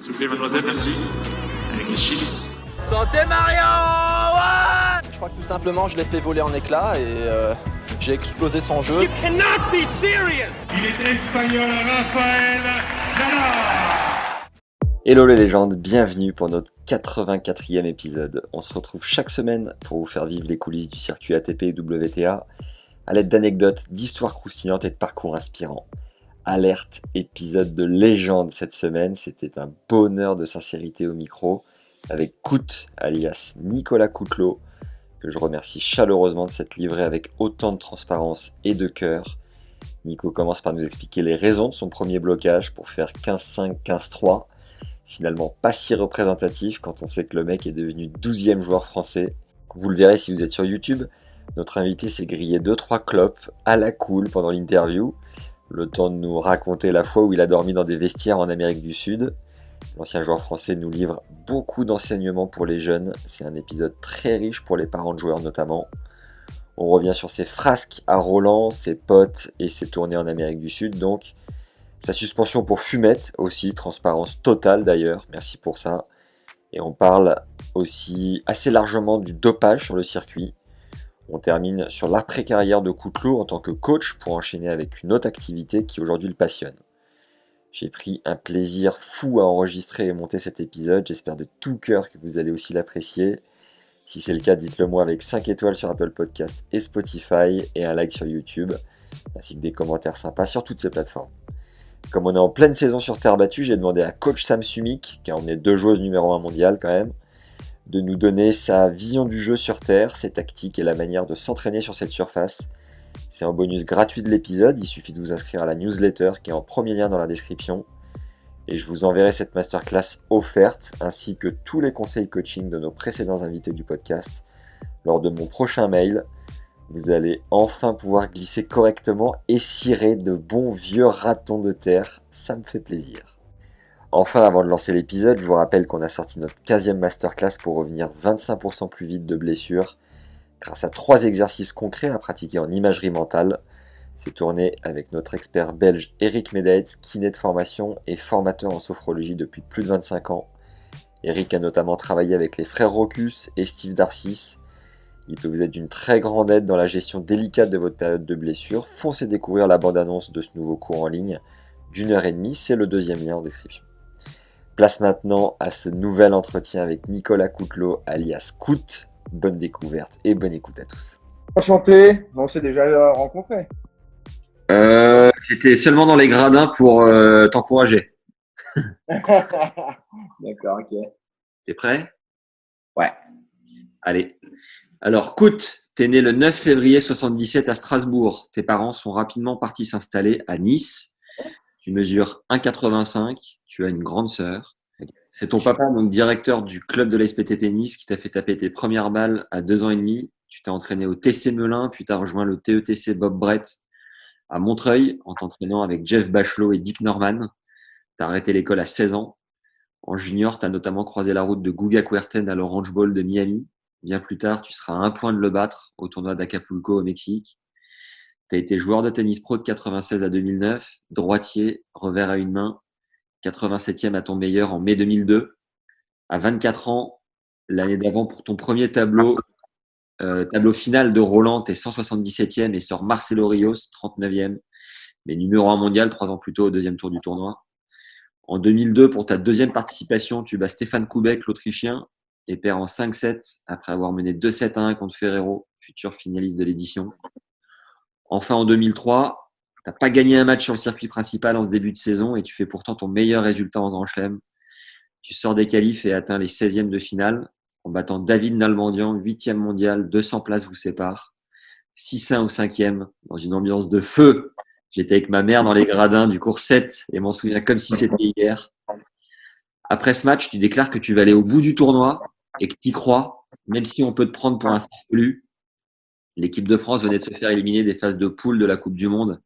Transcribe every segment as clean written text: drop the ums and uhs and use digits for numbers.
S'il vous plaît, mademoiselle, merci. Avec les chips. Santé Mario, ouais. Je crois que tout simplement je l'ai fait voler en éclats et j'ai explosé son jeu. You cannot be serious. Il est espagnol, Rafael Nadal. Hello les légendes, bienvenue pour notre 84e épisode. On se retrouve chaque semaine pour vous faire vivre les coulisses du circuit ATP et WTA à l'aide d'anecdotes, d'histoires croustillantes et de parcours inspirants. Alerte, épisode de légende cette semaine, c'était un bonheur de sincérité au micro avec Kout, alias Nicolas Coutelot, que je remercie chaleureusement de s'être livré avec autant de transparence et de cœur. Nico commence par nous expliquer les raisons de son premier blocage pour faire 15-5, 15-3. Finalement pas si représentatif quand on sait que le mec est devenu 12e joueur français. Vous le verrez si vous êtes sur YouTube, notre invité s'est grillé 2-3 clopes à la cool pendant l'interview. Le temps de nous raconter la fois où il a dormi dans des vestiaires en Amérique du Sud. L'ancien joueur français nous livre beaucoup d'enseignements pour les jeunes. C'est un épisode très riche pour les parents de joueurs notamment. On revient sur ses frasques à Roland, ses potes et ses tournées en Amérique du Sud donc. Sa suspension pour fumette aussi, transparence totale d'ailleurs, merci pour ça. Et on parle aussi assez largement du dopage sur le circuit. On termine sur l'après-carrière de Coutelot en tant que coach pour enchaîner avec une autre activité qui aujourd'hui le passionne. J'ai pris un plaisir fou à enregistrer et monter cet épisode, j'espère de tout cœur que vous allez aussi l'apprécier. Si c'est le cas, dites-le moi avec 5 étoiles sur Apple Podcast et Spotify et un like sur YouTube, ainsi que des commentaires sympas sur toutes ces plateformes. Comme on est en pleine saison sur terre battue, j'ai demandé à coach Sam Sumik, qui a emmené 2 joueuses numéro 1 mondial quand même, de nous donner sa vision du jeu sur terre, ses tactiques et la manière de s'entraîner sur cette surface. C'est un bonus gratuit de l'épisode, il suffit de vous inscrire à la newsletter qui est en premier lien dans la description. Et je vous enverrai cette masterclass offerte, ainsi que tous les conseils coaching de nos précédents invités du podcast lors de mon prochain mail. Vous allez enfin pouvoir glisser correctement et cirer de bons vieux ratons de terre, ça me fait plaisir. Enfin, avant de lancer l'épisode, je vous rappelle qu'on a sorti notre 15e masterclass pour revenir 25% plus vite de blessures, grâce à 3 exercices concrets à pratiquer en imagerie mentale. C'est tourné avec notre expert belge Eric Medaetz, kiné de formation et formateur en sophrologie depuis plus de 25 ans. Eric a notamment travaillé avec les frères Rocus et Steve Darcis. Il peut vous être d'une très grande aide dans la gestion délicate de votre période de blessure. Foncez découvrir la bande-annonce de ce nouveau cours en ligne d'1h30, c'est le 2e lien en description. Place maintenant à ce nouvel entretien avec Nicolas Coutelot, alias Kout. Bonne découverte et bonne écoute à tous. Enchanté, on s'est déjà rencontrés. J'étais seulement dans les gradins pour t'encourager. D'accord, ok. T'es prêt ? Ouais. Allez. Alors, Kout, t'es né le 9 février 1977 à Strasbourg. Tes parents sont rapidement partis s'installer à Nice. Tu mesures 1,85. Tu as une grande sœur. C'est ton papa, donc directeur du club de la SPT Tennis, qui t'a fait taper tes premières balles à 2 ans et demi. Tu t'es entraîné au TC Melun, puis tu as rejoint le TETC Bob Brett à Montreuil en t'entraînant avec Jeff Bachelot et Dick Norman. Tu as arrêté l'école à 16 ans. En junior, tu as notamment croisé la route de Guga Kuerten à l'Orange Bowl de Miami. Bien plus tard, tu seras à 1 point de le battre au tournoi d'Acapulco au Mexique. Tu as été joueur de tennis pro de 96 à 2009, droitier, revers à une main, 87e à ton meilleur en mai 2002. À 24 ans, l'année d'avant pour ton premier tableau final de Roland, tu es 177e et sort Marcelo Rios, 39e, mais numéro 1 mondial 3 ans plus tôt au 2e tour du tournoi. En 2002, pour ta 2e participation, tu bats Stéphane Koubek, l'Autrichien, et perd en 5-7 après avoir mené 2-7 à 1 contre Ferrero, futur finaliste de l'édition. Enfin, en 2003, tu n'as pas gagné un match sur le circuit principal en ce début de saison et tu fais pourtant ton meilleur résultat en Grand Chelem. Tu sors des qualifs et atteins les 16e de finale en battant David Nalbandian, 8e mondial, 200 places vous séparent. 6-1 au 5e, dans une ambiance de feu. J'étais avec ma mère dans les gradins du cours 7 et m'en souviens comme si c'était hier. Après ce match, tu déclares que tu vas aller au bout du tournoi et que tu y crois, même si on peut te prendre pour un farfelu. L'équipe de France venait de se faire éliminer des phases de poule de la Coupe du Monde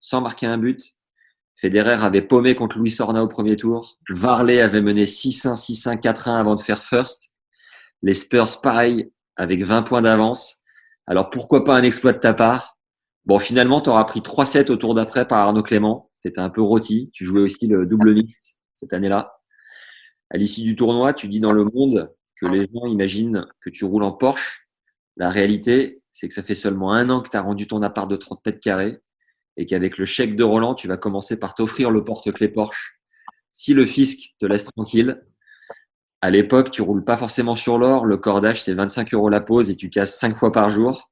sans marquer un but. Federer avait paumé contre Louis Sorna au premier tour. Varley avait mené 6-1, 6-1, 4-1 avant de faire first. Les Spurs, pareil, avec 20 points d'avance. Alors pourquoi pas un exploit de ta part ? Bon, finalement, tu auras pris 3-7 au tour d'après par Arnaud Clément. T'étais un peu rôti. Tu jouais aussi le double mixte cette année-là. À l'issue du tournoi, tu dis dans Le Monde que les gens imaginent que tu roules en Porsche. La réalité, c'est que ça fait seulement 1 an que tu as rendu ton appart de 30 mètres carrés et qu'avec le chèque de Roland, tu vas commencer par t'offrir le porte-clés Porsche. Si le fisc te laisse tranquille, à l'époque, tu roules pas forcément sur l'or. Le cordage, c'est 25 € la pause et tu casses 5 fois par jour.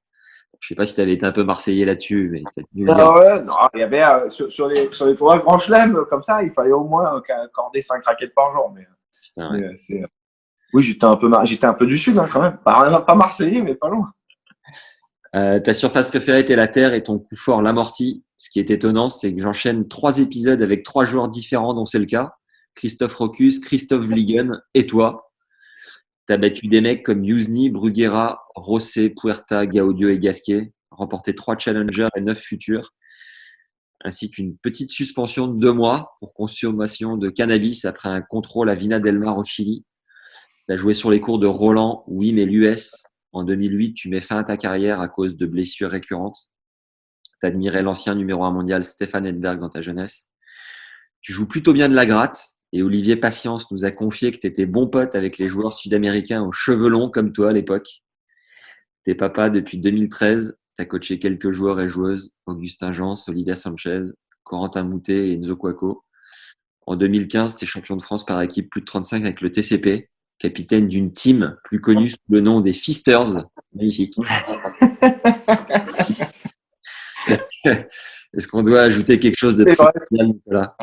Je sais pas si tu avais été un peu marseillais là-dessus, mais ça te dit. Ah ouais, non, il y avait sur les tournois Grand Chelem, comme ça, il fallait au moins accorder 5 raquettes par jour. Putain, ouais. Oui, j'étais un peu du sud, hein, quand même. Pas marseillais, mais pas loin. Ta surface préférée était la terre et ton coup fort l'amorti. Ce qui est étonnant, c'est que j'enchaîne 3 épisodes avec 3 joueurs différents dont c'est le cas. Christophe Rocus, Christophe Vliegen et toi. T'as battu des mecs comme Yousni, Bruguera, Rosset, Puerta, Gaudio et Gasquet. Remporté 3 challengers et 9 futurs. Ainsi qu'une petite suspension de 2 mois pour consommation de cannabis après un contrôle à Vina del Mar au Chili. T'as joué sur les cours de Roland, oui, mais l'US. En 2008, tu mets fin à ta carrière à cause de blessures récurrentes. Tu admirais l'ancien numéro 1 mondial Stefan Edberg dans ta jeunesse. Tu joues plutôt bien de la gratte et Olivier Patience nous a confié que tu étais bon pote avec les joueurs sud-américains aux cheveux longs comme toi à l'époque. T'es papa depuis 2013. Tu as coaché quelques joueurs et joueuses, Augustin Jans, Olivia Sanchez, Corentin Moutet et Enzo Cuoco. En 2015, tu es champion de France par équipe plus de 35 avec le TCP. Capitaine d'une team plus connue sous le nom des Fisters. Magnifique. Est-ce qu'on doit ajouter quelque chose de primordial, Nicolas?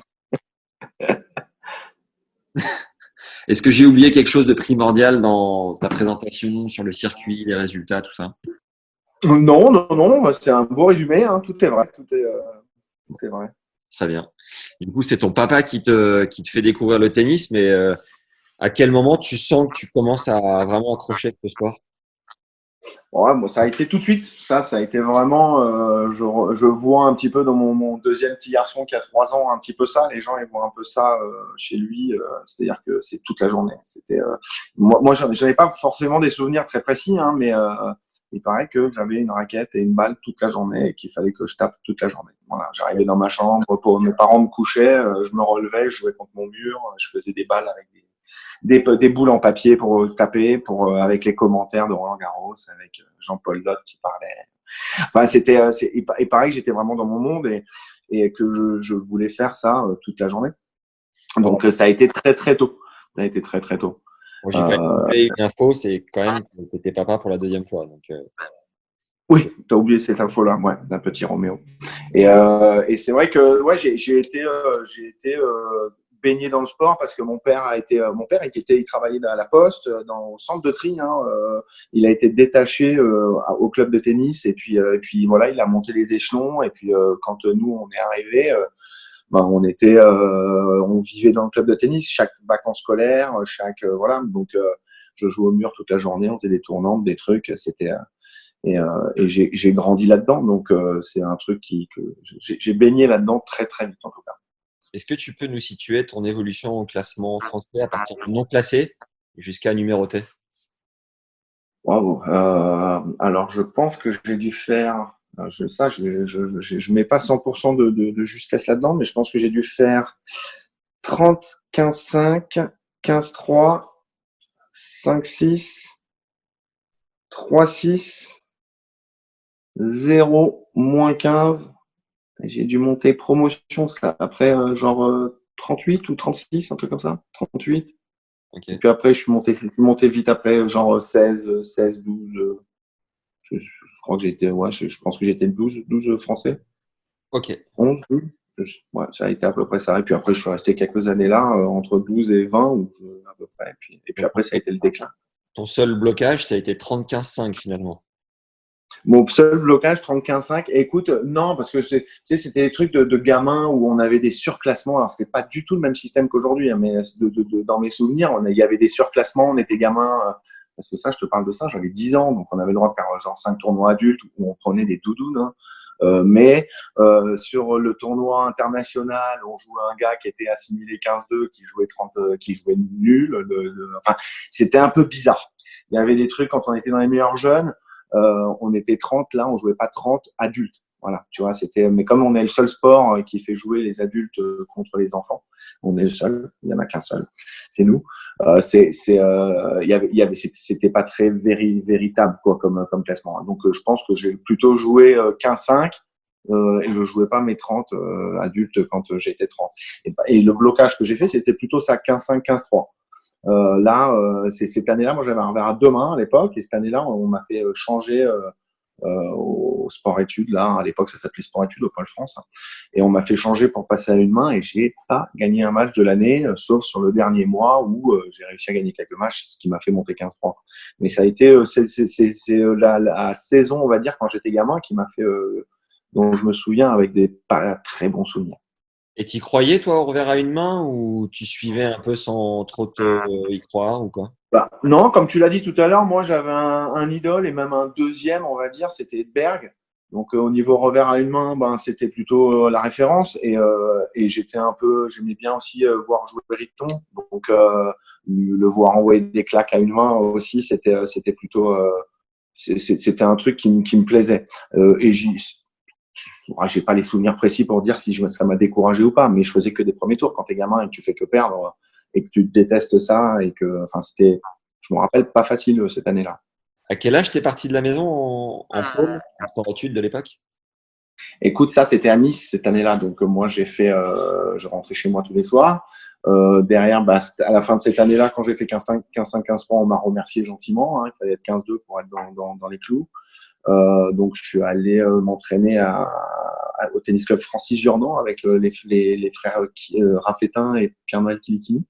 Est-ce que j'ai oublié quelque chose de primordial dans ta présentation sur le circuit, les résultats, tout ça? Non, c'est un beau résumé, hein. Tout est vrai. Tout est vrai. Très bien. Du coup, c'est ton papa qui te fait découvrir le tennis, mais à quel moment tu sens que tu commences à vraiment accrocher avec ce sport? Ouais, moi, ça a été tout de suite. Ça a été vraiment. Je vois un petit peu dans mon deuxième petit garçon qui a 3 ans, un petit peu ça. Les gens, ils voient un peu ça chez lui. C'est-à-dire que c'est toute la journée. Moi, j'en ai pas forcément des souvenirs très précis, hein, mais il paraît que j'avais une raquette et une balle toute la journée et qu'il fallait que je tape toute la journée. Voilà, j'arrivais dans ma chambre, mes parents me couchaient, je me relevais, je jouais contre mon mur, je faisais des balles avec des boules en papier pour taper, avec les commentaires de Roland Garros, avec Jean-Paul Lotte qui parlait. Enfin, il paraît que j'étais vraiment dans mon monde et que je voulais faire ça toute la journée. Donc, ça a été très, très tôt. Ça a été très, très tôt. Bon, j'ai quand même oublié une info, c'est quand même que tu étais papa pour la 2e fois. Donc, Oui, tu as oublié cette info-là, ouais, d'un petit Roméo. Et c'est vrai que ouais, j'ai été baigné dans le sport parce que mon père il travaillait à la Poste, au centre de tri. Hein, il a été détaché au club de tennis et puis voilà, il a monté les échelons. Et puis quand nous on est arrivés, on vivait dans le club de tennis chaque vacances scolaires, voilà. Donc je jouais au mur toute la journée, on faisait des tournantes, des trucs. Et j'ai grandi là-dedans, donc c'est un truc que j'ai baigné là-dedans très très vite en tout cas. est-ce que tu peux nous situer ton évolution au classement français à partir de non classé jusqu'à numéroté? Wow. Alors je pense que j'ai dû faire, je mets pas 100% de justesse là-dedans, mais je pense que j'ai dû faire 30, 15-5, 15-3, 5-6, 3-6, 0, moins 15. J'ai dû monter promotion, ça, après genre 38 ou 36, un truc comme ça. 38. Okay. Et puis après, je suis monté vite après, genre 16, 12. Je crois que j'étais, ouais, je pense que j'étais 12 français. Ok. 11, 12. Ouais, ça a été à peu près ça. Et puis après, je suis resté quelques années là, entre 12 et 20, à peu près. Et puis après, ça a été le déclin. Ton seul blocage, ça a été 30-15-5 finalement. Mon seul blocage, 30-15-5. Écoute, non, parce que c'était des trucs de gamins où on avait des surclassements. Alors, c'était pas du tout le même système qu'aujourd'hui, hein, mais dans mes souvenirs, il y avait des surclassements, on était gamins. Parce que ça, je te parle de ça, j'avais 10 ans, donc on avait le droit de faire genre 5 tournois adultes où on prenait des doudounes. Hein. Mais sur le tournoi international, on jouait un gars qui était assimilé 15-2, qui jouait nul. Enfin, c'était un peu bizarre. Il y avait des trucs quand on était dans les meilleurs jeunes. On était 30, là, on jouait pas 30 adultes. Voilà, tu vois, mais comme on est le seul sport qui fait jouer les adultes contre les enfants, on est le seul, il y en a qu'un seul, c'est nous. C'était pas très véritable quoi comme classement. Donc je pense que j'ai plutôt joué 15-5 et je jouais pas mes 30 adultes quand j'étais 30. Et le blocage que j'ai fait, c'était plutôt ça 15-5, 15-3. C'est cette année-là, moi j'avais un revers à 2 mains à l'époque, et cette année-là, on m'a fait changer au sport-études. Là, à l'époque, ça s'appelait sport-études au Pôle France, hein. Et on m'a fait changer pour passer à une main, et j'ai pas gagné un match de l'année, sauf sur le dernier mois où j'ai réussi à gagner quelques matchs, ce qui m'a fait monter 15-3. Mais ça a été la saison, on va dire, quand j'étais gamin, qui m'a fait, dont je me souviens avec des pas très bons souvenirs. Et t'y croyais, toi, au revers à une main, ou tu suivais un peu sans trop y croire ou quoi? Bah, non, comme tu l'as dit tout à l'heure, moi j'avais un idole et même un deuxième, on va dire, c'était Edberg. Donc au niveau revers à une main, ben, c'était plutôt la référence. Et j'aimais bien aussi voir jouer Riton. Donc le voir envoyer des claques à une main aussi, c'était plutôt, c'était un truc qui me plaisait. J'ai pas les souvenirs précis pour dire si ça m'a découragé ou pas, mais je faisais que des premiers tours. Quand t'es gamin et que tu fais que perdre et que tu détestes ça je me rappelle, pas facile cette année-là. À quel âge t'es parti de la maison en pôle, en sport-études de l'époque? Écoute, ça c'était à Nice cette année-là, donc moi je rentrais chez moi tous les soirs. Derrière, à la fin de cette année-là, quand j'ai fait 15-5, 15-3, on m'a remercié gentiment, hein, il fallait être 15-2 pour être dans les clous. Donc je suis allé m'entraîner au tennis club Francis Jordan avec les frères Raffetin et Pierre-Noël Kilikini,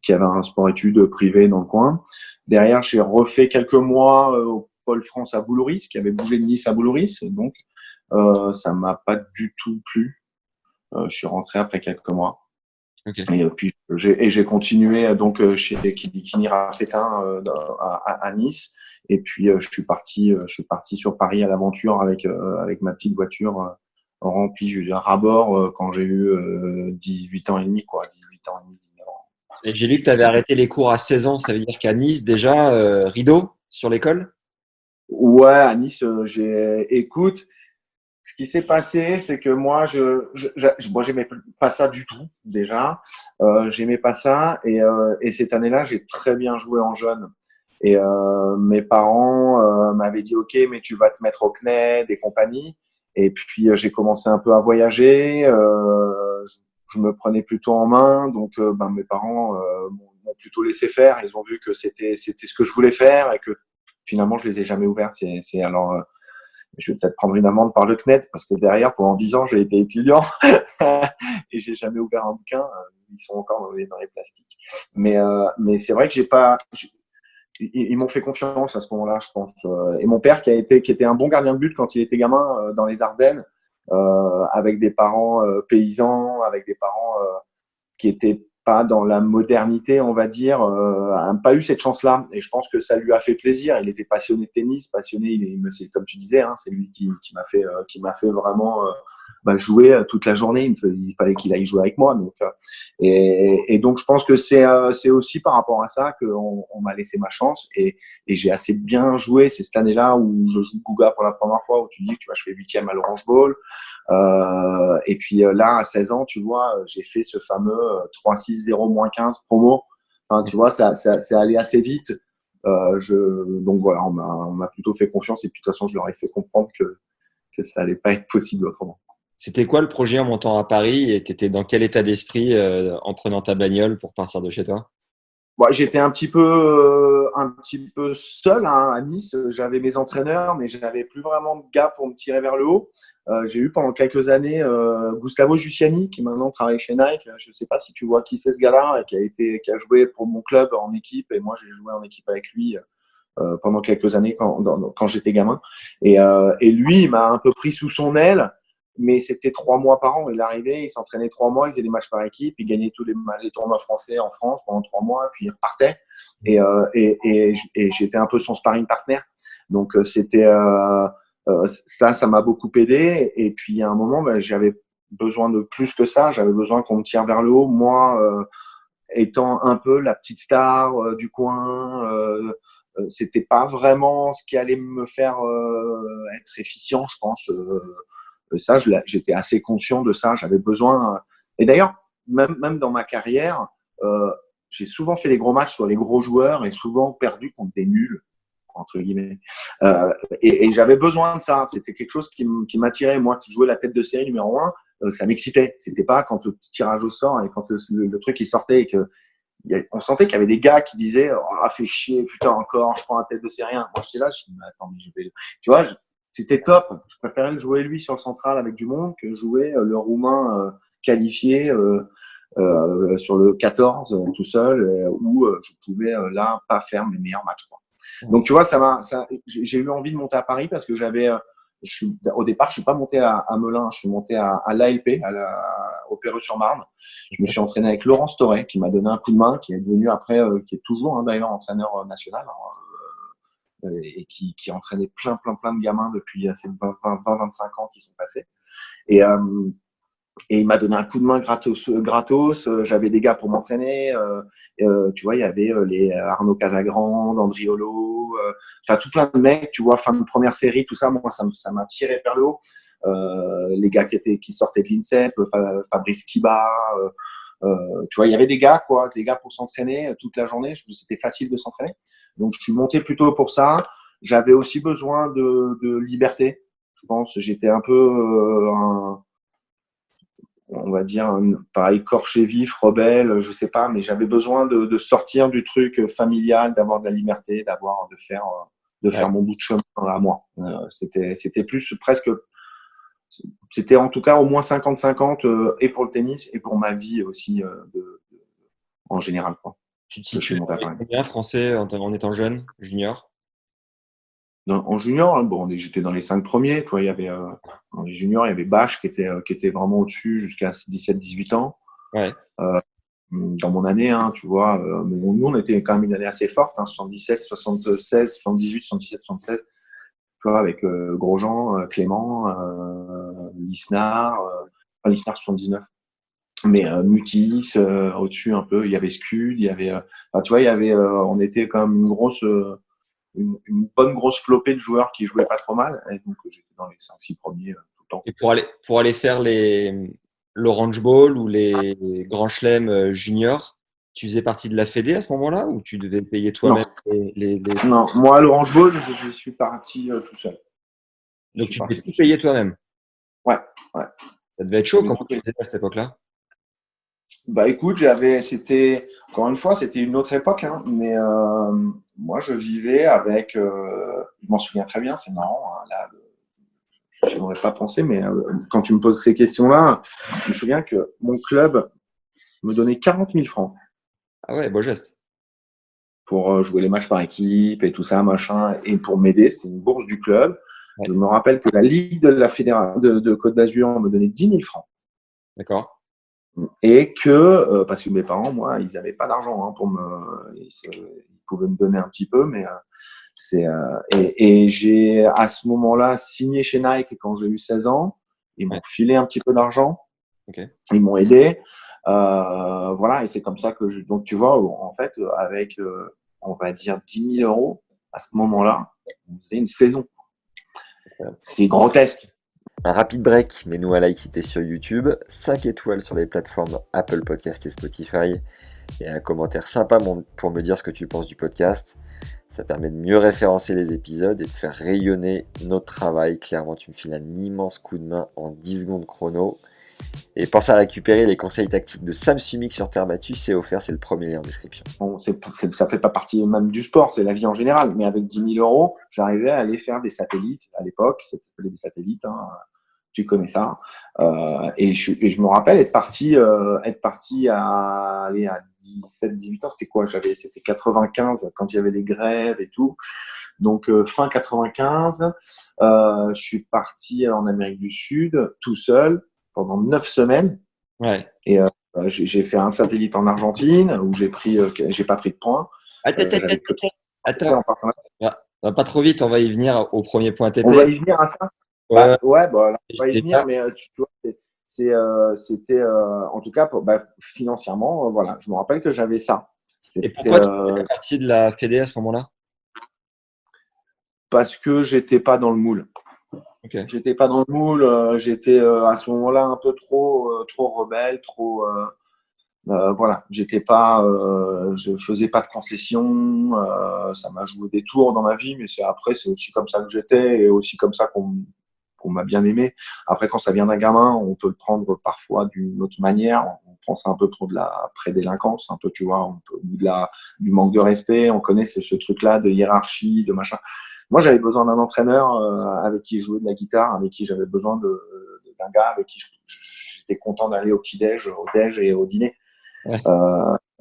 qui avaient un sport-études privé dans le coin. Derrière, j'ai refait quelques mois au Pôle France à Boulouris, qui avait bougé de Nice à Boulouris. Donc, ça m'a pas du tout plu. Je suis rentré après quelques mois. Okay. Et puis, j'ai continué donc chez Kilikini Raffetin à Nice. Et puis, je suis parti sur Paris à l'aventure avec ma petite voiture remplie, je veux dire, à bord quand j'ai eu 18 ans et demi, quoi, 18 ans et demi. Et j'ai lu que tu avais arrêté les cours à 16 ans, ça veut dire qu'à Nice, déjà, rideau sur l'école? Ouais, à Nice, écoute, ce qui s'est passé, c'est que moi, moi, j'aimais pas ça du tout, déjà. J'aimais pas ça. Et cette année-là, j'ai très bien joué en jeune. Et mes parents m'avaient dit, OK, mais tu vas te mettre au CNED et compagnie. Et puis, j'ai commencé un peu à voyager. Je me prenais plutôt en main. Donc, mes parents m'ont plutôt laissé faire. Ils ont vu que c'était ce que je voulais faire et que finalement, je les ai jamais ouverts. Alors, je vais peut-être prendre une amende par le CNED parce que derrière, pendant 10 ans, j'ai été étudiant et j'ai jamais ouvert un bouquin. Ils sont encore dans les plastiques. Mais c'est vrai que ils m'ont fait confiance à ce moment-là, je pense. Et mon père, qui était un bon gardien de but quand il était gamin dans les Ardennes, avec des parents paysans, avec des parents qui étaient pas dans la modernité, on va dire, n'a pas eu cette chance-là. Et je pense que ça lui a fait plaisir. Il était passionné de tennis, passionné. Comme tu disais, hein, c'est lui qui m'a fait vraiment jouer toute la journée. Il fallait qu'il aille jouer avec moi. Donc, et donc, je pense que c'est aussi par rapport à ça qu'on m'a laissé ma chance. Et j'ai assez bien joué. C'est cette année-là où je joue Gouga pour la première fois, où tu dis que je fais 8e à l'Orange Bowl. Et puis là, à 16 ans, tu vois, j'ai fait ce fameux 3-6-0-15 promo. Enfin, tu vois, c'est allé assez vite. Donc voilà, on m'a plutôt fait confiance. Et puis de toute façon, je leur ai fait comprendre que ça allait pas être possible autrement. C'était quoi le projet en montant à Paris et tu étais dans quel état d'esprit en prenant ta bagnole pour partir de chez toi? J'étais un petit peu seul à Nice. J'avais mes entraîneurs, mais je n'avais plus vraiment de gars pour me tirer vers le haut. J'ai eu pendant quelques années Gustavo Giussiani, qui maintenant travaille chez Nike. Je ne sais pas si tu vois qui c'est ce gars-là, qui a joué pour mon club en équipe. Et moi, j'ai joué en équipe avec lui pendant quelques années quand j'étais gamin. Et lui, il m'a un peu pris sous son aile. Mais c'était 3 mois par an. Il arrivait, il s'entraînait 3 mois, il faisait des matchs par équipe, il gagnait tous les tournois français en France pendant 3 mois, puis il repartait. Et j'étais un peu son sparring partner. Donc ça m'a beaucoup aidé. Et puis à un moment, j'avais besoin de plus que ça. J'avais besoin qu'on me tire vers le haut. Moi, étant un peu la petite star du coin, c'était pas vraiment ce qui allait me faire être efficient, je pense. Ça, j'étais assez conscient de ça. J'avais besoin. Et d'ailleurs, même dans ma carrière, j'ai souvent fait les gros matchs sur les gros joueurs et souvent perdu contre des nuls, entre guillemets. Et j'avais besoin de ça. C'était quelque chose qui m'attirait. Moi, jouer la tête de série numéro 1, ça m'excitait. C'était pas quand le petit tirage au sort et quand le truc il sortait et que on sentait qu'il y avait des gars qui disaient « Ah, fais chier, putain, encore, je prends la tête de série 1. » Moi, j'étais là, je dis « Mais attends, mais je vais… » Tu vois, c'était top. Je préférais le jouer lui sur le central avec du monde que jouer le Roumain qualifié sur le 14 tout seul où je pouvais là pas faire mes meilleurs matchs, quoi. Donc tu vois, j'ai eu envie de monter à Paris parce que au départ, je suis pas monté à Melun, je suis monté à l'ALP, au Perreux-sur-Marne. Je me suis entraîné avec Laurence Toré, qui m'a donné un coup de main, qui est devenu après, qui est toujours d'ailleurs entraîneur national, et qui entraînait plein de gamins depuis ces 20-25 ans qui sont passés. Et il m'a donné un coup de main gratos. J'avais des gars pour m'entraîner. Tu vois, il y avait les Arnaud Casagrande, Andriolo, enfin tout plein de mecs. Tu vois, fin de première série, tout ça, moi, ça m'a tiré vers le haut. Les gars qui sortaient de l'INSEP, Fabrice Kiba. Tu vois, il y avait des gars pour s'entraîner toute la journée. C'était facile de s'entraîner. Donc, je suis monté plutôt pour ça. J'avais aussi besoin de liberté. Je pense, j'étais un peu on va dire, pas écorché vif, rebelle, je sais pas, mais j'avais besoin de sortir du truc familial, d'avoir de la liberté, de faire mon bout de chemin à moi. C'était plus presque, c'était en tout cas au moins 50-50 et pour le tennis et pour ma vie aussi en général, quoi. Tu te situes combien français en étant jeune, junior? En junior, bon, j'étais dans les 5 premiers. Tu vois, il y avait dans les juniors, il y avait Bâche qui était vraiment au-dessus jusqu'à 17-18 ans. Ouais. Dans mon année, hein, tu vois, mais nous, on était quand même une année assez forte, hein, 77, 76, 78, 77, 76. Tu vois, avec Grosjean, Clément, Lisnard, Lisnard 79. Mais Mutis, au-dessus un peu, il y avait Scud, il y avait, tu vois, on était quand même une bonne grosse flopée de joueurs qui jouaient pas trop mal. Et donc, j'étais dans les 5-6 premiers tout le temps. Et pour aller faire l'Orange Bowl ou les Grands Chelem juniors, tu faisais partie de la Fédé à ce moment-là ou tu devais payer toi-même les… Non, moi, à l'Orange Bowl, je suis parti tout seul. Donc, tu devais tout payer toi-même? Ouais. Ça devait être chaud. Comment tu faisais à cette époque-là? Bah écoute, encore une fois, c'était une autre époque, hein, mais moi je vivais avec, je m'en souviens très bien, c'est marrant, hein, là, je n'aurais pas pensé, mais quand tu me poses ces questions-là, je me souviens que mon club me donnait 40 000 francs. Ah ouais, beau geste. Pour jouer les matchs par équipe et tout ça, machin, et pour m'aider, c'était une bourse du club. Ouais. Je me rappelle que la Ligue de la Fédération de Côte d'Azur me donnait 10 000 francs. D'accord. Et que, parce que mes parents, moi, ils n'avaient pas d'argent hein, ils pouvaient me donner un petit peu, mais et j'ai à ce moment-là signé chez Nike quand j'ai eu 16 ans. Ils m'ont filé un petit peu d'argent. Okay. Ils m'ont aidé. Voilà, et c'est comme ça que donc tu vois, en fait, avec, on va dire 10 000 euros à ce moment-là, on faisait une saison. C'est grotesque. Un rapide break, mets-nous à like si t'es sur YouTube, 5 étoiles sur les plateformes Apple Podcast et Spotify, et un commentaire sympa pour me dire ce que tu penses du podcast. Ça permet de mieux référencer les épisodes et de faire rayonner notre travail. Clairement, tu me files un immense coup de main en 10 secondes chrono. Et pense à récupérer les conseils tactiques de Sam Sumik sur terre battue, c'est offert, c'est le premier lien en description. Bon, ça fait pas partie même du sport, c'est la vie en général, mais avec 10 000 euros, j'arrivais à aller faire des satellites à l'époque, ça s'appelait des satellites, hein. Tu connais ça. Et je me rappelle être parti à 17-18 ans. C'était quoi? C'était 95 quand il y avait les grèves et tout. Donc fin 95, je suis parti en Amérique du Sud tout seul pendant 9 semaines. Ouais. Et j'ai fait un satellite en Argentine où j'ai pas pris de points. Attends. Va pas trop vite, on va y venir au premier point ATP. On va y venir à ça. Ouais, on va y venir, mais tu vois, c'était en tout cas financièrement, voilà, je me rappelle que j'avais ça. Et pourquoi tu fais partie de la Fédé à ce moment-là? Parce que j'étais pas dans le moule. Ok. J'étais pas dans le moule. J'étais à ce moment-là un peu trop rebelle, voilà. J'étais pas, je faisais pas de concessions. Ça m'a joué des tours dans ma vie, mais c'est aussi comme ça que j'étais et aussi comme ça qu'on m'a bien aimé. Après, quand ça vient d'un gamin, on peut le prendre parfois d'une autre manière. On prend ça un peu pour de la prédélinquance, un peu, tu vois, ou du manque de respect. On connaît ce truc-là de hiérarchie, de machin. Moi, j'avais besoin d'un entraîneur avec qui jouer de la guitare, avec qui j'avais besoin d'un gars avec qui j'étais content d'aller au petit-déj, au déj et au dîner. Ouais.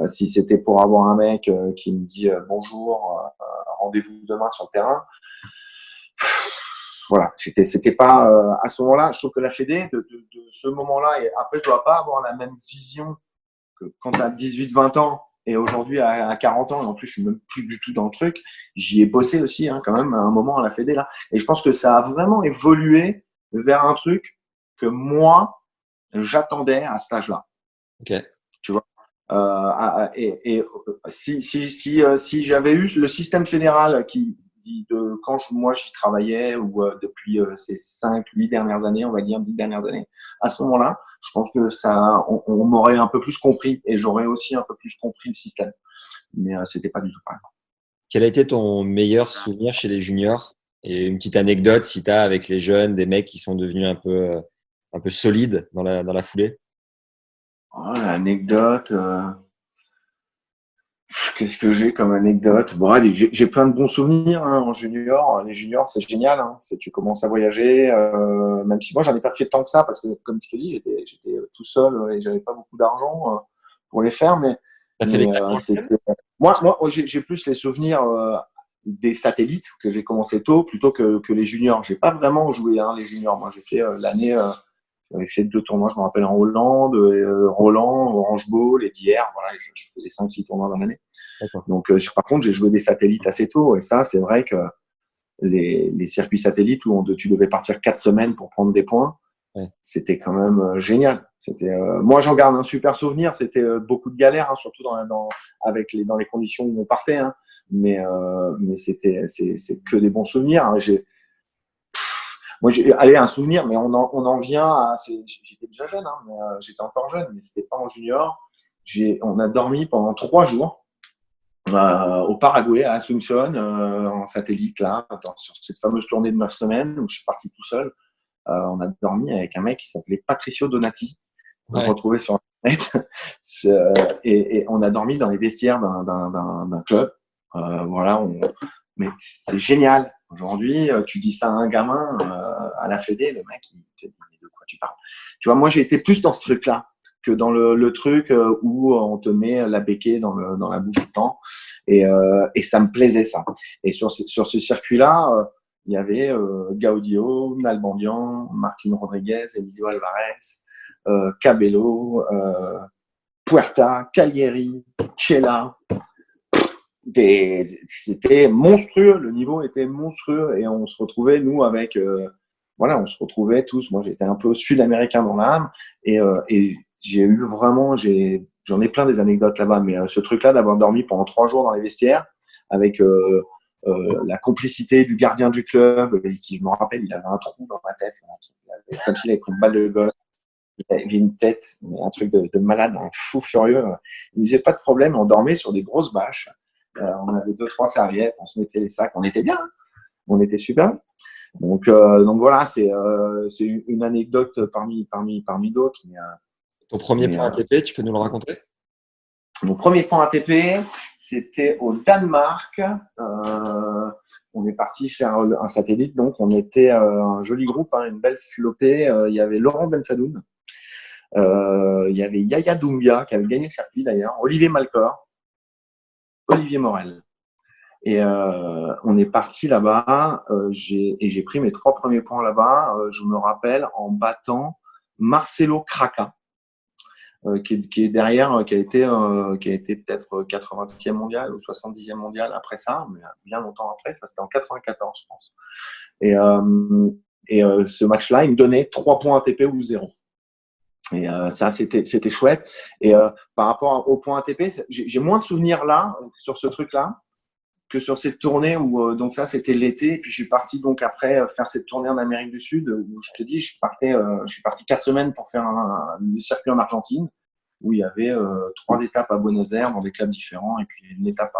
Si c'était pour avoir un mec qui me dit bonjour, rendez-vous demain sur le terrain, voilà, c'était pas à ce moment-là. Je trouve que la Fédé de ce moment-là, et après je dois pas avoir la même vision que quand tu as 18-20 ans et aujourd'hui à 40 ans, et en plus je suis même plus du tout dans le truc. J'y ai bossé aussi quand même à un moment à la Fédé là, et je pense que ça a vraiment évolué vers un truc que moi j'attendais à cet âge-là. Ok. Tu vois. Si j'avais eu le système fédéral quand moi j'y travaillais ou depuis ces 5-8 dernières années, on va dire 10 dernières années, à ce moment-là, je pense que on m'aurait un peu plus compris et j'aurais aussi un peu plus compris le système. Mais c'était pas du tout pareil. Quel a été ton meilleur souvenir chez les juniors? Et une petite anecdote, si tu as avec les jeunes, des mecs qui sont devenus un peu solides dans la foulée? Oh, l'anecdote. Qu'est-ce que j'ai comme anecdote? Bon, allez, j'ai plein de bons souvenirs en junior. Les juniors, c'est génial. Tu commences à voyager, même si moi, j'en ai pas fait tant que ça parce que, comme je te dis, j'étais tout seul et j'avais pas beaucoup d'argent pour les faire. Mais moi, j'ai plus les souvenirs des satellites que j'ai commencé tôt plutôt que les juniors. J'ai pas vraiment joué les juniors. Moi, j'ai fait l'année. J'avais fait 2 tournois, je me rappelle, en Hollande, Roland, Orange Bowl et d'hier. Voilà, je faisais 5-6 tournois dans l'année. Donc, par contre, j'ai joué des satellites assez tôt. Et ça, c'est vrai que les circuits satellites où tu devais partir 4 semaines pour prendre des points, c'était quand même génial. Moi, j'en garde un super souvenir. C'était beaucoup de galères, surtout dans les conditions où on partait. Mais c'est que des bons souvenirs. Moi, j'ai un souvenir, mais on en vient à. J'étais déjà jeune, mais j'étais encore jeune, mais c'était pas en junior. On a dormi pendant 3 jours au Paraguay, à Asunción, en satellite, là, sur cette fameuse tournée de 9 semaines où je suis parti tout seul. On a dormi avec un mec qui s'appelait Patricio Donati, qu'on retrouvait sur Internet. Et on a dormi dans les vestiaires d'un club. Voilà, mais c'est génial. Aujourd'hui, tu dis ça à un gamin à la Fédé, le mec, il te dit de quoi tu parles. Tu vois, moi, j'ai été plus dans ce truc-là que dans le truc où on te met la béquille dans la bouche tout le temps. Et ça me plaisait, ça. Et sur ce circuit-là, il y avait Gaudio, Nalbandian, Martin Rodriguez, Emilio Alvarez, Cabello, Puerta, Cagliari, Cella. C'était monstrueux, le niveau était monstrueux et on se retrouvait, nous, avec on se retrouvait tous. Moi, j'étais un peu sud-américain dans l'âme et j'ai eu vraiment, j'en ai plein des anecdotes là-bas, mais ce truc-là d'avoir dormi pendant 3 jours dans les vestiaires avec la complicité du gardien du club qui, je me rappelle, il avait un trou dans ma tête, comme s'il avait pris une balle de golf. Il avait une tête, un truc de malade, un fou furieux. Il ne disait pas de problème, on dormait sur des grosses bâches. On avait 2-3 serviettes, on se mettait les sacs, on était bien, on était super. Donc voilà, c'est une anecdote parmi d'autres. Ton premier point ATP, tu peux nous le raconter? Mon premier point ATP, c'était au Danemark. On est parti faire un satellite, donc on était un joli groupe, une belle flopée. Il y avait Laurent Bensadoun, il y avait Yaya Doumbia qui avait gagné le circuit d'ailleurs, Olivier Malcor, Olivier Morel. Et on est parti là-bas j'ai pris mes 3 premiers points là-bas. Je me rappelle en battant Marcelo Kraca, qui est derrière, qui a été peut-être 80e mondial ou 70e mondial après ça, mais bien longtemps après. Ça, c'était en 94, je pense. Et ce match-là, il me donnait 3 points ATP ou 0. Et ça, c'était chouette. Et par rapport au point ATP, j'ai moins de souvenirs là, sur ce truc-là. que sur cette tournée où donc ça c'était l'été, et puis je suis parti donc après faire cette tournée en Amérique du Sud où je te dis je suis parti 4 semaines pour faire le circuit en Argentine où il y avait 3 étapes à Buenos Aires dans des clubs différents et puis une étape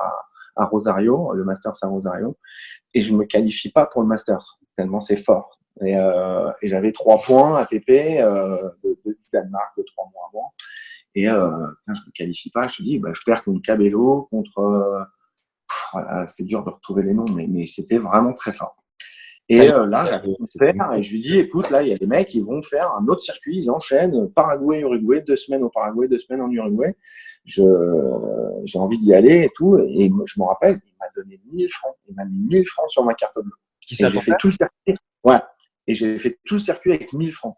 à Rosario, le Masters à Rosario, et je me qualifie pas pour le Masters tellement c'est fort et j'avais 3 points ATP de Danemark de 3 mois avant et je me qualifie pas, je te dis je perds contre Cabello, contre voilà, c'est dur de retrouver les noms, mais c'était vraiment très fort. Et là, j'avais faire et je lui dis, écoute, là, il y a des mecs qui vont faire un autre circuit, ils enchaînent Paraguay, Uruguay, 2 semaines au Paraguay, 2 semaines en Uruguay. J'ai envie d'y aller et tout. Et je me rappelle, il m'a donné 1000 francs. Il m'a mis 1000 francs sur ma carte bleue. J'ai fait tout le circuit. Ouais. Et j'ai fait tout le circuit avec 1000 francs.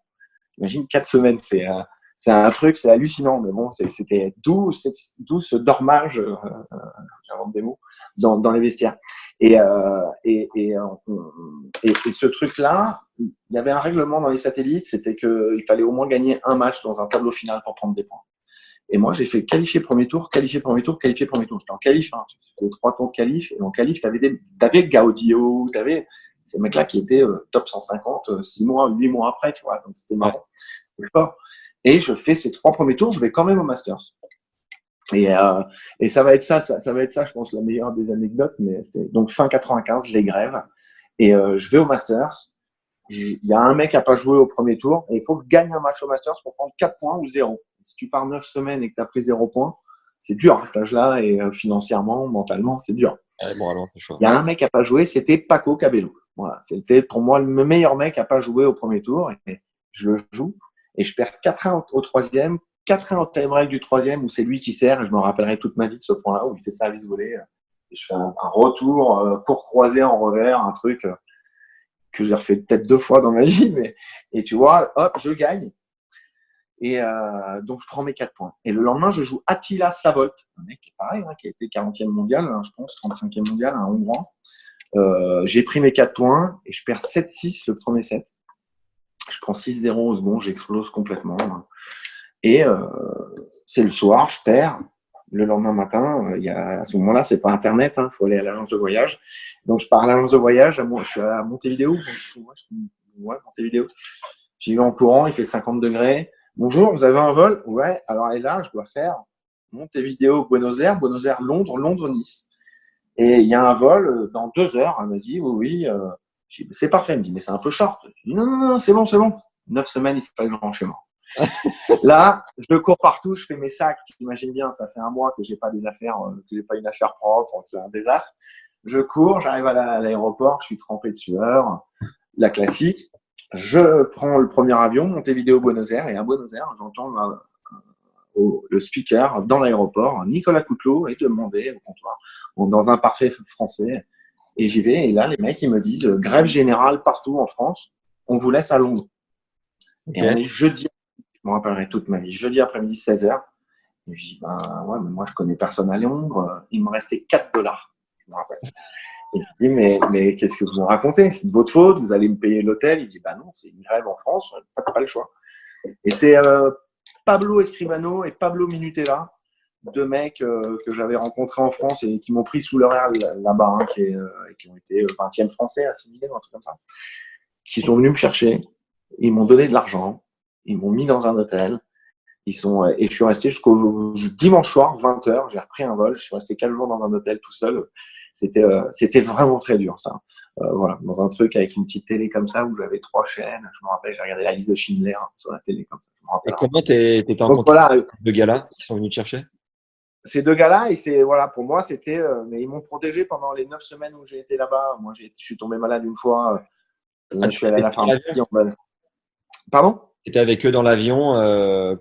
Imagine 4 semaines, c'est un truc, c'est hallucinant, mais bon, c'était d'où ce dormage, j'invente des mots, dans les vestiaires. Et ce truc-là, il y avait un règlement dans les satellites, c'était qu'il fallait au moins gagner un match dans un tableau final pour prendre des points. Et moi, j'ai fait qualifier premier tour, qualifier premier tour, qualifier premier tour. J'étais en qualif, hein, tu fais 3 tours de qualif, et en qualif, t'avais Gaudio, t'avais ces mecs-là qui étaient top 150, 6 mois, 8 mois après, tu vois, donc c'était marrant, c'était fort. Et je fais ces 3 premiers tours, je vais quand même au Masters. Et ça va être ça, je pense, la meilleure des anecdotes. Mais c'était donc fin 95, les grèves. Et je vais au Masters. Il y a un mec qui n'a pas joué au premier tour. Et il faut que gagner un match au Masters pour prendre 4 points ou 0. Si tu pars 9 semaines et que tu as pris 0 points, c'est dur à cet âge-là. Et financièrement, mentalement, c'est dur. Bon, alors, c'est chaud. Il y a un mec qui n'a pas joué, c'était Paco Cabello. Voilà, c'était pour moi le meilleur mec qui n'a pas joué au premier tour. Et je le joue. Et je perds 4-1 au troisième, 4-1 au time-break du troisième, où c'est lui qui sert, et je me rappellerai toute ma vie de ce point-là, où il fait service volé. Et je fais un retour pour croiser en revers, un truc que j'ai refait peut-être 2 fois dans ma vie. Et tu vois, hop, je gagne. Et donc, je prends mes 4 points. Et le lendemain, je joue Attila Savolt, un mec qui est pareil, qui a été 40e mondial, je pense, 35e mondial, un Hongrois. J'ai pris mes 4 points, et je perds 7-6 le premier set. Je prends 6-0 au second, j'explose complètement. Et c'est le soir, je perds. Le lendemain matin, à ce moment-là, c'est pas Internet, il faut aller à l'agence de voyage. Donc, je pars à l'agence de voyage, je suis à Montevideo. Ouais, Montevideo. J'y vais en courant, il fait 50 degrés. Bonjour, vous avez un vol? Ouais, alors et là, je dois faire Montevideo, Buenos Aires, Londres, Londres-Nice. Et il y a un vol dans 2 heures. Elle me dit, oui. Je dis, c'est parfait. Elle me dit, mais c'est un peu short. Je dis, non, c'est bon. 9 semaines, il fallait que je rentre chez moi. Là, je cours partout, je fais mes sacs. Tu t'imagines bien, ça fait 1 mois que j'ai pas des affaires, que j'ai pas une affaire propre. C'est un désastre. Je cours, j'arrive à l'aéroport, je suis trempé de sueur. La classique. Je prends le premier avion, Montevideo, Buenos Aires. Et à Buenos Aires, j'entends le speaker dans l'aéroport, Nicolas Coutelot, est demandé au comptoir, dans un parfait français. Et j'y vais, et là, les mecs, ils me disent grève générale partout en France, on vous laisse à Londres. Okay. Et on est jeudi, je me rappellerai toute ma vie, jeudi après-midi, 16h. Et je dis, ouais, mais moi, je connais personne à Londres, il me restait $4, je me rappelle. Et je dis, mais qu'est-ce que vous en racontez? C'est de votre faute, vous allez me payer l'hôtel. Il dit, non, c'est une grève en France, pas le choix. Et c'est Pablo Escribano et Pablo Minutella, 2 mecs que j'avais rencontrés en France et qui m'ont pris sous leur aile là-bas, qui ont été 20e français assimilés, un truc comme ça, qui sont venus me chercher, ils m'ont donné de l'argent, ils m'ont mis dans un hôtel, et je suis resté jusqu'au dimanche soir, 20h, j'ai repris un vol, je suis resté 4 jours dans un hôtel tout seul. C'était vraiment très dur, ça. Voilà, dans un truc avec une petite télé comme ça où j'avais 3 chaînes. Je me rappelle, j'ai regardé la liste de Schindler sur la télé comme ça. Et comment t'étais en contact avec ces 2 gars-là qui sont venus te chercher? Ces 2 gars-là, et voilà, pour moi, c'était. Mais ils m'ont protégé pendant les 9 semaines où j'ai été là-bas. Moi, je suis tombé malade une fois. Je suis allé à la pharmacie. Pardon? Tu étais avec eux dans l'avion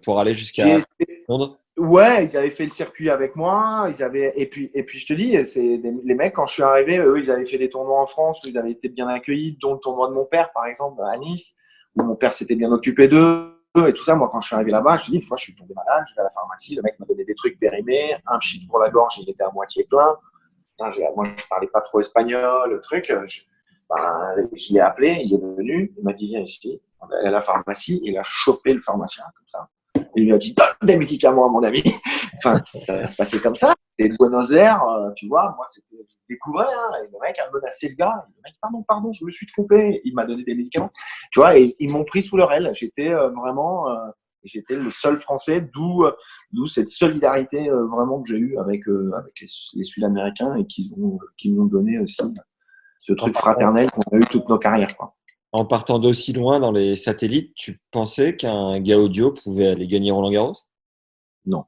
pour aller jusqu'à Londres? Ouais, ils avaient fait le circuit avec moi. Et puis je te dis, les mecs, quand je suis arrivé, eux, ils avaient fait des tournois en France où ils avaient été bien accueillis, dont le tournoi de mon père, par exemple, à Nice, où mon père s'était bien occupé d'eux et tout ça. Moi, quand je suis arrivé là-bas, je te dis, une fois, je suis tombé malade, je vais à la pharmacie, le mec m'a donné des trucs périmés, un pchit pour la gorge, il était à moitié plein. Moi, je parlais pas trop espagnol, le truc. Je l'ai appelé, il est venu, il m'a dit, viens ici. On est allé à la pharmacie, il a chopé le pharmacien, comme ça. Il lui a dit, donne des médicaments à mon ami. Enfin, ça va se passer comme ça. Et Buenos Aires, tu vois, moi, je découvrais, hein, et le mec a menacé le gars. Le mec, pardon, je me suis trompé. Il m'a donné des médicaments. Tu vois, et ils m'ont pris sous leur aile. J'étais j'étais le seul Français, d'où cette solidarité vraiment que j'ai eue avec les Sud-Américains et qui m'ont donné aussi ce truc fraternel qu'on a eu toutes nos carrières, quoi. En partant d'aussi loin dans les satellites, tu pensais qu'un gars audio pouvait aller gagner Roland-Garros? Non.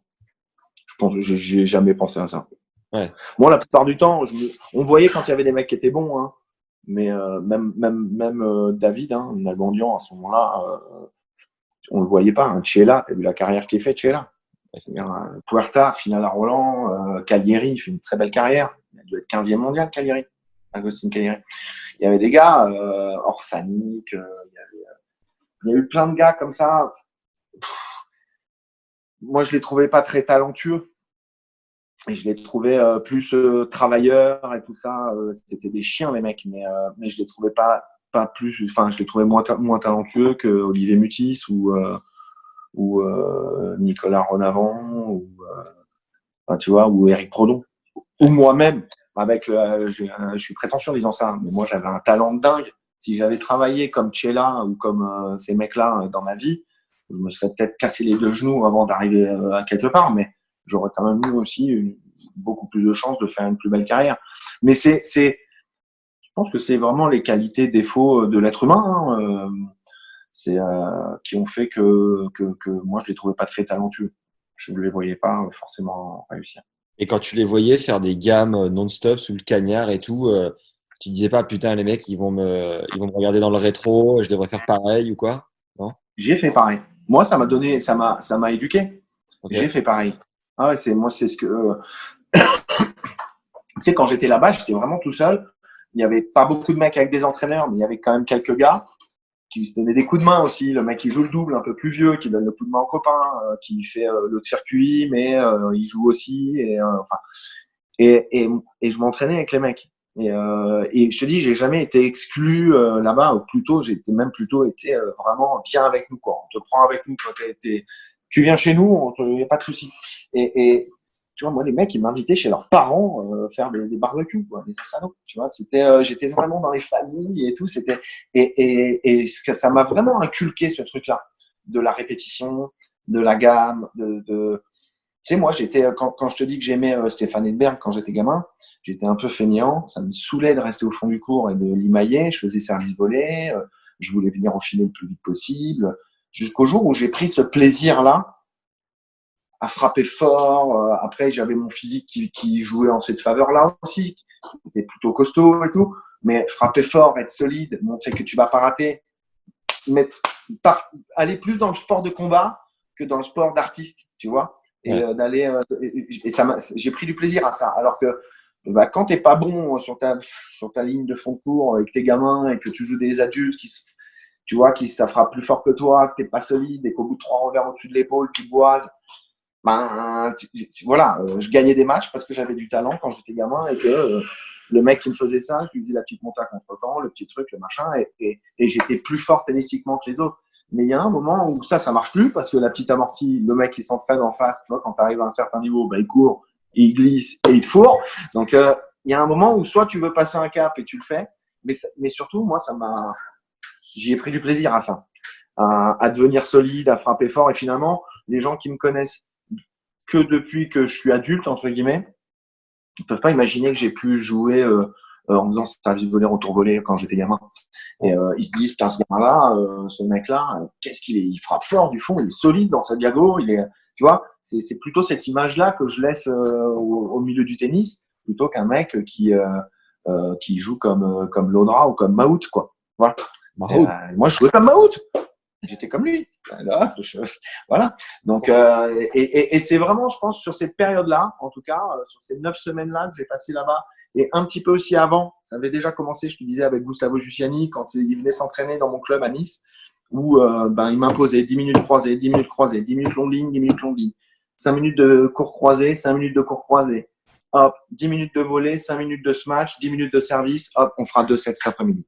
Je pense que j'ai jamais pensé à ça. Ouais. Moi, la plupart du temps, on voyait quand il y avait des mecs qui étaient bons, hein. Mais même David, hein, Nalbandian, à ce moment-là, on le voyait pas. Hein. Chiella, tu as vu la carrière qu'il fait, Chiella. Puerta, finale à Roland, Cagliari, il fait une très belle carrière. Il a dû être 15e mondial, Cagliari. Agustin Cagliari. Il y avait des gars, Orsanic, il y a eu plein de gars comme ça. Moi, je les trouvais pas très talentueux. Et je les trouvais plus travailleurs et tout ça. C'était des chiens, les mecs, mais je les trouvais pas plus. Enfin, je les trouvais moins talentueux que Olivier Mutis ou Nicolas Renavant enfin, tu vois, ou Eric Prodon ou moi-même. Je suis prétentieux en disant ça, mais moi j'avais un talent de dingue. Si j'avais travaillé comme Chiella ou comme ces mecs-là dans ma vie, je me serais peut-être cassé les 2 genoux avant d'arriver à quelque part, mais j'aurais quand même eu aussi beaucoup plus de chances de faire une plus belle carrière. Mais je pense que c'est vraiment les qualités, défauts de l'être humain, hein, qui ont fait que moi je les trouvais pas très talentueux. Je ne les voyais pas forcément réussir. Et quand tu les voyais faire des gammes non-stop sous le cagnard et tout, tu disais pas putain les mecs ils vont me regarder dans le rétro, je devrais faire pareil ou quoi? Non? J'ai fait pareil. Moi ça m'a éduqué. Okay. J'ai fait pareil. Ah ouais, c'est ce que tu sais, quand j'étais là-bas, j'étais vraiment tout seul. Il n'y avait pas beaucoup de mecs avec des entraîneurs, mais il y avait quand même quelques gars qui se donnaient des coups de main aussi. Le mec qui joue le double, un peu plus vieux, qui donne le coup de main au copain, qui fait l'autre circuit, mais il joue aussi. Et je m'entraînais avec les mecs. Et je te dis, j'ai jamais été exclu là-bas, ou plutôt, j'ai même plutôt été vraiment bien avec nous, quoi. On te prend avec nous quand tu viens chez nous, il n'y a pas de souci. Et tu vois, moi, les mecs, ils m'invitaient chez leurs parents faire des barbecues, quoi, des salauds. Tu vois, j'étais vraiment dans les familles et tout. Et ça m'a vraiment inculqué ce truc-là, de la répétition, de la gamme, tu sais, moi, quand je te dis que j'aimais Stéphane Edberg quand j'étais gamin, j'étais un peu feignant. Ça me saoulait de rester au fond du cours et de limailler. Je faisais service volé. Je voulais venir enfiler le plus vite possible. Jusqu'au jour où j'ai pris ce plaisir-là à frapper fort. Après, j'avais mon physique qui jouait en cette faveur-là aussi, qui était plutôt costaud et tout. Mais frapper fort, être solide, montrer que tu vas pas rater, aller plus dans le sport de combat que dans le sport d'artiste, tu vois. Et j'ai pris du plaisir à ça. Alors que quand t'es pas bon sur ta ligne de fond de cours et que t'es gamin et que tu joues des adultes tu vois, ça frappe plus fort que toi, que t'es pas solide et qu'au bout de 3 revers au-dessus de l'épaule, tu boises. Voilà, je gagnais des matchs parce que j'avais du talent quand j'étais gamin et que le mec qui me faisait ça, je lui disais la petite monte à contre-temps, le petit truc, le machin, et j'étais plus fort tennistiquement que les autres. Mais il y a un moment où ça marche plus parce que la petite amortie, le mec qui s'entraîne en face, tu vois, quand tu arrives à un certain niveau, il court, il glisse et il te fourre. Donc, il y a un moment où soit tu veux passer un cap et tu le fais, mais surtout, moi, j'y ai pris du plaisir à ça, à devenir solide, à frapper fort. Et finalement, les gens qui me connaissent que depuis que je suis adulte, entre guillemets, ils ne peuvent pas imaginer que j'ai pu jouer en faisant service volé, retour volé quand j'étais gamin. Et ils se disent, putain, ce gamin-là, ce mec-là, qu'est-ce qu'il est? Il frappe fort du fond, il est solide dans sa diago, tu vois, c'est plutôt cette image-là que je laisse au milieu du tennis, plutôt qu'un mec qui joue comme Lodra ou comme Mahut, quoi. Voilà. Moi, je jouais comme Mahut. J'étais comme lui. Voilà. Donc, et c'est vraiment, je pense, sur cette période-là, en tout cas, sur ces 9 semaines-là que j'ai passées là-bas, et un petit peu aussi avant, ça avait déjà commencé, je te disais, avec Gustavo Giussiani, quand il venait s'entraîner dans mon club à Nice, où il m'imposait 10 minutes croisées, 10 minutes croisées, 10 minutes longue ligne, 10 minutes longue ligne, 5 minutes de cours croisés, 5 minutes de cours croisés, hop, 10 minutes de volée, 5 minutes de smash, 10 minutes de service, hop, on fera 2 sets cet après-midi.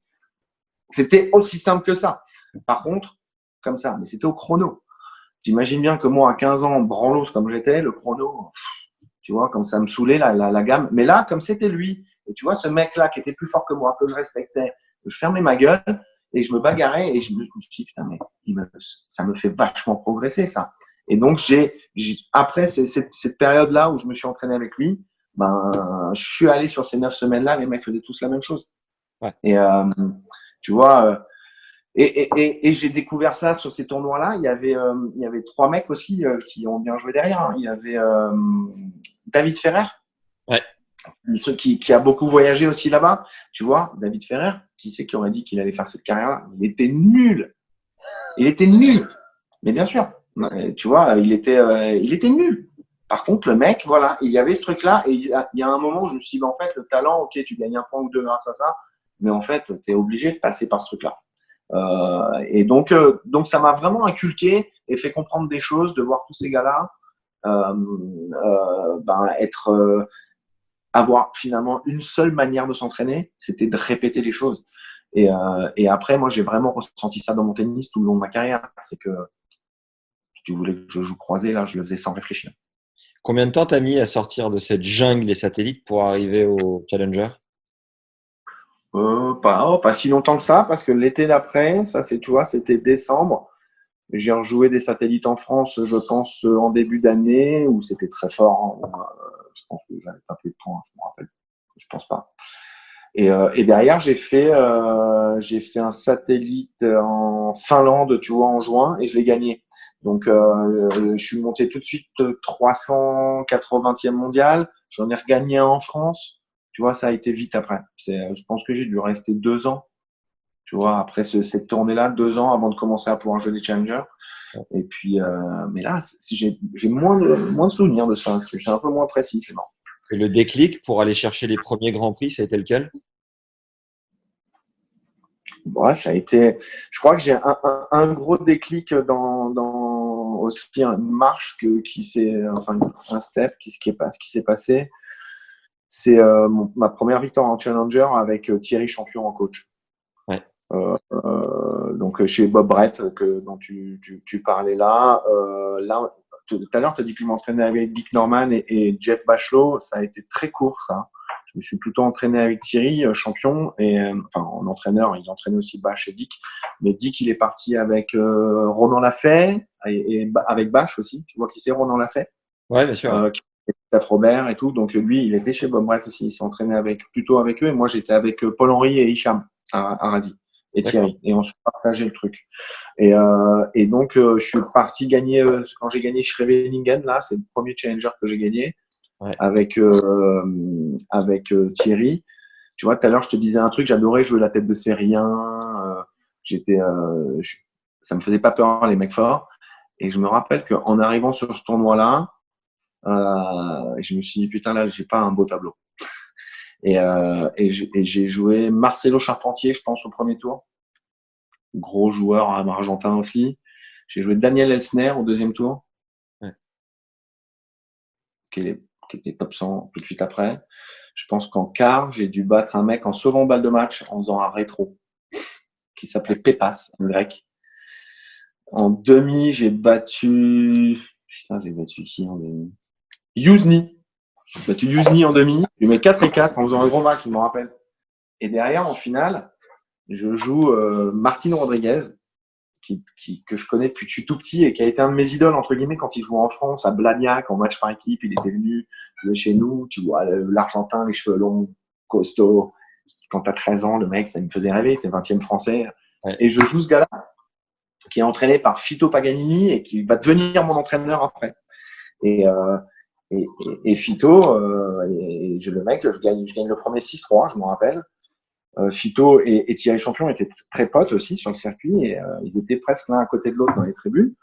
C'était aussi simple que ça. Par contre, comme ça, mais c'était au chrono. T'imagines bien que moi, à 15 ans, branlos comme j'étais, le chrono, Tu vois, comme ça me saoulait la gamme. Mais là, comme c'était lui, et tu vois, ce mec-là qui était plus fort que moi, que je respectais, je fermais ma gueule et je me bagarrais et je me suis dit, putain, mais ça me fait vachement progresser, ça. Et donc, après cette période-là où je me suis entraîné avec lui, je suis allé sur ces 9 semaines-là, les mecs faisaient tous la même chose. Ouais. Et tu vois, et j'ai découvert ça sur ces tournois-là. Il y avait 3 mecs aussi qui ont bien joué derrière. Hein. Il y avait David Ferrer, Ouais. qui a beaucoup voyagé aussi là-bas. Tu vois, David Ferrer, qui c'est qui aurait dit qu'il allait faire cette carrière-là? Il était nul. Il était nul. Mais bien sûr, tu vois, il était nul. Par contre, le mec, voilà, il y avait ce truc-là. Et il y a un moment où je me suis dit, en fait, le talent, ok, tu gagnes un point ou deux grâce à ça. Mais en fait, tu es obligé de passer par ce truc-là. Et donc, ça m'a vraiment inculqué et fait comprendre des choses, de voir tous ces gars-là avoir finalement une seule manière de s'entraîner, c'était de répéter les choses. Et après, moi, j'ai vraiment ressenti ça dans mon tennis tout le long de ma carrière. C'est que si tu voulais que je joue croisé, là, je le faisais sans réfléchir. Combien de temps t'as mis à sortir de cette jungle des satellites pour arriver au Challenger? Pas si longtemps que ça, parce que l'été d'après, ça, tu vois, c'était décembre. J'ai rejoué des satellites en France, je pense, en début d'année, où c'était très fort. Hein. Je pense que j'avais pas fait de points, je me rappelle. Je pense pas. Et derrière, j'ai fait un satellite en Finlande, tu vois, en juin, et je l'ai gagné. Donc, je suis monté tout de suite 380e mondial. J'en ai regagné un en France. Tu vois, ça a été vite après. Je pense que j'ai dû rester 2 ans. Tu vois, après cette tournée-là, 2 ans avant de commencer à pouvoir jouer des challengers. Et puis, mais là, j'ai moins de souvenirs de ça. Parce que je suis un peu moins précis, c'est marrant. Et le déclic pour aller chercher les premiers grands prix, ça a été lequel? Ouais, ça a été. Je crois que j'ai un gros déclic dans aussi une marche un step qui s'est passé. C'est ma première victoire en challenger avec Thierry Champion en coach. Ouais. Donc chez Bob Brett dont tu parlais là. Là, tout à l'heure, tu as dit que je m'entraînais avec Dick Norman et Jeff Bachelot. Ça a été très court, ça. Je me suis plutôt entraîné avec Thierry Champion en entraîneur. Il entraînait aussi Bach et Dick. Mais Dick, il est parti avec Ronan Lafay et avec Bach aussi. Tu vois qui c'est, Ronan Lafay? Ouais, bien sûr. Steph Robert et tout. Donc lui, il était chez Bob Brett aussi. Il s'est entraîné plutôt avec eux. Et moi, j'étais avec Paul-Henri et Hicham à Radi et Thierry. Et on se partageait le truc. Et donc, je suis parti gagner quand j'ai gagné Scheveningen. Là, c'est le premier challenger que j'ai gagné. Ouais. Avec Thierry. Tu vois, tout à l'heure, je te disais un truc, j'adorais jouer la tête de Sérien. Ça me faisait pas peur, les mecs forts. Et je me rappelle qu'en arrivant sur ce tournoi-là, je me suis dit, putain, là, j'ai pas un beau tableau. Et j'ai joué Marcelo Charpentier, je pense, au premier tour. Gros joueur argentin aussi. J'ai joué Daniel Elsner au deuxième tour. Ouais. Qui était top 100 tout de suite après. Je pense qu'en quart, j'ai dû battre un mec en sauvant balle de match en faisant un rétro qui s'appelait Pépas, en grec. En demi, j'ai battu... Putain, j'ai battu qui en demi? Yousni. J'ai battu Yousni en demi. Je mets 4-4 en faisant un gros match, je me rappelle. Et derrière, en finale, je joue Martino Rodriguez, que je connais depuis que je suis tout petit et qui a été un de mes idoles, entre guillemets, quand il jouait en France, à Blagnac, en match par équipe. Il était venu jouer chez nous. Tu vois, l'Argentin, les cheveux longs, costaud. Quand tu as 13 ans, le mec, ça me faisait rêver. Tu es 20e français. Ouais. Et je joue ce gars-là, qui est entraîné par Fito Paganini et qui va devenir mon entraîneur après. Et Fito, le mec, je gagne le premier 6-3, je m'en rappelle. Fito et Thierry Champion étaient très potes aussi sur le circuit et ils étaient presque l'un à côté de l'autre dans les tribunes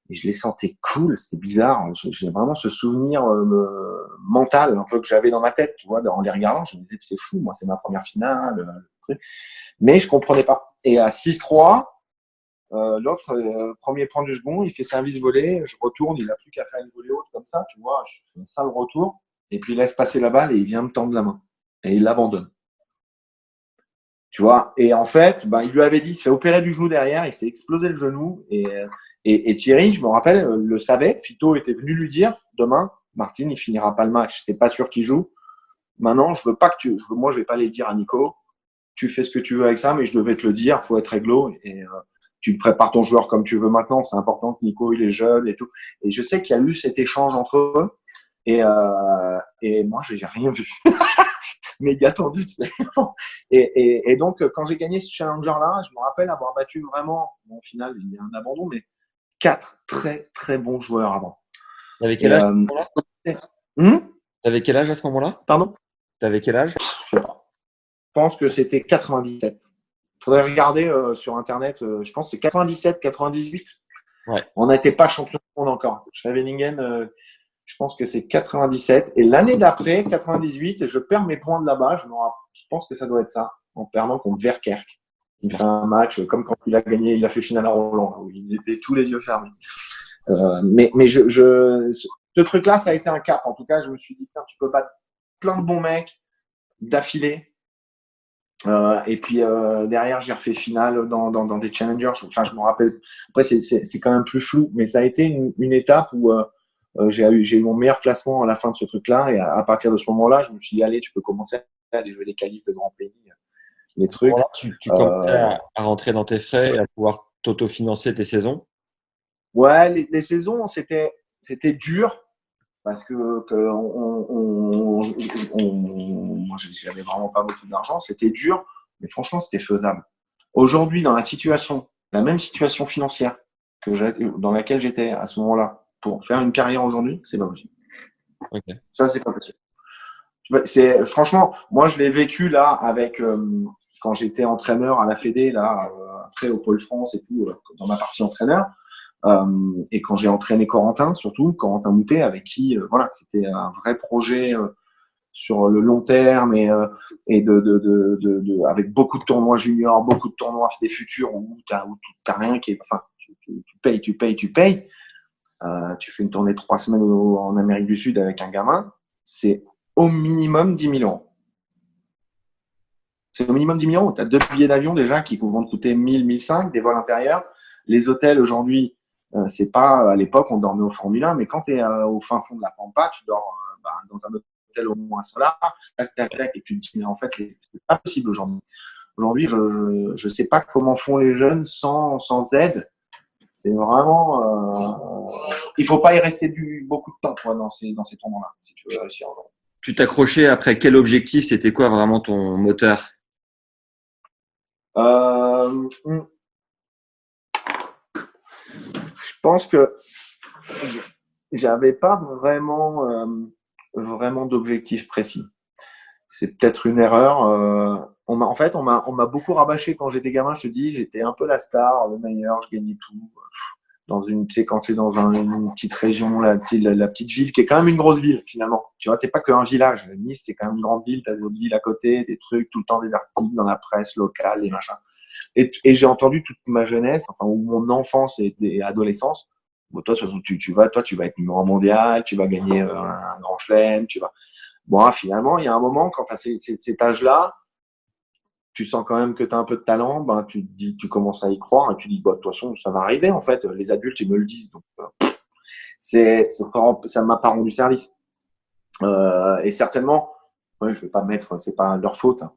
et je les sentais cool, c'était bizarre. J'ai vraiment ce souvenir mental un peu que j'avais dans ma tête, tu vois, en les regardant. Je me disais, c'est fou, moi c'est ma première finale, truc. Mais je comprenais pas. Et à 6-3, l'autre, premier point du second, il fait service volé, je retourne, il n'a plus qu'à faire une volée haute comme ça, tu vois, je fais un sale retour et puis il laisse passer la balle et il vient me tendre la main et il l'abandonne. Tu vois, et en fait, il lui avait dit, il se fait opérer du genou derrière, il s'est explosé le genou. Et Thierry, je me rappelle, le savait. Fito était venu lui dire, demain, Martin, il finira pas le match. C'est pas sûr qu'il joue. Maintenant, je veux pas que moi, je vais pas aller le dire à Nico. Tu fais ce que tu veux avec ça, mais je devais te le dire. Faut être réglo et tu prépares ton joueur comme tu veux maintenant. C'est important que Nico, il est jeune et tout. Et je sais qu'il y a eu cet échange entre eux. Et moi, j'ai rien vu. Méga tendu. Et donc, quand j'ai gagné ce challenger-là, je me rappelle avoir battu vraiment, bon, au final, il y a un abandon, mais 4 très, très bons joueurs avant. T'avais quel âge à ce moment-là? T'avais quel âge à ce moment-là? Pardon? T'avais quel âge? Je sais pas. Je pense que c'était 97. Il faudrait regarder sur Internet. Je pense que c'est 97, 98. Ouais. On n'était pas champion du monde encore. Scheveningen, je pense que c'est 97. Et l'année d'après, 98, je perds mes points de là-bas. Je pense que ça doit être ça, en perdant contre Verkerk. Il fait un match comme quand il a gagné, il a fait finale à Roland, où il était tous les yeux fermés. Mais ce truc-là, ça a été un cap. En tout cas, je me suis dit, tu peux battre plein de bons mecs d'affilée. Et puis derrière, j'ai refait finale dans des challengers. Enfin, je me rappelle. Après, c'est quand même plus flou, mais ça a été une étape où j'ai eu mon meilleur classement à la fin de ce truc-là. Et à partir de ce moment-là, je me suis dit, allez, tu peux commencer à aller jouer des qualifs de grands pays, les trucs. Voilà, tu commençais à rentrer dans tes frais et à pouvoir t'autofinancer tes saisons. Ouais, les saisons, c'était dur. Parce que moi, j'avais vraiment pas beaucoup d'argent. C'était dur, mais franchement, c'était faisable. Aujourd'hui, dans la même situation financière dans laquelle j'étais à ce moment-là, pour faire une carrière aujourd'hui, c'est pas possible. Okay. Ça, c'est pas possible. Franchement, moi, je l'ai vécu là avec quand j'étais entraîneur à la Fédé, là, après au Pôle France et tout, dans ma partie entraîneur. Et quand j'ai entraîné Corentin, surtout Corentin Moutet, avec qui voilà, c'était un vrai projet sur le long terme et avec beaucoup de tournois juniors, beaucoup de tournois des futurs où t'as rien qui est, enfin, tu payes. Tu fais une tournée de 3 semaines en Amérique du Sud avec un gamin, c'est au minimum 10 000 euros. C'est au minimum 10 000 euros. Tu as 2 billets d'avion déjà qui vont te coûter 1 000, 1 500, des vols intérieurs. Les hôtels aujourd'hui, c'est pas à l'époque on dormait au Formule 1, mais quand tu es au fin fond de la Pampa, tu dors dans un hôtel au moins solar, tac, et puis tu te dis en fait c'est pas possible aujourd'hui. Aujourd'hui, je sais pas comment font les jeunes sans aide. C'est vraiment il faut pas y rester beaucoup de temps dans ces tournois-là si tu veux réussir aujourd'hui. Tu t'accrochais après quel objectif? C'était quoi vraiment ton moteur? Je pense que j'avais pas vraiment d'objectif précis. C'est peut-être une erreur. On m'a beaucoup rabâché quand j'étais gamin. Je te dis, j'étais un peu la star, le meilleur, je gagnais tout. Tu sais, quand tu es dans une petite région, la petite ville, qui est quand même une grosse ville finalement. Tu vois, c'est pas qu'un village. Nice, c'est quand même une grande ville. Tu as d'autres villes à côté, des trucs, tout le temps des articles dans la presse locale, les machins. Et j'ai entendu toute ma jeunesse, enfin, ou mon enfance et adolescence. Bon, toi, tu vas être numéro 1 mondial, tu vas gagner un grand chelem, Bon, finalement, il y a un moment, quand tu as cet âge-là, tu sens quand même que tu as un peu de talent, tu commences à y croire et tu dis, de toute façon, ça va arriver, en fait. Les adultes, ils me le disent. Donc, ça m'a pas rendu service. Et certainement, je vais pas mettre, c'est pas leur faute, hein.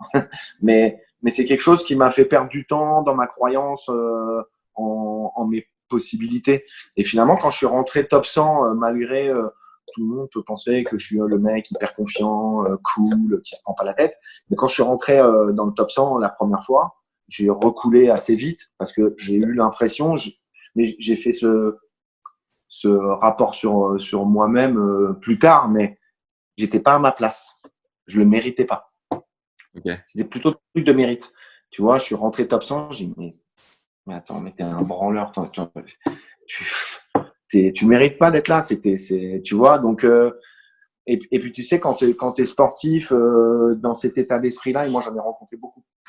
mais c'est quelque chose qui m'a fait perdre du temps dans ma croyance en mes possibilités. Et finalement, quand je suis rentré top 100, malgré tout le monde peut penser que je suis le mec hyper confiant, cool, qui se prend pas la tête. Mais quand je suis rentré dans le top 100 la première fois, j'ai recoulé assez vite parce que j'ai eu l'impression, mais j'ai fait ce rapport sur moi-même plus tard, mais j'étais pas à ma place. Je le méritais pas. Okay. C'était plutôt un truc de mérite. Tu vois, je suis rentré top 100, j'ai dit, mais attends, mais t'es un branleur, tu mérites pas d'être là. Tu vois, donc, et puis tu sais, quand t'es sportif, dans cet état d'esprit-là, et moi j'en ai rencontré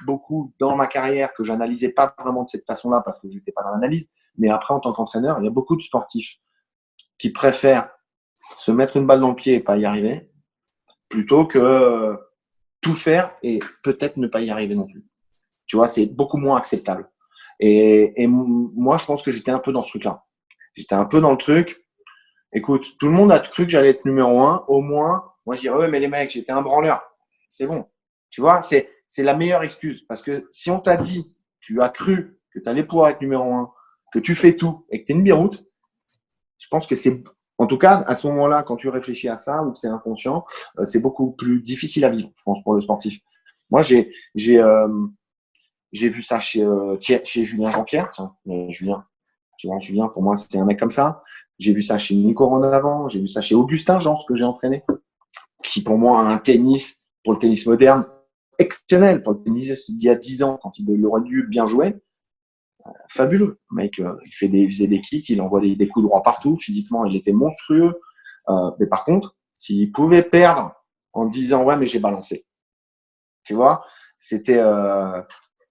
beaucoup dans ma carrière que j'analysais pas vraiment de cette façon-là parce que j'étais pas dans l'analyse, mais après en tant qu'entraîneur, il y a beaucoup de sportifs qui préfèrent se mettre une balle dans le pied et pas y arriver, plutôt que tout faire et peut-être ne pas y arriver non plus. Tu vois, c'est beaucoup moins acceptable. Et moi, je pense que j'étais un peu dans ce truc-là. J'étais un peu dans le truc écoute, tout le monde a cru que j'allais être numéro 1. Au moins, moi, je dirais, ouais, mais les mecs, j'étais un branleur. C'est bon. Tu vois, c'est la meilleure excuse. Parce que si on t'a dit, tu as cru que tu allais pouvoir être numéro 1, que tu fais tout et que tu es une biroute, je pense que c'est, en tout cas, à ce moment-là, quand tu réfléchis à ça ou que c'est inconscient, c'est beaucoup plus difficile à vivre, je pense, pour le sportif. Moi, j'ai vu ça chez Julien Jean-Pierre. Tiens, Julien, tu vois, Julien, pour moi, c'était un mec comme ça. J'ai vu ça chez Nico Renavant. J'ai vu ça chez Augustin Jean, ce que j'ai entraîné, qui pour moi a un tennis, pour le tennis moderne, exceptionnel. Pour le tennis d'il y a 10 ans, quand il aurait dû bien jouer, fabuleux. Le mec, il faisait des kicks, il envoie des coups droits partout. Physiquement, il était monstrueux. Mais par contre, s'il pouvait perdre en disant « ouais, mais j'ai balancé », tu vois, c'était…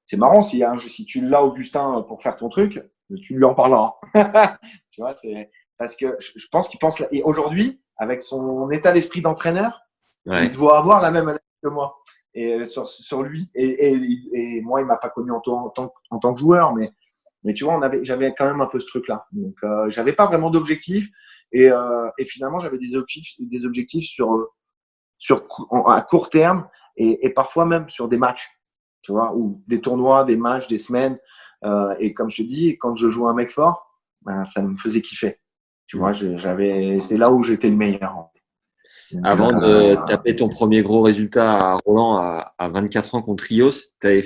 c'est marrant, si tu l'as, Augustin, pour faire ton truc, tu lui en parleras. Tu vois, c'est parce que je pense qu'il pense… Et aujourd'hui, avec son état d'esprit d'entraîneur, il doit avoir la même analyse que moi. Et sur lui. Et moi, il m'a pas connu en tant que joueur, mais tu vois, j'avais quand même un peu ce truc-là. Donc, j'avais pas vraiment d'objectifs. Et finalement, j'avais des objectifs à court terme et parfois même sur des matchs. Tu vois, ou des tournois, des matchs, des semaines. Et comme je te dis, quand je jouais un mec fort, ça me faisait kiffer. Tu vois, c'est là où j'étais le meilleur. Donc, avant de taper ton premier gros résultat à Roland à 24 ans contre Rios, t'avais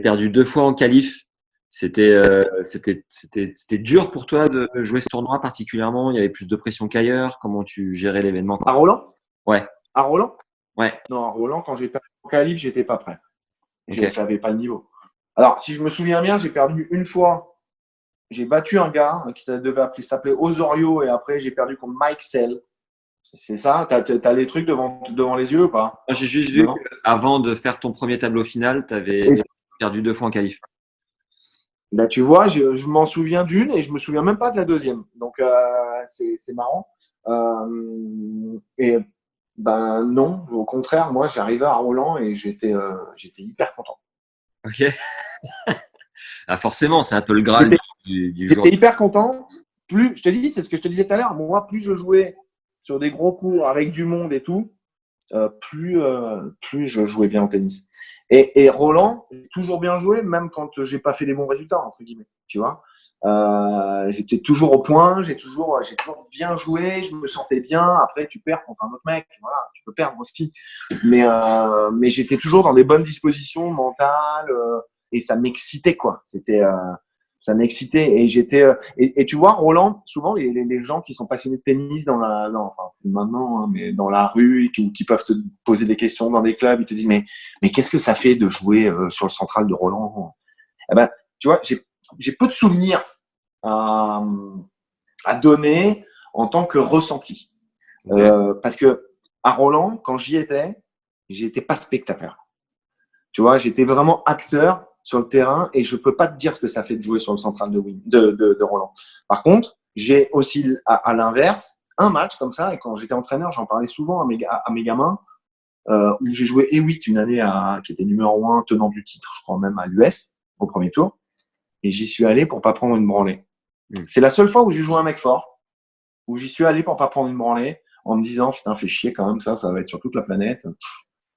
perdu 2 fois en qualif. C'était dur pour toi de jouer ce tournoi particulièrement. Il y avait plus de pression qu'ailleurs. Comment tu gérais l'événement? À Roland? Ouais. À Roland? Ouais. Non, à Roland, quand j'ai perdu en qualif, j'étais pas prêt. Okay. J'avais pas le niveau. Alors, si je me souviens bien, j'ai perdu une fois. J'ai battu un gars qui s'appelait Osorio et après, j'ai perdu contre Mike Sell. C'est ça? T'as les trucs devant les yeux ou pas? Moi, j'ai juste vu qu'avant de faire ton premier tableau final, tu avais perdu 2 fois en qualif. Là, tu vois, je m'en souviens d'une et je me souviens même pas de la deuxième. Donc, c'est marrant. Et ben non, au contraire, moi, j'arrivais à Roland et j'étais hyper content. Ok. Ah, forcément, c'est un peu le Graal du joueur. J'étais hyper content. Je te dis, c'est ce que je te disais tout à l'heure. Moi, plus je jouais sur des gros cours avec du monde et tout, plus je jouais bien au tennis. Et Roland, j'ai toujours bien joué, même quand j'ai pas fait des bons résultats, entre guillemets. Tu vois, j'étais toujours au point, j'ai toujours bien joué, je me sentais bien. Après, tu perds contre un autre mec, voilà, tu peux perdre aussi. Mais j'étais toujours dans des bonnes dispositions mentales et ça m'excitait, quoi. Ça m'excitait et et tu vois, Roland, souvent les gens qui sont passionnés de tennis enfin maintenant, hein, mais dans la rue, qui peuvent te poser des questions dans des clubs, ils te disent mais qu'est-ce que ça fait de jouer sur le central de Roland? Eh ben, tu vois, j'ai peu de souvenirs à donner en tant que ressenti, parce que à Roland, quand j'y étais, j'étais pas spectateur. Tu vois, j'étais vraiment acteur sur le terrain et je peux pas te dire ce que ça fait de jouer sur le central de Roland. Par contre, j'ai aussi à l'inverse un match comme ça et quand j'étais entraîneur, j'en parlais souvent à mes gamins où j'ai joué E8 une année qui était numéro 1 tenant du titre, je crois même à l'US au premier tour et j'y suis allé pour pas prendre une branlée. C'est la seule fois où j'ai joué un mec fort, où j'y suis allé pour pas prendre une branlée en me disant putain, fais chier quand même, ça va être sur toute la planète.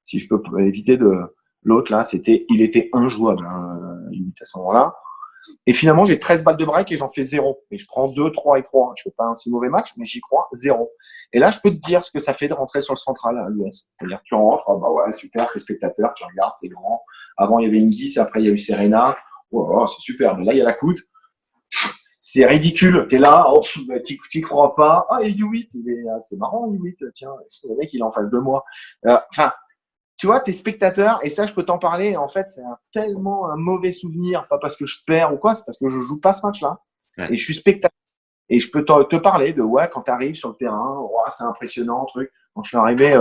Si je peux éviter de… L'autre, là, il était injouable, à ce moment-là. Et finalement, j'ai 13 balles de break et j'en fais 0. Et je prends 2, 3 et 3. Je fais pas un si mauvais match, mais j'y crois, 0. Et là, je peux te dire ce que ça fait de rentrer sur le central à l'US. C'est-à-dire, tu rentres, bah ouais, super, t'es spectateur, tu regardes, c'est grand. Avant, il y avait Ingis, après, il y a eu Serena. Oh, c'est super. Mais là, il y a la Coute. C'est ridicule. T'es là, oh, t'y crois pas. Ah, et U8, c'est marrant, U8. Tiens, le mec, il est en face de moi. Enfin, tu vois, t'es spectateur et ça, je peux t'en parler. En fait, c'est tellement un mauvais souvenir, pas parce que je perds ou quoi, c'est parce que je joue pas ce match-là. Ouais. Et je suis spectateur. Et je peux te parler de, ouais, quand t'arrives sur le terrain, ouais, c'est impressionnant, truc. Quand je suis arrivé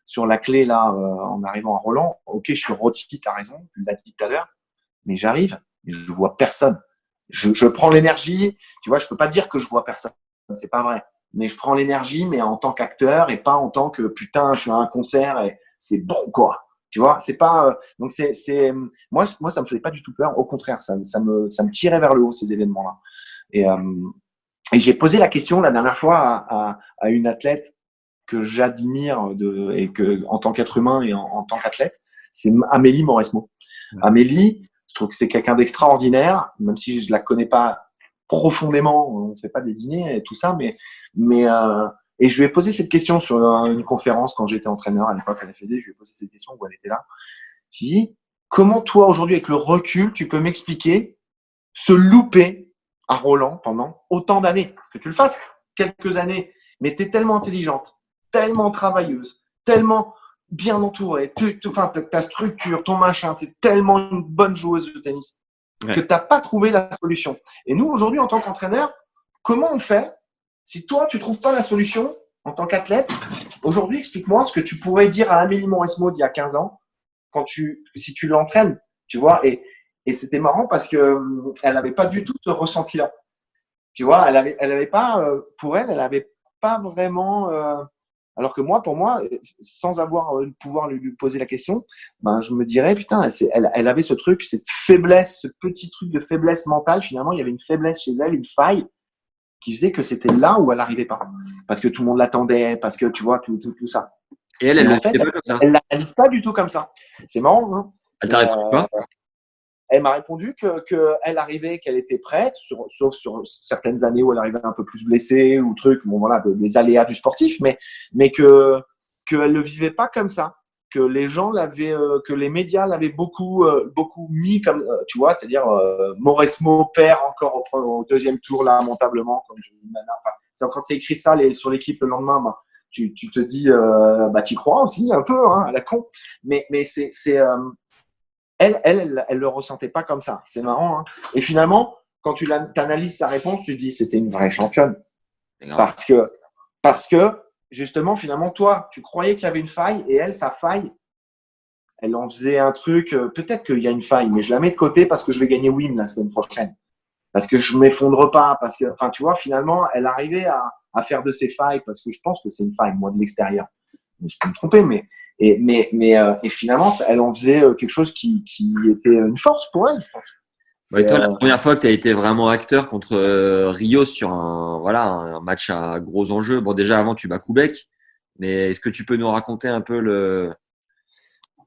sur la clé, là, en arrivant à Roland, ok, je suis rôti, t'as raison, tu l'as dit tout à l'heure, mais j'arrive et je vois personne. Je prends l'énergie, tu vois, je peux pas dire que je vois personne, c'est pas vrai. Mais je prends l'énergie, mais en tant qu'acteur et pas en tant que, putain, je suis à un concert et c'est bon, quoi. Tu vois, c'est pas. Donc, moi, ça me faisait pas du tout peur. Au contraire, ça me tirait vers le haut, ces événements-là. Et j'ai posé la question la dernière fois à une athlète que j'admire en tant qu'être humain et en tant qu'athlète, c'est Amélie Mauresmo. Amélie, je trouve que c'est quelqu'un d'extraordinaire, même si je la connais pas profondément, on fait pas des dîners et tout ça, et je lui ai posé cette question sur une conférence quand j'étais entraîneur à l'époque à la Fédé, je lui ai posé cette question où elle était là. Je lui ai dit, comment toi aujourd'hui avec le recul, tu peux m'expliquer se louper à Roland pendant autant d'années, que tu le fasses quelques années, mais tu es tellement intelligente, tellement travailleuse, tellement bien entourée, ta structure, ton machin, tu es tellement une bonne joueuse de tennis que tu n'as pas trouvé la solution. Et nous, aujourd'hui, en tant qu'entraîneur, comment on fait si toi, tu ne trouves pas la solution en tant qu'athlète? Aujourd'hui, explique-moi ce que tu pourrais dire à Amélie Mauresmo d'il y a 15 ans si tu l'entraînes, tu vois. Et c'était marrant parce qu'elle n'avait pas du tout ce ressenti-là. Tu vois, elle avait pas, pour elle n'avait pas vraiment. Alors que moi, pour moi, sans avoir le pouvoir lui poser la question, ben, je me dirais, putain, elle avait ce truc, cette faiblesse, ce petit truc de faiblesse mentale. Finalement, il y avait une faiblesse chez elle, une faille qui faisait que c'était là où elle n'arrivait pas. Parce que tout le monde l'attendait, parce que tu vois, tout ça. Et elle en fait, pas comme ça. Elle l'analyse pas du tout comme ça. C'est marrant, hein. Elle t'a répondu quoi? Elle m'a répondu qu'elle arrivait, qu'elle était prête, sauf sur certaines années où elle arrivait un peu plus blessée ou truc, bon voilà, des aléas du sportif, mais qu'elle ne le vivait pas comme ça, que les gens l'avaient, que les médias l'avaient beaucoup mis comme, tu vois, c'est-à-dire Mauresmo perd encore au deuxième tour lamentablement, comme quand c'est écrit ça sur l'équipe le lendemain, bah, tu te dis, t'y crois aussi un peu, hein, à la con, mais c'est elle le ressentait pas comme ça. C'est marrant, hein. Et finalement, quand tu analyses sa réponse, tu te dis c'était une vraie championne. Parce que justement, finalement, toi, tu croyais qu'il y avait une faille et elle, sa faille, elle en faisait un truc. Peut-être qu'il y a une faille, mais je la mets de côté parce que je vais gagner Wim la semaine prochaine. Parce que je m'effondre pas. Parce que, enfin, tu vois, finalement, elle arrivait à faire de ses failles parce que je pense que c'est une faille, moi, de l'extérieur. Je peux me tromper, mais finalement, elle en faisait quelque chose qui était une force pour elle, je pense. Ouais, toi, la première fois que tu as été vraiment acteur contre Rios sur un match à gros enjeux, bon, déjà avant, tu bats Koubek, mais est-ce que tu peux nous raconter un peu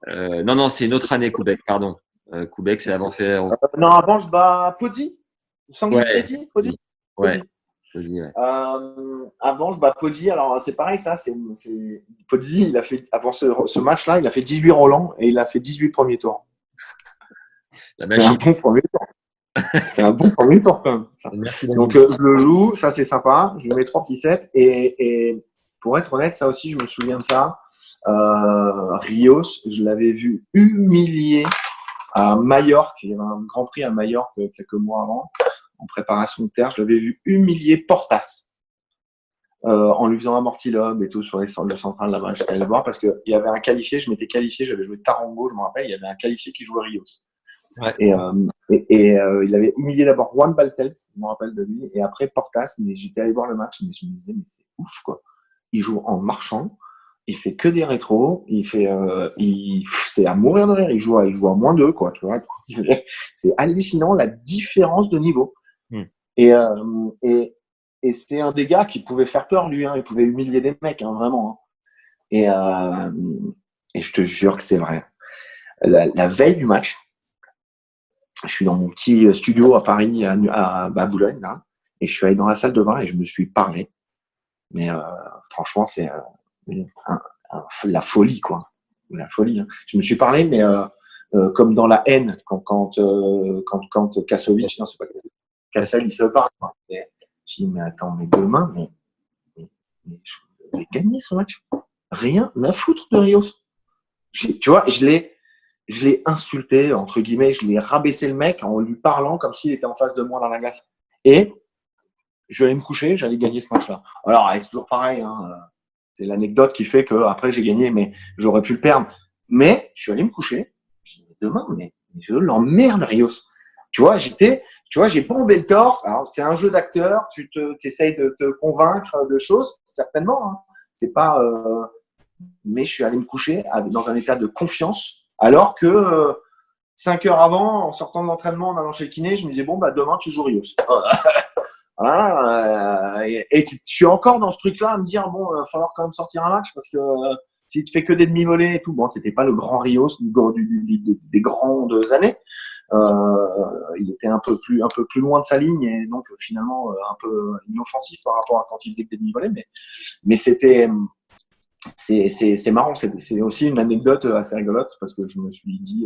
non, c'est une autre année, Koubek, pardon. Koubek, c'est avant fait. Non, avant, je bats Podi. Sanguinetti, Podi. Ouais. Podi, ouais. Avant, je bats Podi. Alors, c'est pareil, ça. Podi, il a fait, avant ce match-là, il a fait 18 Roland et il a fait 18 premiers tours. La machine. C'est un bon premier tour. C'est un bon premier tour, quand même. Merci. Donc, je le loue. Ça, c'est sympa. Je lui mets 3 petits sets. Et pour être honnête, ça aussi, je me souviens de ça. Rios, je l'avais vu humilier à Majorque. Il y avait un Grand Prix à Majorque quelques mois avant, en préparation de terre. Je l'avais vu humilier Portas en lui faisant un mortilobe et tout sur le central là-bas. J'étais allé le voir parce qu'il y avait un qualifié. Je m'étais qualifié. J'avais joué Tarango, je me rappelle. Il y avait un qualifié qui jouait Rios. Ouais. Et il avait humilié d'abord Juan Balcells, je me rappelle de lui, et après Portas. Mais j'étais allé voir le match et je me disais, mais c'est ouf, quoi. Il joue en marchant. Il fait que des rétros, c'est à mourir de rire. Il joue à -2, quoi. Tu vois, c'est hallucinant la différence de niveau. Et c'est un des gars qui pouvait faire peur, lui. Hein. Il pouvait humilier des mecs, hein, vraiment. Hein. Et je te jure que c'est vrai. La veille du match, je suis dans mon petit studio à Paris, à Boulogne, là, et je suis allé dans la salle de bain et je me suis parlé. Mais franchement, c'est la folie, quoi. La folie. Hein. Je me suis parlé, mais comme dans La Haine, quand Kasovic, non, c'est pas Kasovic, Cassel, il se parle. Quoi. Et je dis, mais attends, mais demain, mais je vais gagner ce match. Rien à foutre de Rios. Tu vois, je l'ai insulté, entre guillemets, je l'ai rabaissé le mec en lui parlant comme s'il était en face de moi dans la glace. Et je vais aller me coucher, j'allais gagner ce match-là. Alors, c'est toujours pareil, hein. C'est l'anecdote qui fait qu'après j'ai gagné, mais j'aurais pu le perdre. Mais je suis allé me coucher. Je dis, demain, mais je l'emmerde, Rios. Tu vois, j'ai bombé le torse. Alors, c'est un jeu d'acteur. Tu essayes de te convaincre de choses, certainement. Hein. C'est pas. Mais je suis allé me coucher dans un état de confiance, alors que 5 heures avant, en sortant de l'entraînement, en allant chez le kiné, je me disais bon, bah demain tu joues Rios. Voilà, et je suis encore dans ce truc-là à me dire, bon, il va falloir quand même sortir un match parce que s'il te fait que des demi-volées et tout, bon, c'était pas le grand Rios des grandes années. Il était un peu plus loin de sa ligne et donc finalement un peu inoffensif par rapport à quand il faisait que des demi-volées, mais c'est marrant, c'est aussi une anecdote assez rigolote parce que je me suis dit,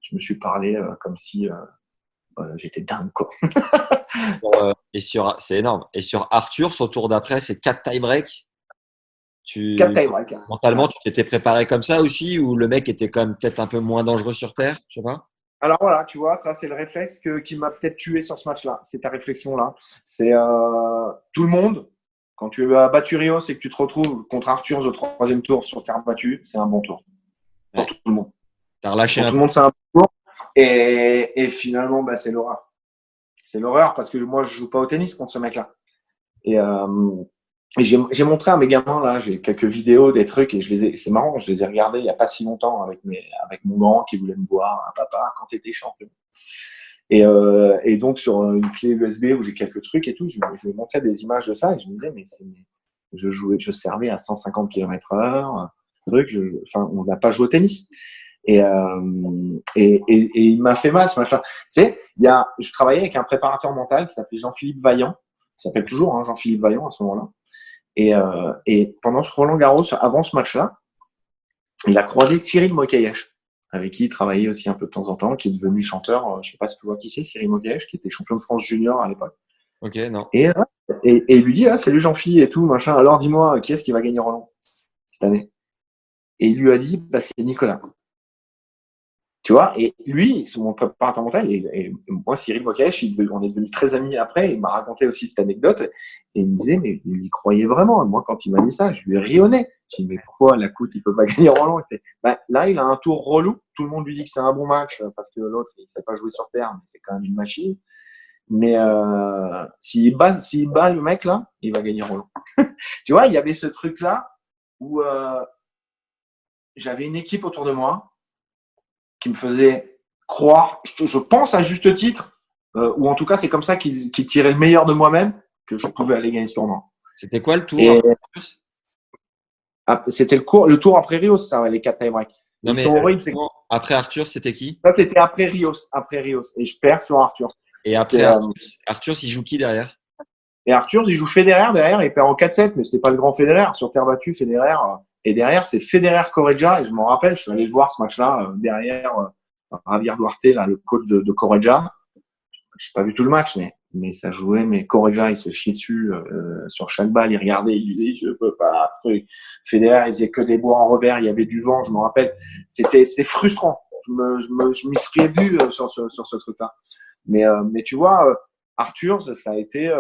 je me suis parlé comme si j'étais dingue, quoi. C'est énorme. Et sur Arthur, son tour d'après, c'est 4 tie-break. 4 tie-break. Mentalement, tu t'étais préparé comme ça aussi ou le mec était quand même peut-être un peu moins dangereux sur terre? Je sais pas. Alors voilà, tu vois, ça c'est le réflexe qui m'a peut-être tué sur ce match-là. C'est ta réflexion-là. C'est tout le monde, quand tu as battu Rios et que tu te retrouves contre Arthur au 3e tour sur terre battue, c'est un bon tour. Pour tout le monde. T'as relâché pour un tout le monde, c'est un bon tour. Et finalement, bah, c'est l'horreur. C'est l'horreur parce que moi, je joue pas au tennis contre ce mec-là. Et j'ai montré à mes gamins, là, j'ai quelques vidéos, des trucs, et c'est marrant, je les ai regardés il n'y a pas si longtemps avec mon grand qui voulait me voir, un papa, quand tu étais champion. Et donc, sur une clé USB où j'ai quelques trucs et tout, je lui montrais des images de ça et je me disais, mais je servais à 150 km/h, on n'a pas joué au tennis. Et il m'a fait mal ce match-là. Tu sais, je travaillais avec un préparateur mental qui s'appelait Jean-Philippe Vaillant. Il s'appelle toujours Jean-Philippe Vaillant à ce moment-là. Et pendant ce Roland-Garros, avant ce match-là, il a croisé Cyril Mokayesh, avec qui il travaillait aussi un peu de temps en temps, qui est devenu chanteur. Je sais pas si tu vois qui c'est, Cyril Mokayesh, qui était champion de France junior à l'époque. Ok, non. Et il lui dit, salut Jean-Philippe et tout, machin. Alors dis-moi, qui est-ce qui va gagner Roland cette année? Et il lui a dit, bah, c'est Nicolas. Tu vois, et lui, c'est mon préparateur mental, et moi, Cyril Mokayesh, on est devenus très amis après, il m'a raconté aussi cette anecdote, et il me disait, mais il y croyait vraiment. Et moi, quand il m'a dit ça, je lui rionnais. Je dis, mais pourquoi, la Coute, il peut pas gagner Roland? Il fait, bah, là, il a un tour relou. Tout le monde lui dit que c'est un bon match, parce que l'autre, il sait pas jouer sur terre, mais c'est quand même une machine. Mais s'il bat le mec, là, il va gagner Roland. Tu vois, il y avait ce truc-là où j'avais une équipe autour de moi qui me faisait croire, je pense à juste titre, ou en tout cas c'est comme ça qu'ils tiraient le meilleur de moi-même, que je pouvais aller gagner ce tournoi. C'était quoi le tour? C'était le tour après Rios, ça, les 4 tie-break. Non, mais horribles, après Arthur, c'était qui? Ça, c'était après Rios. Et je perds sur Arthur. Et après Arthur, il joue qui derrière? Et Arthur, il joue Federer derrière, il perd en 4-7, mais c'était pas le grand Federer. Sur terre battue, Federer. Et derrière, c'est Federer-Correggia. Et je m'en rappelle, je suis allé le voir ce match-là, derrière Javier Duarte, là, le coach de Correggia. Je n'ai pas vu tout le match, mais ça jouait. Mais Correggia, il se chiait dessus sur chaque balle. Il regardait, il disait, je peux pas. Federer, il faisait que des bois en revers. Il y avait du vent, je me rappelle. C'est frustrant. Je m'y serais vu sur ce truc-là. Mais tu vois, Arthur, ça a été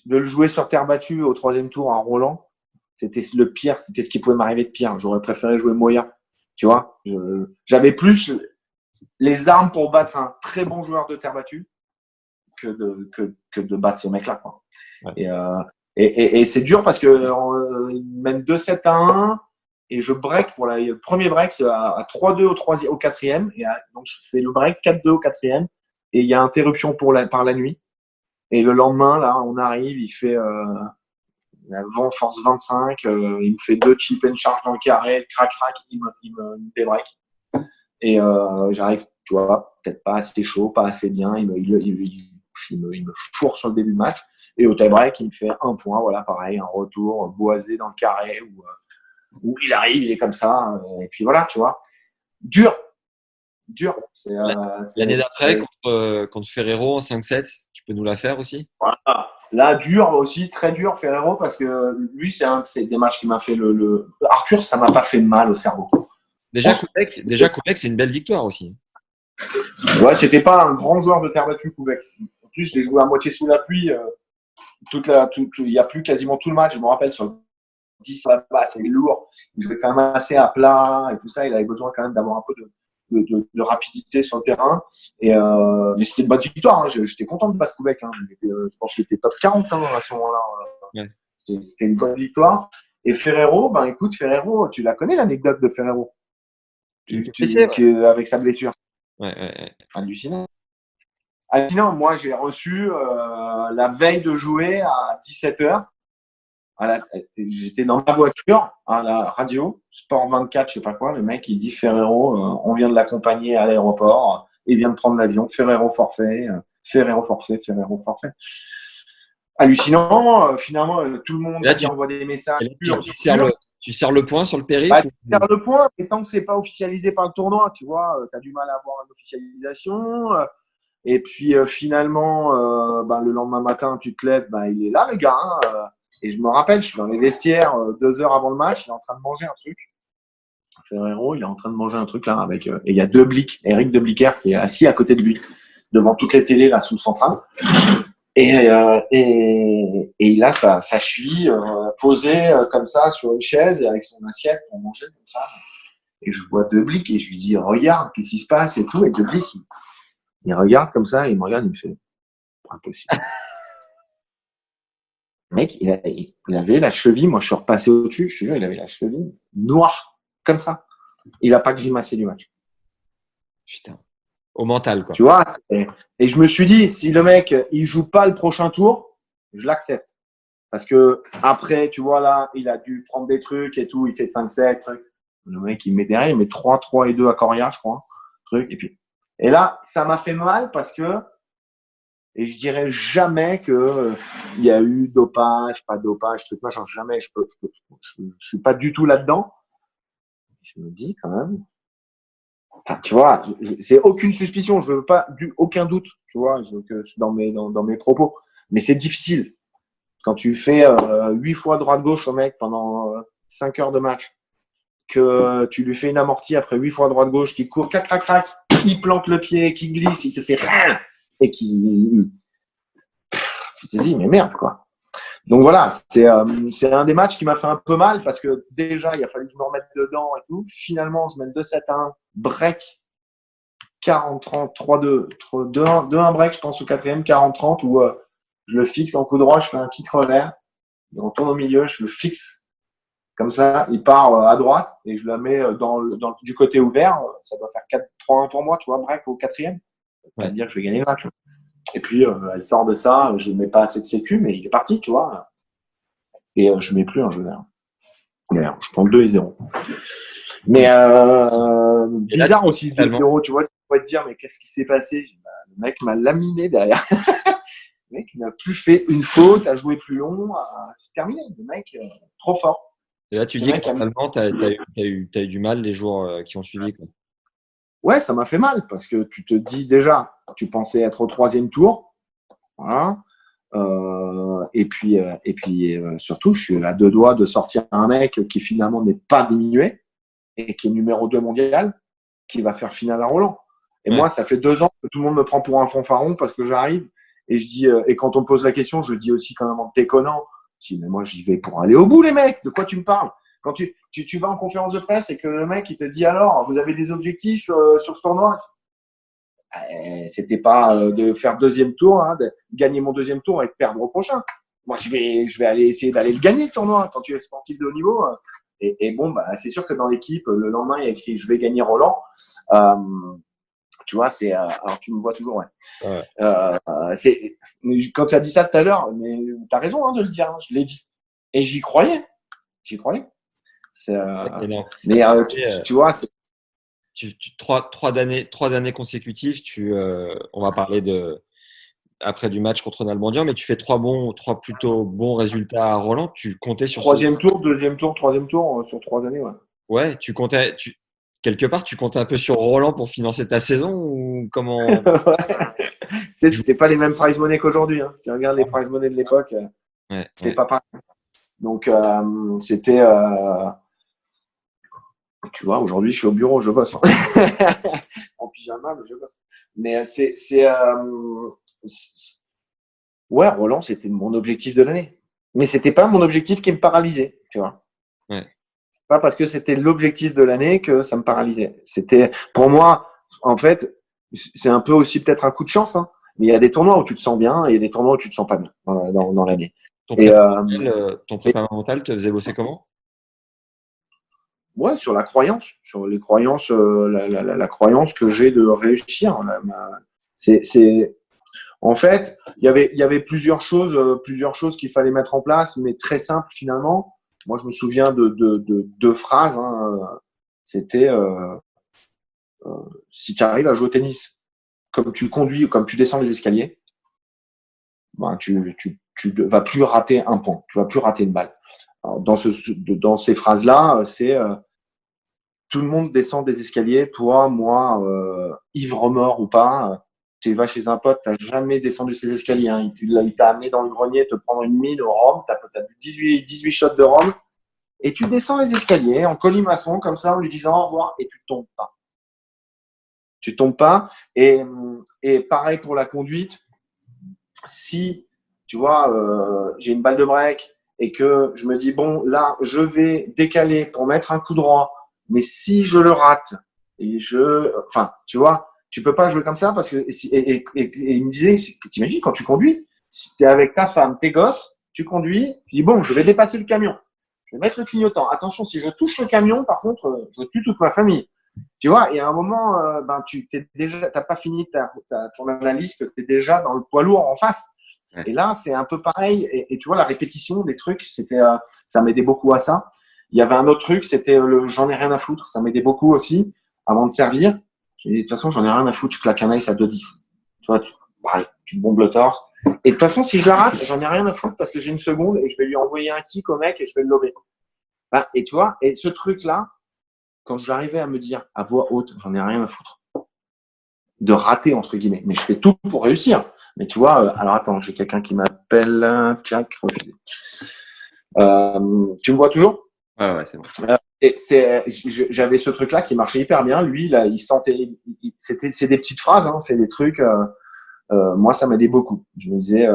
de le jouer sur terre battue au 3e tour à Roland. C'était le pire, c'était ce qui pouvait m'arriver de pire. J'aurais préféré jouer Moya, tu vois. J'avais plus les armes pour battre un très bon joueur de terre battue que de battre ce mec-là, quoi. Ouais. Et c'est dur parce que il mène 2-7-1 et je break pour le premier break, c'est à 3-2 au 4e. Donc je fais le break 4-2 au 4e et il y a interruption par la nuit. Et le lendemain, là, on arrive, il fait vent force 25, il me fait 2 chip and charge dans le carré, crac, il me débreak. Et j'arrive, tu vois, peut-être pas assez chaud, pas assez bien, il me fourre sur le début de match. Et au tie-break, il me fait 1 point, voilà, pareil, un retour boisé dans le carré où il arrive, il est comme ça, et puis voilà, tu vois. Dur. L'année d'après, contre Ferrero en 5-7, tu peux nous la faire aussi? Voilà. Là, dur aussi, très dur, Ferrero, parce que lui, c'est des matchs qui m'a fait Arthur, ça m'a pas fait mal au cerveau. Déjà, Koubek, c'est une belle victoire aussi. Ouais, c'était pas un grand joueur de terre battue, Koubek. En plus, je l'ai joué à moitié sous la pluie. Il y a plu quasiment tout le match. Je me rappelle, sur le 10 là-bas, c'est lourd. Il jouait quand même assez à plat et tout ça. Il avait besoin quand même d'avoir un peu de rapidité sur le terrain. Mais c'était une bonne victoire. Hein. J'étais content de battre Koubek. Hein. Je pense qu'il était top 40 à ce moment-là. Ouais. C'était une bonne victoire. Et Ferrero, écoute, Ferrero, tu la connais l'anecdote de Ferrero avec sa blessure. Ouais. Hallucinant. Sinon, moi, j'ai reçu la veille de jouer à 17h. J'étais dans ma voiture à la radio, Sport 24, je sais pas quoi. Le mec, il dit Ferrero, on vient de l'accompagner à l'aéroport. Il vient de prendre l'avion. Ferrero forfait, Ferrero forfait, Ferrero forfait. Hallucinant. Finalement, tout le monde Là, qui envoie des messages. Tu serres le point sur le périph'. Tu serres le point, et tant que c'est pas officialisé par le tournoi, tu vois, tu as du mal à avoir une officialisation. Et puis finalement, le lendemain matin, tu te lèves, il est là, le gars. Et je me rappelle, je suis dans les vestiaires 2 heures avant le match, il est en train de manger un truc. Ferrero, il est en train de manger un truc là avec. Et il y a Eric De Blicker qui est assis à côté de lui, devant toutes les télés là sous le central. Et il a sa cheville posée comme ça sur une chaise et avec son assiette pour manger comme ça. Et je vois De Blick et je lui dis regarde, qu'est-ce qui se passe et tout. Et De Blick, il regarde comme ça, il me regarde, il me fait impossible. Le mec, il avait la cheville, moi je suis repassé au-dessus, je te jure, il avait la cheville noire, comme ça. Il n'a pas grimacé du match. Putain. Au mental, quoi. Tu vois, et je me suis dit, si le mec, il joue pas le prochain tour, je l'accepte. Parce que après, tu vois, là, il a dû prendre des trucs et tout, il fait 5-7, trucs. Le mec, il met derrière, il met 3 et 2 à Coria, je crois. Truc, et là, ça m'a fait mal parce que, et je dirais jamais que il y a eu dopage, pas dopage, truc machin, jamais. Je suis pas du tout là-dedans. Je me dis quand même, enfin, tu vois, c'est aucune suspicion, je veux pas aucun doute, tu vois, dans mes propos. Mais c'est difficile quand tu fais 8 fois droite-gauche au mec pendant 5 heures de match, que tu lui fais une amortie après 8 fois droite-gauche, qui court, crac, crac, crac, il plante le pied, qui glisse, il te fait rien, et tu te dis, mais merde, quoi. Donc voilà, c'est un des matchs qui m'a fait un peu mal parce que déjà, il a fallu que je me remette dedans et tout. Finalement, je mène 2-7-1, break, 40-30, 3-2, 2-1 break, je pense au 4e, 40-30, où je le fixe en coup droit, je fais un kick revers, il retourne au milieu, je le fixe comme ça, il part à droite et je la mets du côté ouvert, ça doit faire 4-3-1 pour moi, tu vois, break au 4e. Ça veut dire que je vais gagner le match. Et puis, elle sort de ça, je ne mets pas assez de sécu, mais il est parti, tu vois. Et je ne mets plus un jeu d'air. D'ailleurs, je prends 2-0. Mais bizarre aussi ce 2-0, tu vois. Tu pourrais te dire, mais qu'est-ce qui s'est passé? Le mec m'a laminé derrière. Le mec, il n'a plus fait une faute, a joué plus long, c'est terminé. Le mec, trop fort. Et là, tu dis que finalement, tu as eu du mal les jours qui ont suivi, quoi. Ouais, ça m'a fait mal parce que tu te dis déjà, tu pensais être au 3e tour. Voilà. Et puis surtout, je suis à 2 doigts de sortir un mec qui finalement n'est pas diminué et qui est numéro 2 mondial, qui va faire finale à Roland. Et moi, ça fait 2 ans que tout le monde me prend pour un fanfaron parce que j'arrive et je dis, et quand on me pose la question, je dis aussi quand même en déconnant, je dis, mais moi, j'y vais pour aller au bout, les mecs. De quoi tu me parles? Quand tu vas en conférence de presse et que le mec, il te dit alors, vous avez des objectifs sur ce tournoi? C'était pas de faire 2e tour, hein, de gagner mon 2e tour et de perdre au prochain. Moi, je vais aller essayer d'aller le gagner, le tournoi, quand tu es sportif de haut niveau. Et bon, c'est sûr que dans l'équipe, le lendemain, il y a écrit « Je vais gagner Roland ». Tu vois, alors tu me vois toujours, ouais. Quand tu as dit ça tout à l'heure, mais tu as raison de le dire, hein, je l'ai dit. Et j'y croyais. Mais tu vois, c'est… 3 années consécutives, on va parler après du match contre Nalbandian, mais tu fais 3 plutôt bons résultats à Roland. Tu comptais sur 3e tour, 2e tour, 3e tour sur 3 années, ouais. Ouais, quelque part, tu comptais un peu sur Roland pour financer ta saison ou comment? Ouais. C'était pas les mêmes prize money qu'aujourd'hui. Hein. Si tu regardes les prize money de l'époque, c'était pas pareil. Donc, c'était… Tu vois, aujourd'hui, je suis au bureau, je bosse. En pyjama, mais je bosse. Mais ouais, Roland, c'était mon objectif de l'année. Mais c'était pas mon objectif qui me paralysait, tu vois. Ouais. C'est pas parce que c'était l'objectif de l'année que ça me paralysait. C'était, pour moi, en fait, c'est un peu aussi peut-être un coup de chance, hein. Mais il y a des tournois où tu te sens bien et il y a des tournois où tu te sens pas bien dans l'année. Ton préparation mentale te faisait bosser comment? Ouais, sur la croyance, sur les croyances, la croyance que j'ai de réussir. En fait, il y avait plusieurs choses qu'il fallait mettre en place, mais très simples finalement. Moi, je me souviens de deux phrases. Hein. C'était si tu arrives à jouer au tennis, comme tu conduis, comme tu descends les escaliers, ben, tu vas plus rater un point, tu vas plus rater une balle. Alors, dans ces phrases-là, c'est tout le monde descend des escaliers. Toi, moi, ivre mort ou pas, tu vas chez un pote, tu n'as jamais descendu ces escaliers. Hein. Il t'a amené dans le grenier te prendre une mine au rhum, tu as bu 18 shots de rhum, et tu descends les escaliers en colimaçon, comme ça, en lui disant au revoir, et tu ne tombes pas. Tu tombes pas. Et pareil pour la conduite. Si, tu vois, j'ai une balle de break et que je me dis, bon, là, je vais décaler pour mettre un coup droit, mais si je le rate, enfin, tu vois, tu peux pas jouer comme ça parce que, et il me disait, t'imagines quand tu conduis, si t'es avec ta femme, tes gosses, tu conduis, tu dis, bon, je vais dépasser le camion, je vais mettre le clignotant. Attention, si je touche le camion, par contre, je tue toute ma famille. Tu vois, et à un moment, t'as pas fini ton analyse, que t'es déjà dans le poids lourd en face. Ouais. Et là, c'est un peu pareil. Et tu vois, la répétition des trucs, ça m'aidait beaucoup à ça. Il y avait un autre truc, c'était j'en ai rien à foutre. Ça m'aidait beaucoup aussi avant de servir. Je dis, de toute façon, j'en ai rien à foutre. Je claque un ace à 2-10. Tu vois, pareil, tu bombes le torse. Et de toute façon, si je la rate, j'en ai rien à foutre parce que j'ai une seconde et je vais lui envoyer un kick au mec et je vais le lober. Enfin, et tu vois, et ce truc-là, quand j'arrivais à me dire à voix haute, j'en ai rien à foutre de rater, entre guillemets. Mais je fais tout pour réussir. Mais tu vois, alors attends, j'ai quelqu'un qui m'appelle. Tchac, refusé. Tu me vois toujours ? Ouais, c'est bon. J'avais ce truc-là qui marchait hyper bien. Lui, là, il sentait. C'est des petites phrases, hein, c'est des trucs. Moi, ça m'aidait beaucoup. Je me disais.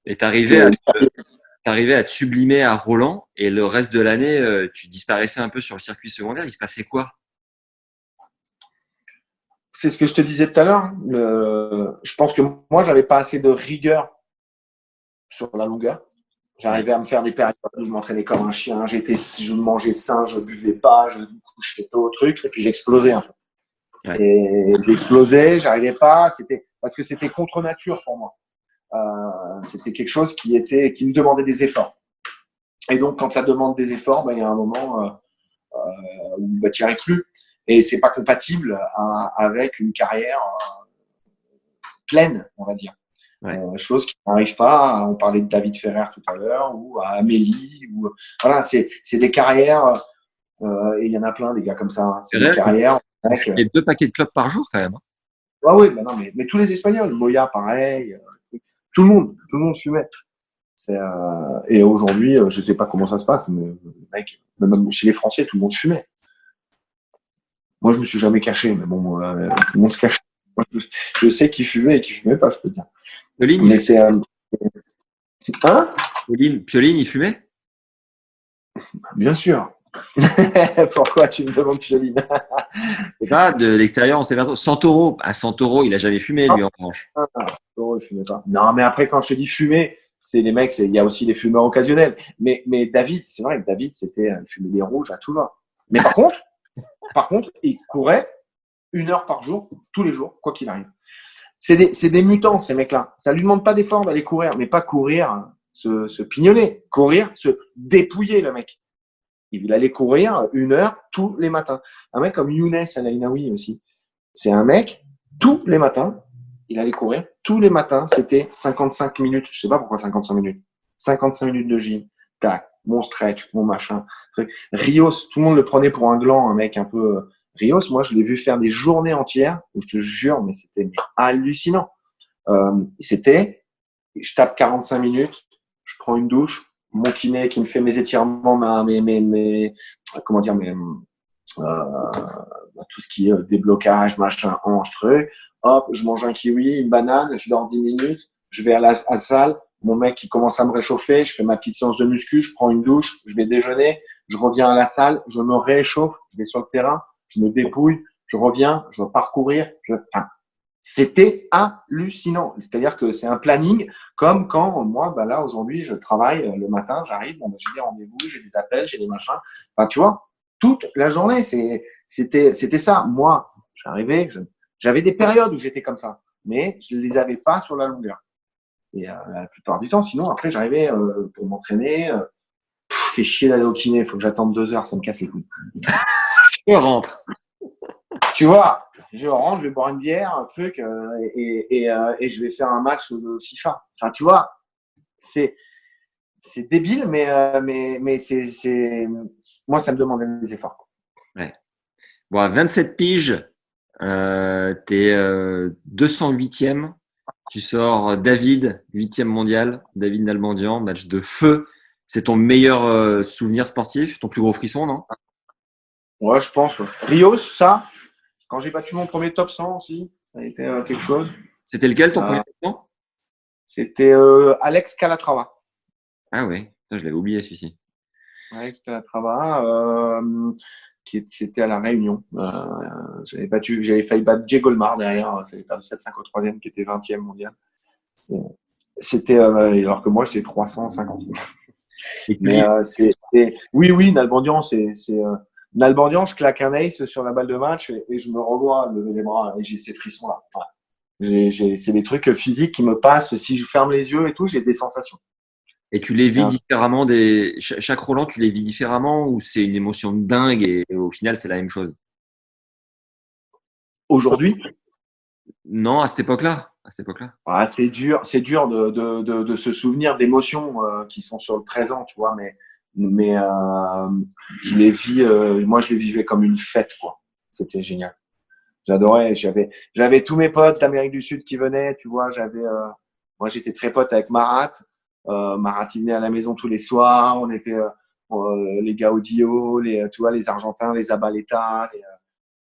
Et t'arrivais à te sublimer à Roland et le reste de l'année, tu disparaissais un peu sur le circuit secondaire. Il se passait quoi ? C'est ce que je te disais tout à l'heure. Je pense que moi, j'avais pas assez de rigueur sur la longueur. J'arrivais à me faire des périodes où je m'entraînais comme un chien. Je mangeais sain, je buvais pas, je couchais tôt au truc, et puis j'explosais un peu. Ouais. Et j'explosais, j'arrivais pas. Parce que c'était contre nature pour moi. C'était quelque chose qui me demandait des efforts. Et donc, quand ça demande des efforts, il y a un moment où tu n'y arrives plus. Et c'est pas compatible avec une carrière pleine, on va dire. Ouais. Chose qui n'arrive pas. On parlait de David Ferrer tout à l'heure, ou à Amélie. Voilà, c'est des carrières. Et il y en a plein, des gars comme ça. Hein. C'est des carrières. Il y a 2 paquets de clubs par jour, quand même. Ah oui, mais tous les Espagnols. Moya, pareil. Tout le monde fumait. Et aujourd'hui, je sais pas comment ça se passe, mais mec, même chez les Français, tout le monde fumait. Moi, je me suis jamais caché, mais bon, tout le monde se cache. Je sais qui fumait et qui fumait pas, je peux dire. Pioline, mais c'est hein Pioline, il fumait ? Bien sûr. Pourquoi tu me demandes Pioline ? Pas de l'extérieur, on sait pas trop. Santoro, Santoro, il a jamais fumé, lui, en revanche. Santoro, il fumait pas. Non, mais après, quand je te dis fumer, c'est les mecs, il y a aussi des fumeurs occasionnels. Mais David, c'est vrai que David, c'était fumer des rouges à tout va. Mais par contre, il courait 1 heure par jour, tous les jours, quoi qu'il arrive. C'est des mutants, ces mecs-là. Ça lui demande pas d'effort d'aller courir, mais pas courir, se pignoler. Courir, se dépouiller, le mec. Il allait courir 1 heure tous les matins. Un mec comme Younes Al-Ainaoui aussi. C'est un mec, tous les matins, il allait courir. Tous les matins, c'était 55 minutes. Je sais pas pourquoi 55 minutes. 55 minutes de gym. Tac, mon stretch, mon machin. Rios, tout le monde le prenait pour un gland, un mec un peu… Rios, moi, je l'ai vu faire des journées entières où je te jure, mais c'était hallucinant. Je tape 45 minutes, je prends une douche, mon kiné qui me fait mes étirements, tout ce qui est déblocage, machin, hanche, truc. Hop, je mange un kiwi, une banane, je dors 10 minutes, je vais à la salle, mon mec qui commence à me réchauffer, je fais ma petite séance de muscu, je prends une douche, je vais déjeuner, je reviens à la salle, je me réchauffe, je vais sur le terrain, je me dépouille, je reviens, je vais parcourir. C'était hallucinant. C'est-à-dire que c'est un planning comme quand moi, là, aujourd'hui, je travaille le matin, j'arrive, j'ai des rendez-vous, j'ai des appels, j'ai des machins. Enfin, tu vois, toute la journée, c'était ça. Moi, j'arrivais, j'avais des périodes où j'étais comme ça. mais je ne les avais pas sur la longueur. Et la plupart du temps, sinon, après, j'arrivais pour m'entraîner. Fait chier d'aller au kiné, il faut que j'attende 2 heures, ça me casse les couilles. Je rentre. Tu vois, je rentre, je vais boire une bière, un truc, et je vais faire un match de FIFA. Enfin, tu vois, c'est débile, mais moi, ça me demande des efforts. Ouais. Bon, à 27 piges, t'es 208e. Tu sors David, 8e mondial, David Nalbandian, match de feu. C'est ton meilleur souvenir sportif, ton plus gros frisson, non? Ouais, je pense. Rios, ça, quand j'ai battu mon premier top 100 aussi, ça a été quelque chose. C'était lequel ton premier frisson? C'était Alex Calatrava. Ah ouais, je l'avais oublié celui-ci. Alex Calatrava, c'était à La Réunion. J'avais failli battre Jay Goldmar derrière. C'était perdu 7-5 au 3e, qui était 20e mondial. C'était, alors que moi, j'étais 350. Mais oui, Nalbandian, Nalbandian, je claque un ace sur la balle de match et je me revois lever les bras et j'ai ces frissons-là. Enfin, c'est des trucs physiques qui me passent. Si je ferme les yeux et tout, j'ai des sensations. Et tu les vis différemment chaque Roland, tu les vis différemment ou c'est une émotion de dingue et au final, c'est la même chose? Aujourd'hui? Non, à cette époque-là. Ah, c'est dur de se souvenir d'émotions qui sont sur le présent, tu vois, mais je les vis, moi je les vivais comme une fête, quoi. C'était génial. J'adorais, j'avais tous mes potes d'Amérique du Sud qui venaient, tu vois, moi j'étais très pote avec Marat. Marat, il venait à la maison tous les soirs, on était les Gaudio, tu vois, les Argentins, les Zabaleta,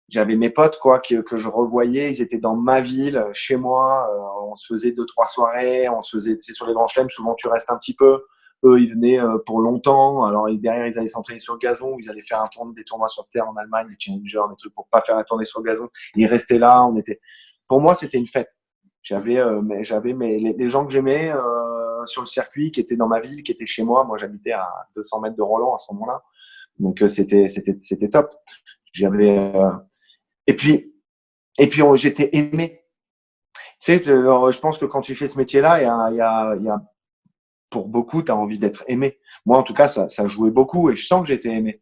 j'avais mes potes quoi que je revoyais, ils étaient dans ma ville, chez moi, on se faisait 2-3 soirées, on se faisait, c'est sur les grands chelems, souvent tu restes un petit peu. Eux, ils venaient pour longtemps. Alors derrière, ils allaient s'entraîner sur le gazon, ils allaient faire des tournois sur terre en Allemagne, des challengers, des trucs pour pas faire la tournée sur le gazon. Ils restaient là, pour moi, c'était une fête. J'avais les gens que j'aimais sur le circuit, qui étaient dans ma ville, qui étaient chez moi. Moi, j'habitais à 200 mètres de Roland à ce moment-là, donc c'était top. Et puis j'étais aimé. Tu sais, je pense que quand tu fais ce métier-là, il y a pour beaucoup, tu as envie d'être aimé. Moi, en tout cas, ça jouait beaucoup et je sens que j'étais aimé.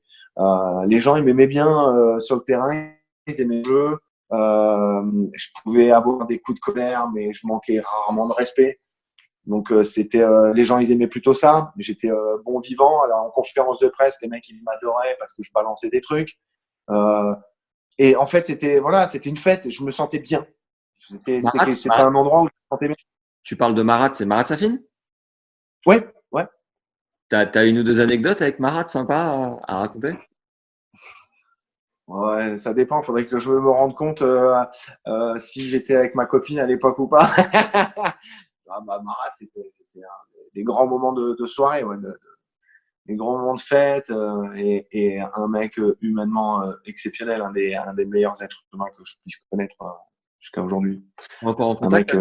Les gens, ils m'aimaient bien sur le terrain, ils aimaient le jeu. Je pouvais avoir des coups de colère, mais je manquais rarement de respect. Donc, les gens, ils aimaient plutôt ça. J'étais bon vivant. Alors, en conférence de presse, les mecs, ils m'adoraient parce que je balançais des trucs. Et en fait, c'était une fête. Je me sentais bien. C'était un endroit où je me sentais bien. Tu parles de Marat, c'est Marat Safin? Ouais. T'as une ou deux anecdotes avec Marat sympa à raconter? Ouais, ça dépend. Il faudrait que je me rende compte si j'étais avec ma copine à l'époque ou pas. Marat, c'était des grands moments de soirée, ouais, des grands moments de fête et un mec humainement exceptionnel, un des meilleurs êtres humains que je puisse connaître jusqu'à aujourd'hui. Encore en contact?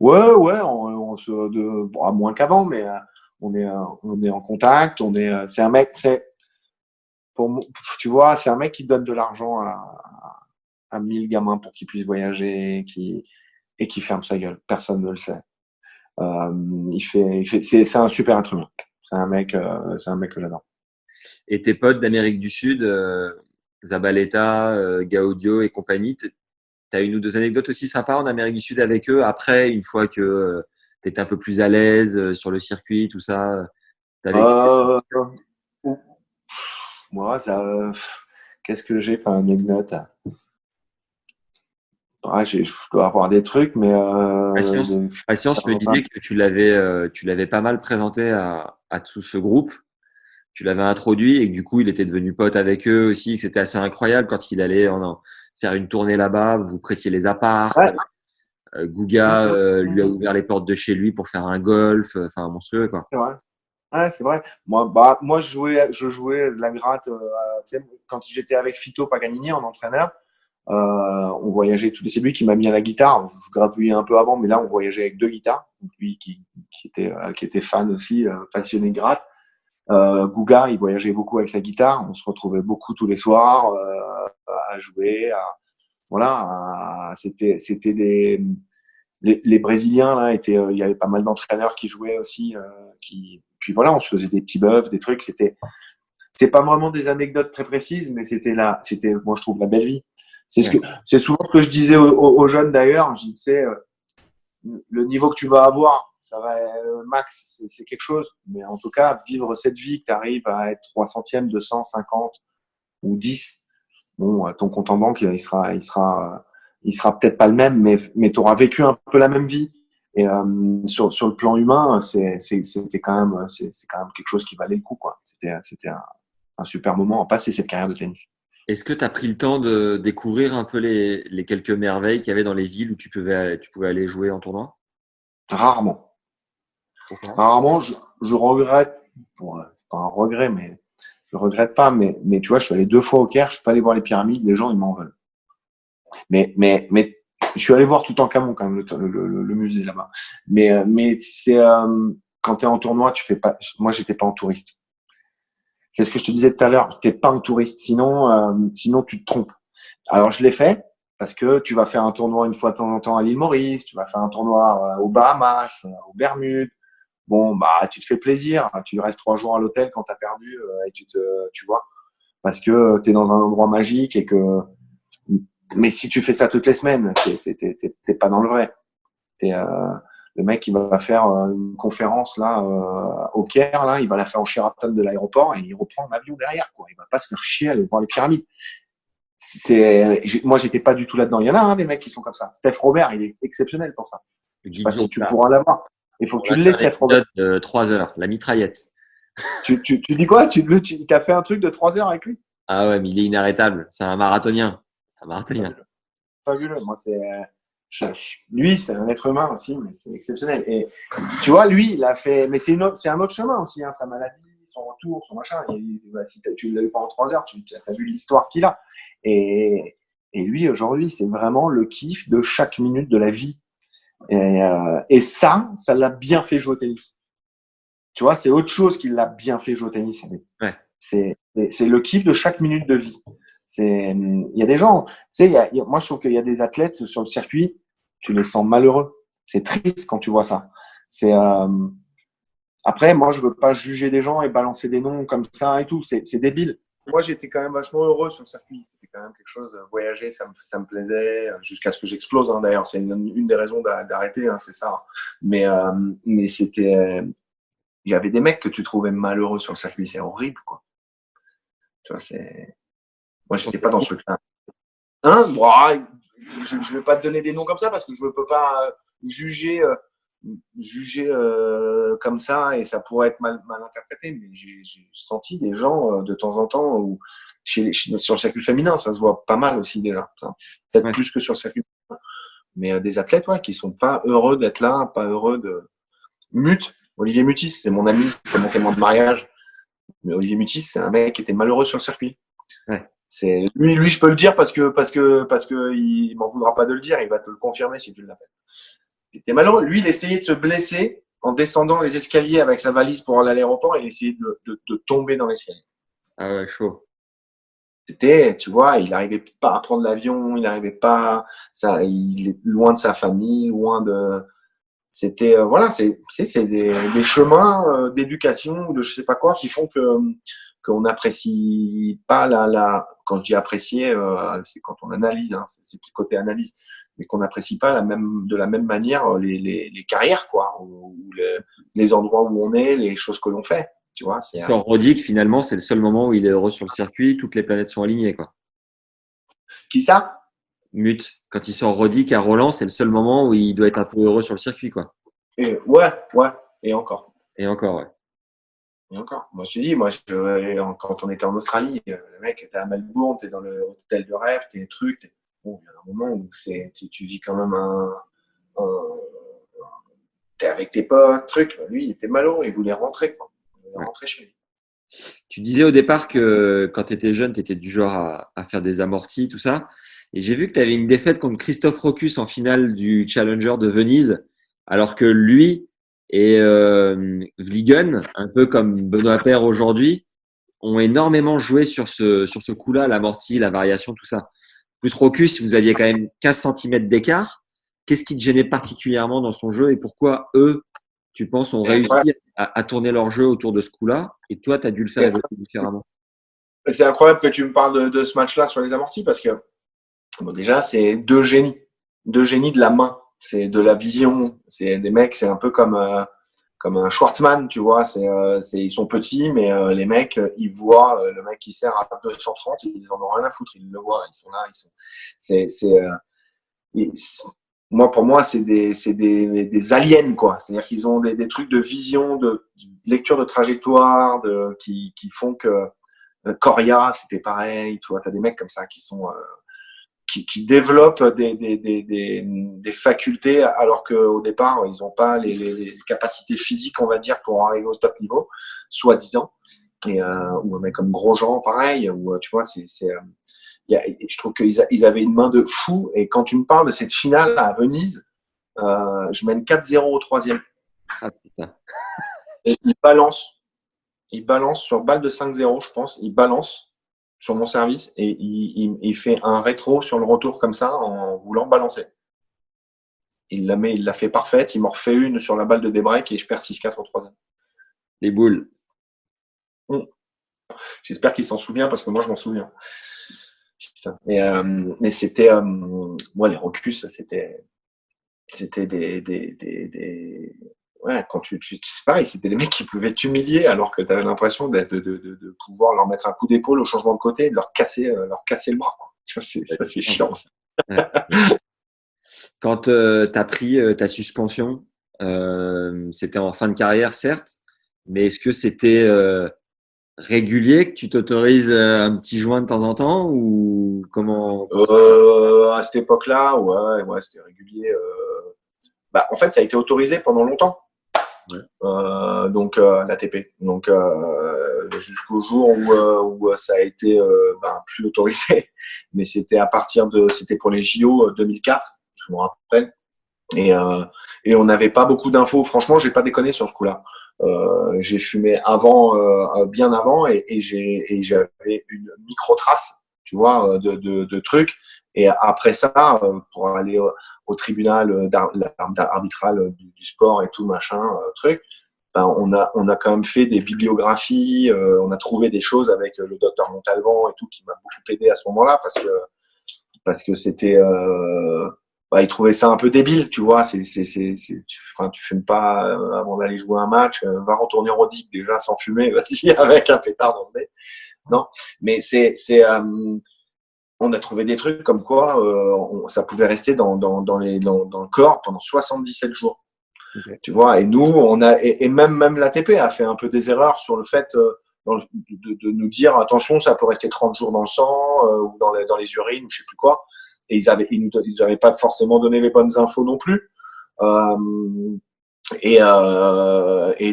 Ouais, moins qu'avant, mais on est en contact. C'est un mec, tu vois, c'est un mec qui donne de l'argent à 1000 gamins pour qu'ils puissent voyager, et qui ferme sa gueule. Personne ne le sait. C'est un super être humain. C'est un mec que j'adore. Et tes potes d'Amérique du Sud, Zabaleta, Gaudio et compagnie, tu as une ou deux anecdotes aussi sympas en Amérique du Sud avec eux après, une fois que tu étais un peu plus à l'aise sur le circuit, tout ça? Moi, qu'est-ce que j'ai comme anecdote? Je dois avoir des trucs, mais Patience me disait que tu l'avais pas mal présenté à tout ce groupe. Tu l'avais introduit et que du coup, il était devenu pote avec eux aussi, que c'était assez incroyable quand il allait faire une tournée là-bas, vous prêtiez les apparts. Ouais. Gouga lui a ouvert les portes de chez lui pour faire un golf, enfin monstrueux quoi. C'est vrai. Ouais, c'est vrai. Moi je jouais de la gratte quand j'étais avec Fito Paganini en entraîneur. On voyageait c'est lui qui m'a mis à la guitare. Je gratouillais un peu avant, mais là on voyageait avec 2 guitares. Donc, lui qui était fan aussi, passionné de gratte. Gouga, il voyageait beaucoup avec sa guitare. On se retrouvait beaucoup tous les soirs à jouer, c'était les Brésiliens là étaient, il y avait pas mal d'entraîneurs qui jouaient aussi, puis voilà, on se faisait des petits buffs, des trucs. C'est pas vraiment des anecdotes très précises, mais c'était moi je trouve la belle vie. C'est souvent ce que je disais aux jeunes d'ailleurs. Je disais, le niveau que tu vas avoir, ça va max, c'est quelque chose. Mais en tout cas, vivre cette vie, que tu arrives à être 300e, 250 ou 10, bon, ton compte en banque, il sera peut-être pas le même, mais tu auras vécu un peu la même vie. Et sur le plan humain, c'était quand même quelque chose qui valait le coup, quoi. C'était un super moment à passer cette carrière de tennis. Est-ce que tu as pris le temps de découvrir un peu les quelques merveilles qu'il y avait dans les villes où tu pouvais aller jouer en tournoi? Rarement. Pourquoi? Rarement, je regrette. Bon, c'est pas un regret, mais je regrette pas. Mais tu vois, je suis allé 2 fois au Caire. Je suis pas allé voir les pyramides. Les gens, ils m'en veulent. Mais je suis allé voir Toutankhamon quand même, le musée là-bas. Mais c'est quand tu es en tournoi, tu fais pas. Moi, j'étais pas en touriste. C'est ce que je te disais tout à l'heure. T'es pas un touriste, sinon tu te trompes. Alors je l'ai fait parce que tu vas faire un tournoi une fois de temps en temps à l'île Maurice, tu vas faire un tournoi aux Bahamas, aux Bermudes. Bon, bah tu te fais plaisir. Tu restes 3 jours à l'hôtel quand t'as perdu et tu vois, parce que t'es dans un endroit magique et que. Mais si tu fais ça toutes les semaines, t'es pas dans le vrai. Le mec, il va faire une conférence là au Caire, là, il va la faire au Sheraton de l'aéroport et il reprend l'avion derrière, quoi. Il va pas se faire chier à aller voir les pyramides. Moi, j'étais pas du tout là-dedans. Il y en a des mecs qui sont comme ça. Steph Robert, il est exceptionnel pour ça. Je sais pas si tu pourras l'avoir. Il faut que tu le laisses, Steph Robert. 3 heures, la mitraillette. Tu dis quoi? Tu as fait un truc de 3 heures avec lui? Ah ouais, mais il est inarrêtable. C'est un marathonien. Fabuleux. Moi, lui, c'est un être humain aussi, mais c'est exceptionnel. Et tu vois, lui, il a fait. Mais c'est un autre chemin aussi, hein, sa maladie, son retour, son machin. Si tu ne l'as eu pas en 3 heures, tu as vu l'histoire qu'il a. Et lui, aujourd'hui, c'est vraiment le kiff de chaque minute de la vie. Et ça l'a bien fait jouer au tennis. Tu vois, c'est autre chose qui l'a bien fait jouer au tennis. Ouais. C'est le kiff de chaque minute de vie. Il y a des gens, tu sais, moi je trouve qu'il y a des athlètes sur le circuit, tu les sens malheureux. C'est triste quand tu vois ça. Après, moi je veux pas juger des gens et balancer des noms comme ça et tout. C'est débile. Moi j'étais quand même vachement heureux sur le circuit. C'était quand même quelque chose. Voyager, ça me plaisait jusqu'à ce que j'explose. Hein, d'ailleurs, c'est une des raisons d'arrêter. Hein, c'est ça. Mais c'était. Il y avait des mecs que tu trouvais malheureux sur le circuit. C'est horrible, quoi. Tu vois, c'est. Moi, j'étais pas dans ce truc-là. Hein? Bon, je vais pas te donner des noms comme ça parce que je ne peux pas juger comme ça et ça pourrait être mal interprété. Mais j'ai senti des gens de temps en temps où sur le circuit féminin, ça se voit pas mal aussi déjà. Peut-être plus que sur le circuit féminin. Mais des athlètes qui sont pas heureux d'être là, pas heureux de. Olivier Mutis, c'est mon ami, c'est mon témoin de mariage. Mais Olivier Mutis, c'est un mec qui était malheureux sur le circuit. Ouais. Lui, je peux le dire parce que il m'en voudra pas de le dire, il va te le confirmer si tu l'appelles. Il était malheureux. Lui, il essayait de se blesser en descendant les escaliers avec sa valise pour aller à l'aéroport et il essayait de tomber dans l'escalier. Ah ouais, chaud. C'était, tu vois, il n'arrivait pas à prendre l'avion, il n'arrivait pas, il est loin de sa famille, loin de. C'était, c'est des chemins d'éducation ou de je sais pas quoi qui font qu'on n'apprécie pas quand je dis apprécier, c'est quand on analyse, hein, c'est le côté analyse, mais qu'on n'apprécie pas de la même manière les carrières, quoi, ou les endroits où on est, les choses que l'on fait, tu vois. Quand Roddick, finalement, c'est le seul moment où il est heureux sur le circuit, toutes les planètes sont alignées, quoi. Qui ça? Mute. Quand il sort Roddick à Roland, c'est le seul moment où il doit être un peu heureux sur le circuit, quoi. Et, et encore. Et encore, ouais. Et encore. Moi, je te dis, quand on était en Australie, le mec, t'es à Melbourne, t'es dans le hôtel de rêve, t'es trucs. Bon, il y a un moment où tu vis quand même t'es avec tes potes, trucs. Lui, il était malheureux, il voulait rentrer, quoi. Il voulait rentrer chez lui. Tu disais au départ que quand tu étais jeune, tu étais du genre à faire des amortis, tout ça. Et j'ai vu que tu avais une défaite contre Christophe Rocus en finale du Challenger de Venise, alors que lui et Vliegen, un peu comme Benoît Paire aujourd'hui, ont énormément joué sur ce coup-là, l'amorti, la variation, tout ça. plus Rocus, vous aviez quand même 15 cm d'écart. Qu'est-ce qui te gênait particulièrement dans son jeu et pourquoi eux, tu penses, ont réussi à tourner leur jeu autour de ce coup-là et toi, tu as dû le faire évoluer différemment? C'est incroyable que tu me parles de ce match-là sur les amortis parce que bon, déjà, c'est deux génies de la main. C'est de la vision. C'est des mecs, c'est un peu comme un Schwartzman, tu vois. Ils sont petits, mais les mecs, ils voient le mec qui sert à 230, ils en ont rien à foutre. Ils le voient, ils sont là. Pour moi, c'est des aliens, quoi. C'est-à-dire qu'ils ont des trucs de vision, de lecture de trajectoire, qui font que Coria, c'était pareil. Tu vois, t'as des mecs comme ça qui développent des facultés alors qu'au départ, ils n'ont pas les capacités physiques, on va dire, pour arriver au top niveau, soi-disant. Ou un mec comme Grosjean, pareil. Ou tu vois, je trouve qu'ils avaient une main de fou. Et quand tu me parles de cette finale à Venise, je mène 4-0 au troisième. Ah putain. Et il balance sur balle de 5-0, je pense. Il balance sur mon service et il fait un rétro sur le retour comme ça en voulant balancer. Il l'a fait parfaite. Il m'en refait une sur la balle de débreak et je perds 6-4 au troisième. Les boules. J'espère qu'il s'en souvient parce que moi je m'en souviens. Mais c'était moi les Rocus, c'était des ouais, quand c'est pareil, c'était des mecs qui pouvaient t'humilier alors que tu avais l'impression de pouvoir leur mettre un coup d'épaule au changement de côté et de leur casser le bras, quoi. Tu vois, c'est chiant ça. Quand tu as pris ta suspension, c'était en fin de carrière certes, mais est-ce que c'était régulier que tu t'autorises un petit joint de temps en temps ou comment à cette époque-là, ouais, c'était régulier. En fait, ça a été autorisé pendant longtemps. Ouais. Donc l'ATP. Donc jusqu'au jour où ça a été plus autorisé. Mais c'était c'était pour les JO 2004, je me rappelle. Et on n'avait pas beaucoup d'infos. Franchement, j'ai pas déconné sur ce coup-là. J'ai fumé bien avant, et j'avais une micro-trace, tu vois, de trucs. Et après ça, pour aller au tribunal arbitral du sport et tout, machin, truc, on a quand même fait des bibliographies, on a trouvé des choses avec le docteur Montalvan et tout, qui m'a beaucoup aidé à ce moment-là, parce que c'était il trouvait ça un peu débile, tu vois. Tu fumes pas avant d'aller jouer un match, va retourner au Rodic déjà sans fumer, vas-y avec un pétard dans le nez. Non, mais on a trouvé des trucs comme quoi ça pouvait rester dans le corps pendant 77 jours. Okay. Tu vois, et nous, et même l'ATP a fait un peu des erreurs sur le fait de nous dire attention, ça peut rester 30 jours dans le sang ou dans les urines ou je sais plus quoi. Et ils n'avaient pas forcément donné les bonnes infos non plus. Et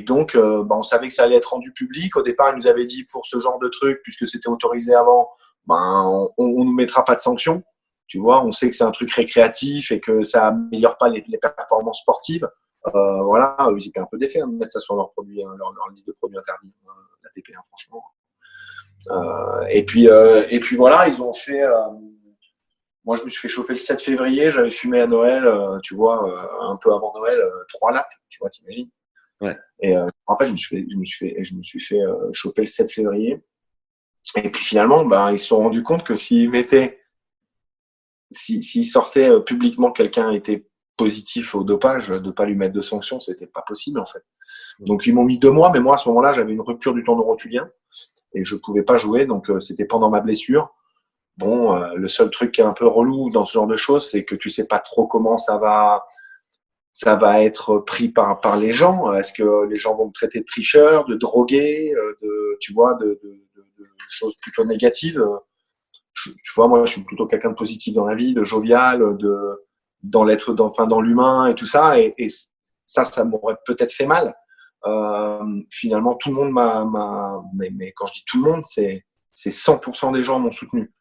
donc, on savait que ça allait être rendu public. Au départ, ils nous avaient dit pour ce genre de truc, puisque c'était autorisé avant, on ne mettra pas de sanctions. Tu vois, on sait que c'est un truc récréatif et que ça améliore pas les performances sportives. Voilà, ils étaient un peu défaits de mettre ça sur leur produit, leur liste de produits interdits, l'ATP, franchement. Et puis voilà, ils ont fait. Moi, je me suis fait choper le 7 février. J'avais fumé à Noël, tu vois, un peu avant Noël, 3 lattes, tu vois, t'imagines. Ouais. Et je me rappelle, je me suis fait choper le 7 février. Et puis finalement, ils se sont rendus compte que s'ils sortaient publiquement quelqu'un était positif au dopage, de pas lui mettre de sanctions, c'était pas possible en fait. Donc ils m'ont mis 2 mois, mais moi à ce moment-là, j'avais une rupture du tendon rotulien et je pouvais pas jouer, donc c'était pendant ma blessure. Bon, le seul truc qui est un peu relou dans ce genre de choses, c'est que tu sais pas trop comment ça va être pris par les gens. Est-ce que les gens vont me traiter de tricheur, de drogué, tu vois, de choses plutôt négatives. Tu vois, moi, je suis plutôt quelqu'un de positif dans la vie, de jovial, dans l'humain et tout ça. Et ça m'aurait peut-être fait mal. Finalement, tout le monde mais quand je dis tout le monde, c'est 100% des gens m'ont soutenu.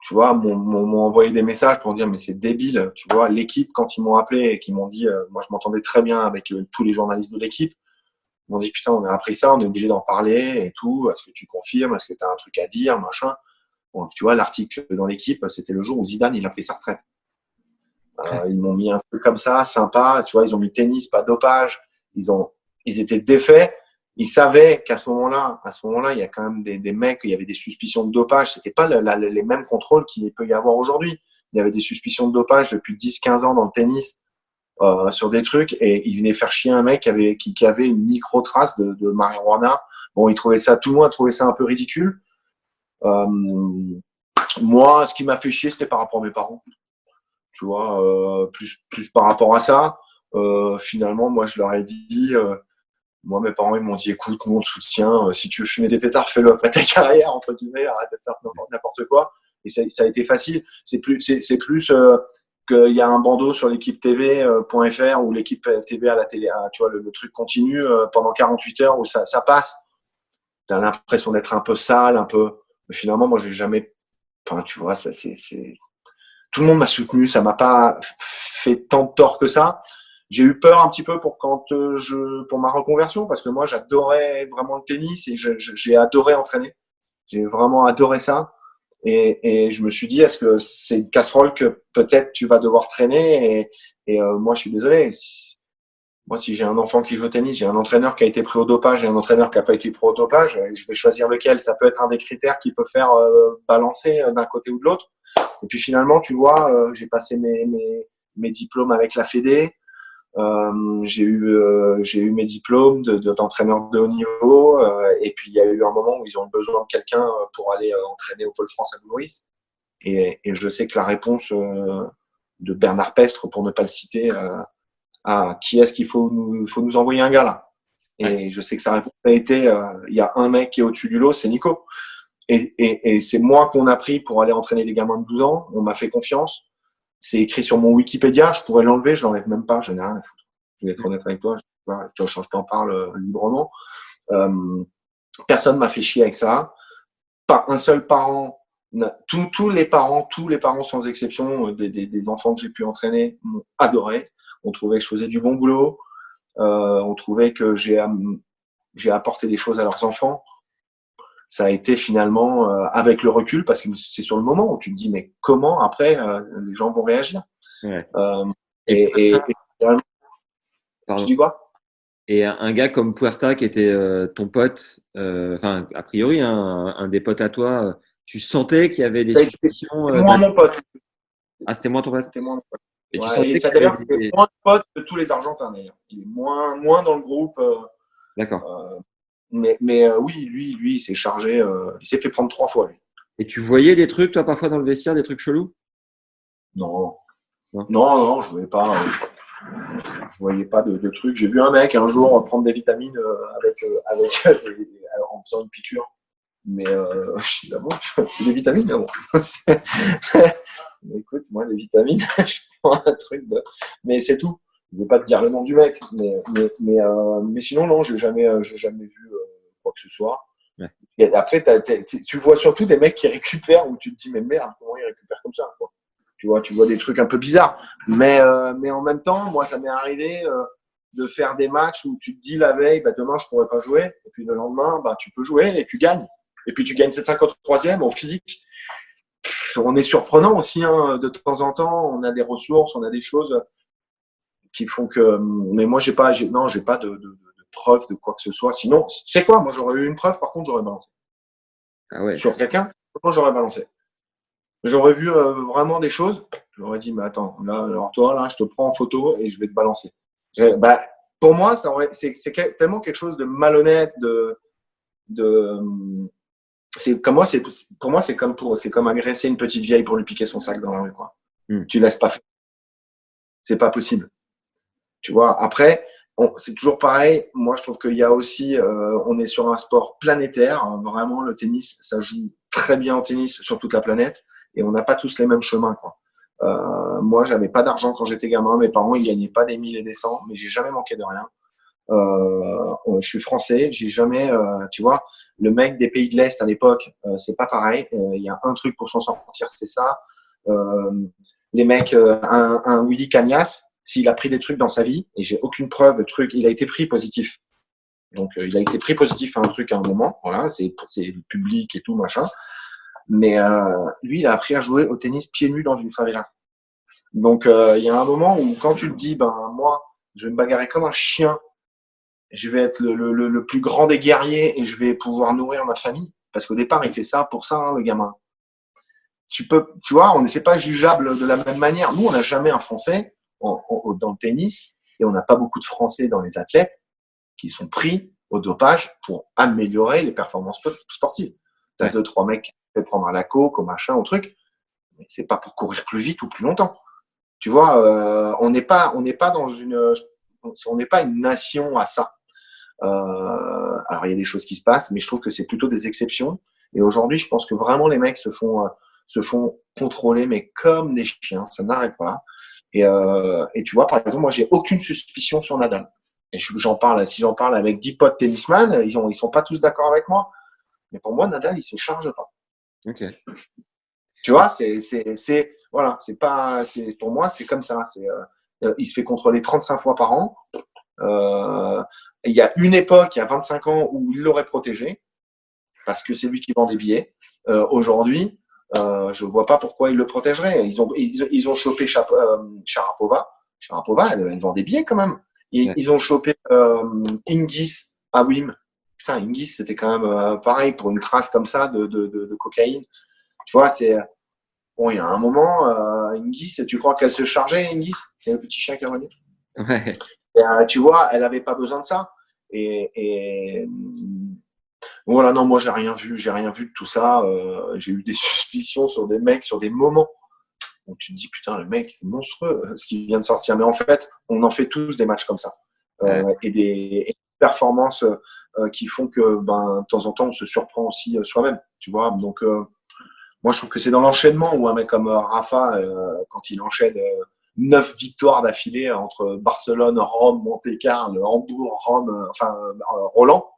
Tu vois, m'ont envoyé des messages pour dire mais c'est débile, tu vois. L'équipe, quand ils m'ont appelé et qu'ils m'ont dit, moi je m'entendais très bien avec tous les journalistes de l'équipe, ils m'ont dit putain, on a appris ça, on est obligé d'en parler et tout, est-ce que tu confirmes, est-ce que tu as un truc à dire, machin. Bon, tu vois, l'article dans l'équipe, c'était le jour où Zidane, il a pris sa retraite. Ils m'ont mis un truc comme ça, sympa. Tu vois, ils ont mis tennis, pas dopage. Ils étaient défaits. Ils savaient qu'à ce moment-là, il y a quand même des mecs, il y avait des suspicions de dopage. C'était pas les mêmes contrôles qu'il peut y avoir aujourd'hui. Il y avait des suspicions de dopage depuis 10-15 ans dans le tennis sur des trucs, et ils venaient faire chier un mec qui avait une micro-trace de marijuana. Bon, tout le monde a trouvé ça un peu ridicule. Moi, ce qui m'a fait chier, c'était par rapport à mes parents. Tu vois, plus par rapport à ça. Finalement, moi, je leur ai dit, moi, mes parents, ils m'ont dit, écoute, nous, on te soutient. Si tu veux fumer des pétards, fais-le après ta carrière, entre guillemets, arrête de faire n'importe quoi. Et ça a été facile. C'est plus qu'il y a un bandeau sur l'équipe TV.fr ou l'équipe TV à la télé. Tu vois, le truc continue pendant 48 heures où ça passe. Tu as l'impression d'être un peu sale, un peu. Mais finalement, moi, j'ai jamais. Enfin, tu vois, ça, c'est. Tout le monde m'a soutenu. Ça m'a pas fait tant de tort que ça. J'ai eu peur un petit peu pour ma reconversion, parce que moi, j'adorais vraiment le tennis et j'ai adoré entraîner. J'ai vraiment adoré ça. Et je me suis dit, est-ce que c'est une casserole que peut-être tu vas devoir traîner? Et moi, je suis désolé. Moi, si j'ai un enfant qui joue au tennis, j'ai un entraîneur qui a été pris au dopage et un entraîneur qui n'a pas été pris au dopage, je vais choisir lequel. Ça peut être un des critères qui peut faire balancer d'un côté ou de l'autre. Et puis finalement, tu vois, j'ai passé mes diplômes avec la Fédé. J'ai eu mes diplômes d'entraîneur de haut niveau, et puis il y a eu un moment où ils ont besoin de quelqu'un pour aller entraîner au Pôle France à Maurice, et je sais que la réponse de Bernard Pestre, pour ne pas le citer, à qui est-ce qu'il faut nous envoyer un gars là, et je sais que sa réponse a été il y a un mec qui est au-dessus du lot, c'est Nico, et c'est moi qu'on a pris pour aller entraîner les gamins de 12 ans. On m'a fait confiance. C'est écrit sur mon Wikipédia, je pourrais l'enlever, je l'enlève même pas, je n'ai rien à foutre. Je vais être honnête avec toi, je t'en parle librement. Personne m'a fait chier avec ça. Pas un seul parent, tous les parents sans exception, des enfants que j'ai pu entraîner, m'ont adoré. On trouvait que je faisais du bon boulot. On trouvait que j'ai apporté des choses à leurs enfants. Ça a été finalement avec le recul, parce que c'est sur le moment où tu te dis, mais comment après les gens vont réagir. Ouais. Et Pardon. Tu dis quoi? Et un gars comme Puerta, qui était ton pote, enfin, a priori, un des potes à toi, tu sentais qu'il y avait des suspicions. C'était moins mon pote. Ah, c'était moins ton pote? C'était moins mon pote. Et tu Ouais, sentais et ça, qu'il y avait d'ailleurs, c'est moins de pote que tous les Argentins, d'ailleurs. Il est moins dans le groupe. D'accord. Mais oui, lui, il s'est chargé. Il s'est fait prendre 3 fois, lui. Et tu voyais des trucs, toi, parfois dans le vestiaire, des trucs chelous? Non, je voyais pas. Je voyais pas de trucs. J'ai vu un mec un jour prendre des vitamines en faisant une piqûre. Mais je dis, ah bon, c'est des vitamines, ah bon. Mais écoute, moi, les vitamines, je prends un truc mais c'est tout. Je ne vais pas te dire le nom du mec, mais sinon, non, j'ai jamais vu quoi que ce soit. Ouais. Et après, tu vois surtout des mecs qui récupèrent, où tu te dis, mais merde, comment ils récupèrent comme ça, quoi. Tu vois des trucs un peu bizarres. Mais en même temps, moi, ça m'est arrivé de faire des matchs où tu te dis la veille, bah, demain, je pourrais pas jouer. Et puis le lendemain, bah, tu peux jouer et tu gagnes. Et puis tu gagnes cette 53e en physique. On est surprenant aussi, hein, de temps en temps. On a des ressources, on a des choses qui font que. Mais moi, j'ai pas de preuve de quoi que ce soit. Sinon, c'est quoi? Moi, j'aurais eu une preuve, par contre, j'aurais balancé. Ah ouais. Sur quelqu'un, j'aurais balancé. J'aurais vu vraiment des choses. J'aurais dit, mais attends, là, alors toi, là, je te prends en photo et je vais te balancer. Pour moi, c'est tellement quelque chose de malhonnête, pour moi, c'est comme agresser une petite vieille pour lui piquer son sac dans la rue, quoi. Tu laisses pas faire. C'est pas possible. Tu vois, après, c'est toujours pareil. Moi, je trouve qu'il y a aussi, on est sur un sport planétaire. Vraiment, le tennis, ça joue très bien au tennis sur toute la planète. Et on n'a pas tous les mêmes chemins, quoi. Moi, j'avais pas d'argent quand j'étais gamin. Mes parents, ils gagnaient pas des 1000 et des 100, mais j'ai jamais manqué de rien. Je suis français. J'ai jamais, tu vois, le mec des pays de l'Est à l'époque, c'est pas pareil. Il y a un truc pour s'en sortir, c'est ça. Les mecs, un Willy Cagnas, s'il a pris des trucs dans sa vie, et j'ai aucune preuve de truc, il a été pris positif. Donc, il a été pris positif à un truc à un moment. Voilà, c'est public et tout, machin. Mais lui, il a appris à jouer au tennis pieds nus dans une favela. Donc, il y a un moment où quand tu te dis, moi, je vais me bagarrer comme un chien, je vais être le plus grand des guerriers et je vais pouvoir nourrir ma famille. Parce qu'au départ, il fait ça pour ça, hein, le gamin. Tu vois, on n'est pas jugeable de la même manière. Nous, on n'a jamais un Français dans le tennis et on n'a pas beaucoup de Français dans les athlètes qui sont pris au dopage pour améliorer les performances sportives. Tu as 2-3 mecs qui te prendre à la coke, au machin, au truc, mais c'est pas pour courir plus vite ou plus longtemps. Tu vois, on n'est pas une nation à ça. Alors, il y a des choses qui se passent, mais je trouve que c'est plutôt des exceptions. Et aujourd'hui, je pense que vraiment les mecs se font contrôler, mais comme des chiens, ça n'arrête pas. Et tu vois, par exemple, moi, j'ai aucune suspicion sur Nadal. Et si j'en parle avec 10 potes tennisman, ils sont pas tous d'accord avec moi. Mais pour moi, Nadal, il se charge pas. Ok. Tu vois, voilà, pour moi, c'est comme ça. Il se fait contrôler 35 fois par an. Il y a une époque, il y a 25 ans, où il l'aurait protégé parce que c'est lui qui vend des billets. Aujourd'hui, je ne vois pas pourquoi il le protégerait. Ils ont chopé Sharapova. Sharapova, elle vend des billets quand même. Ils ont chopé Hingis à Wim. Putain, Hingis, c'était quand même pareil pour une crasse comme ça de cocaïne. Tu vois, bon, il y a un moment, Hingis, tu crois qu'elle se chargeait, Hingis? C'est le petit chien qui est revenu. Ouais. Et, tu vois, elle n'avait pas besoin de ça. Et voilà, non, moi, j'ai rien vu de tout ça. J'ai eu des suspicions sur des mecs, sur des moments. Donc, tu te dis, putain, le mec, c'est monstrueux ce qui vient de sortir. Mais en fait, on en fait tous des matchs comme ça. Et des performances qui font que, de temps en temps, on se surprend aussi soi-même. Tu vois, donc, moi, je trouve que c'est dans l'enchaînement où un mec comme Rafa, quand il enchaîne 9 victoires d'affilée entre Barcelone, Rome, Monte-Carlo, Hambourg, Rome, Roland,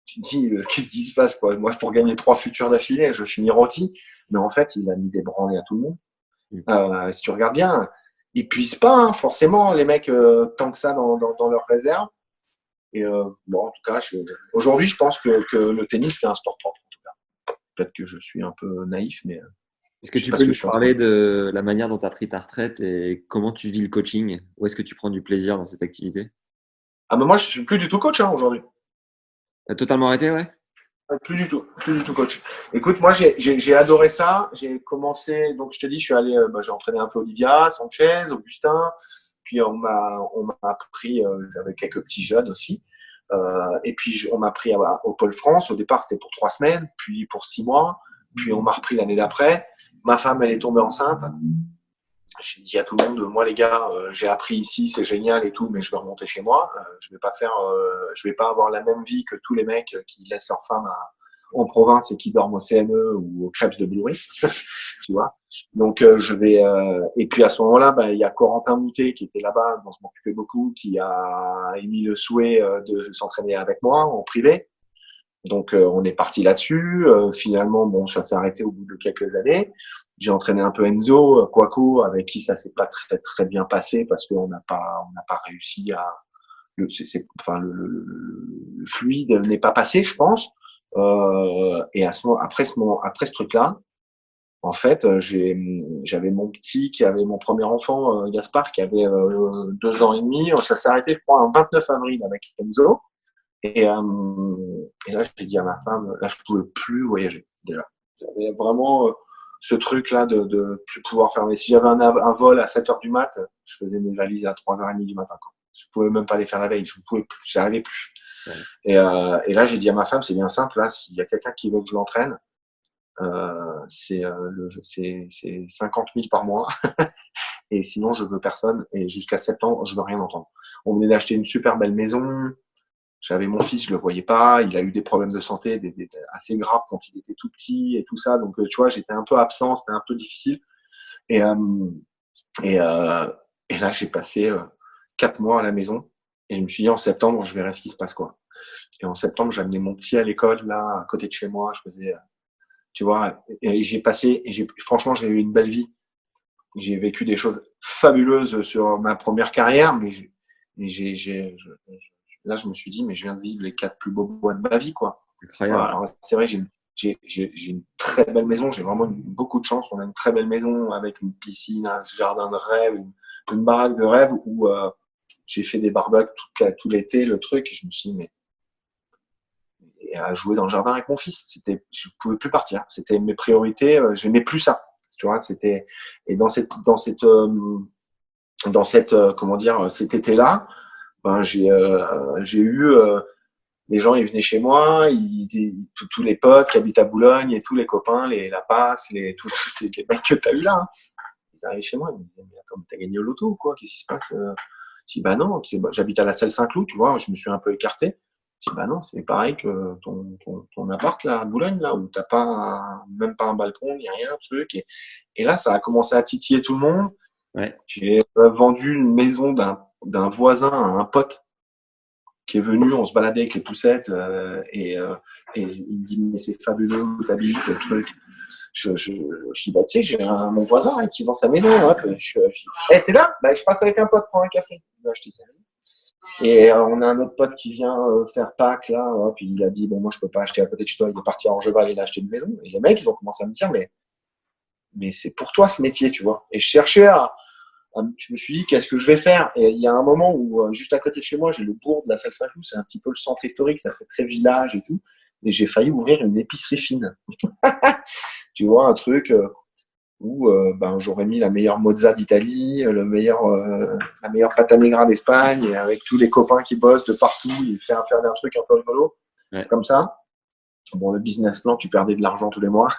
tu te dis, qu'est-ce qui se passe, quoi? Moi, pour gagner 3 futurs d'affilée, je finis rôti. Mais en fait, il a mis des branlées à tout le monde. Si tu regardes bien, ils puissent pas, hein, forcément, les mecs, tant que ça dans leur réserve. Et bon, en tout cas, aujourd'hui, je pense que le tennis, c'est un sport propre. En tout cas. Peut-être que je suis un peu naïf, mais Est-ce que tu peux nous parler de la manière dont tu as pris ta retraite et comment tu vis le coaching? Où est-ce que tu prends du plaisir dans cette activité? Ah, mais moi, je suis plus du tout coach aujourd'hui. Tu as totalement arrêté, ouais? Plus du tout coach. Écoute, moi, j'ai adoré ça. J'ai commencé, donc je te dis, je suis allé, j'ai entraîné un peu Olivia, Sanchez, Augustin. Puis on m'a pris, j'avais quelques petits jeunes aussi. Et puis on m'a pris au Pôle France. Au départ, c'était pour 3 semaines, puis pour 6 mois. Puis on m'a repris l'année d'après. Ma femme, elle est tombée enceinte. J'ai dit à tout le monde, moi les gars, j'ai appris ici, c'est génial et tout, mais je vais remonter chez moi. Je vais pas avoir la même vie que tous les mecs qui laissent leur femme en province et qui dorment au CNE ou au Crêpes de Blouris, tu vois. Donc je vais. Et puis à ce moment-là, il y a Corentin Moutet qui était là-bas, dont je m'occupais beaucoup, qui a émis le souhait de s'entraîner avec moi en privé. Donc on est parti là-dessus. Finalement, bon, ça s'est arrêté au bout de quelques années. J'ai entraîné un peu Enzo Quaco, avec qui ça s'est pas très très bien passé parce qu'on n'a pas réussi à le fluide n'est pas passé, je pense. Et à ce moment, après ce truc-là, en fait, j'avais mon petit qui avait mon premier enfant, Gaspard, qui avait 2 ans et demi. Ça s'est arrêté, je crois, un 29 avril avec Enzo. Et là, j'ai dit à ma femme, là, je pouvais plus voyager déjà. J'avais vraiment ce truc-là de plus pouvoir faire. Mais si j'avais un vol à 7h du mat, je faisais mes valises à 3h30 du matin. Quoi. Je pouvais même pas les faire la veille. Je pouvais plus. J'y arrivais plus. Ouais. Et là, j'ai dit à ma femme, c'est bien simple. Là, s'il y a quelqu'un qui veut que je l'entraîne, c'est 50 000 par mois. Et sinon, je veux personne. Et jusqu'à 7 ans, je veux rien entendre. On venait d'acheter une super belle maison. J'avais mon fils, je le voyais pas. Il a eu des problèmes de santé assez graves quand il était tout petit et tout ça. Donc, tu vois, j'étais un peu absent, c'était un peu difficile. Et là, j'ai passé 4 mois à la maison. Et je me suis dit, en septembre, je verrai ce qui se passe, quoi. Et en septembre, j'amenais mon petit à l'école, là, à côté de chez moi. Je faisais, tu vois, et franchement, j'ai eu une belle vie. J'ai vécu des choses fabuleuses sur ma première carrière, mais là, je me suis dit, mais je viens de vivre les 4 plus beaux mois de ma vie, quoi. Incroyable. Alors, c'est vrai, j'ai j'ai une très belle maison, j'ai vraiment beaucoup de chance. On a une très belle maison avec une piscine, un jardin de rêve, une baraque de rêve où j'ai fait des barbecues tout l'été, le truc. Et je me suis dit, mais et à jouer dans le jardin avec mon fils, je pouvais plus partir. C'était mes priorités. J'aimais plus ça. Tu vois, c'était et dans cette comment dire, cet été-là, ben j'ai eu les gens, ils venaient chez moi, tous les potes qui habitent à Boulogne et tous les copains, la passe, tous ces mecs que t'as eu là, hein. Ils arrivaient chez moi, ils me disaient, mais attends, t'as gagné au loto ou quoi? Qu'est-ce qui se passe? Je dis, bah non, j'habite à la Salle Saint-Cloud, tu vois, je me suis un peu écarté. Je dis, bah non, c'est pareil que ton appart là, à Boulogne, là, où t'as même pas un balcon, ni rien, truc. Et là, ça a commencé à titiller tout le monde. Ouais. J'ai vendu une maison d'un voisin à un pote qui est venu, on se baladait avec les poussettes et il me dit, mais c'est fabuleux où t'habites, truc. Je dis, bah, tu sais, j'ai mon voisin hein, qui vend sa maison. Hop, je dis, hey, t'es là? Bah, je passe avec un pote prendre un café. Il va acheter sa maison. Et on a un autre pote qui vient faire Pâques, là. Hop, il a dit, bon, moi, je peux pas acheter à côté de chez toi. Il est parti à Orgeval, il a acheté une maison. Et les mecs, ils ont commencé à me dire, mais c'est pour toi ce métier, tu vois. Et je cherchais je me suis dit, qu'est-ce que je vais faire? Et il y a un moment où, juste à côté de chez moi, j'ai le bourg de la Salle Saint-Cloud. C'est un petit peu le centre historique. Ça fait très village et tout. Et j'ai failli ouvrir une épicerie fine. Tu vois, un truc où j'aurais mis la meilleure mozza d'Italie, la meilleure pata negra d'Espagne, et avec tous les copains qui bossent de partout, et faire un truc un peu rigolo, ouais. Comme ça. Bon, le business plan, tu perdais de l'argent tous les mois.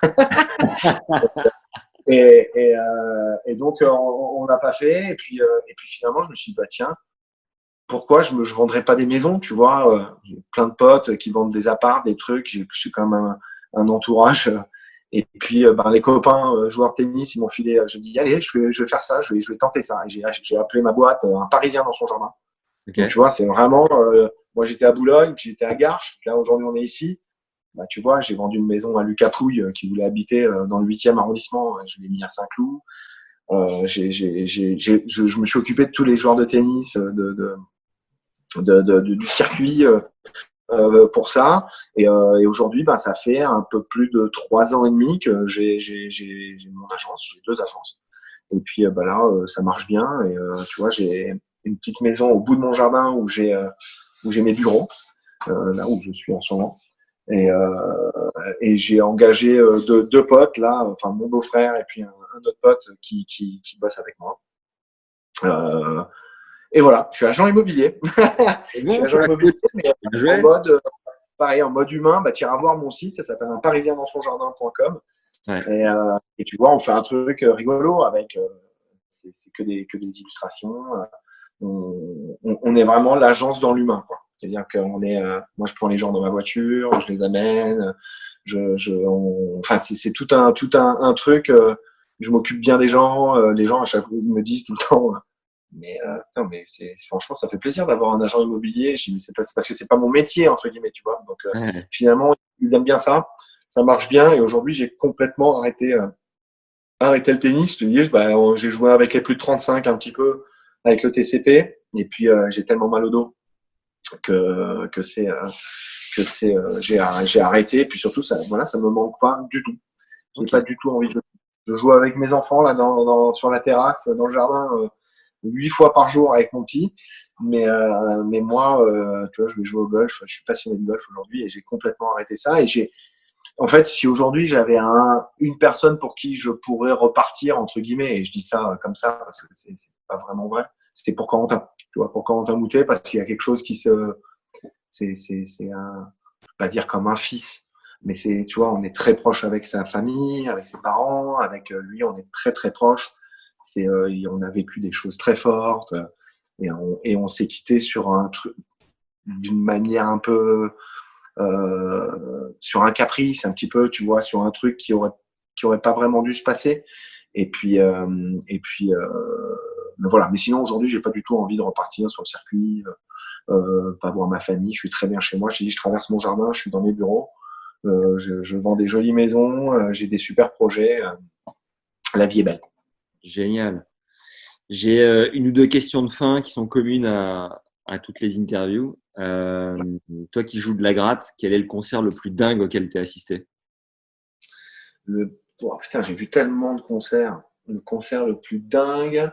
et donc, on n'a pas fait. Et puis finalement, je me suis dit, bah tiens, pourquoi je vendrais pas des maisons, tu vois, j'ai plein de potes qui vendent des apparts, des trucs, j'ai quand même un entourage. Et puis, les copains joueurs de tennis, ils m'ont filé. Je dis, allez, je vais faire ça, je vais tenter ça. Et j'ai appelé ma boîte un Parisien dans son jardin. Okay. Donc, tu vois, c'est vraiment. Moi, j'étais à Boulogne, puis j'étais à Garches. Puis là, aujourd'hui, on est ici. Bah, tu vois, j'ai vendu une maison à Lucas Pouille qui voulait habiter dans le 8e arrondissement. Je l'ai mis à Saint-Cloud. Je me suis occupé de tous les joueurs de tennis, du circuit. Pour ça et aujourd'hui ça fait un peu plus de 3 ans et demi que j'ai mon agence, j'ai 2 agences et puis là ça marche bien et tu vois j'ai une petite maison au bout de mon jardin où j'ai mes bureaux là où je suis en ce moment et j'ai engagé deux potes là, enfin mon beau-frère et puis un autre pote qui bosse avec moi. Et voilà, je suis agent immobilier. Bon, je suis agent immobilier, mais en mode, pareil, en mode humain. Bah, tu iras voir mon site, ça s'appelle unparisiendansonjardin.com. Ouais. Et tu vois, on fait un truc rigolo avec, c'est que des illustrations. On est vraiment l'agence dans l'humain, quoi. C'est-à-dire qu'on est, moi, je prends les gens dans ma voiture, je les amène, enfin, c'est tout un truc. Je m'occupe bien des gens. Les gens à chaque fois ils me disent tout le temps. Mais franchement, ça fait plaisir d'avoir un agent immobilier. Je dis, mais c'est parce que c'est pas mon métier entre guillemets, tu vois. Donc finalement, ils aiment bien ça, ça marche bien. Et aujourd'hui, j'ai complètement arrêté le tennis. Je te dis, j'ai joué avec les plus de 35 un petit peu avec le TCP. Et puis j'ai tellement mal au dos que j'ai arrêté. Et puis surtout, ça me manque pas du tout. J'ai pas du tout envie de jouer. Je joue avec mes enfants là sur la terrasse, dans le jardin. 8 fois par jour avec mon petit, mais moi, tu vois, je vais jouer au golf. Je suis passionné de golf aujourd'hui et j'ai complètement arrêté ça. Et en fait, si aujourd'hui j'avais une personne pour qui je pourrais repartir entre guillemets, et je dis ça comme ça parce que c'est pas vraiment vrai, c'était pour Corentin. Tu vois, pour Corentin Moutet, parce qu'il y a quelque chose qui c'est je peux pas dire comme un fils, mais tu vois, on est très proche avec sa famille, avec ses parents, avec lui, on est très très proche. On a vécu des choses très fortes et on s'est quitté sur un truc d'une manière un peu sur un caprice un petit peu, tu vois, sur un truc qui aurait pas vraiment dû se passer et puis voilà. Mais sinon aujourd'hui j'ai pas du tout envie de repartir sur le circuit, pas voir ma famille. Je suis très bien chez moi. Je traverse mon jardin, je suis dans mes bureaux, je vends des jolies maisons, j'ai des super projets, la vie est belle. Génial. J'ai une ou deux questions de fin qui sont communes à toutes les interviews. Toi qui joues de la gratte, quel est le concert le plus dingue auquel tu as assisté? Oh, putain, j'ai vu tellement de concerts. Le concert le plus dingue.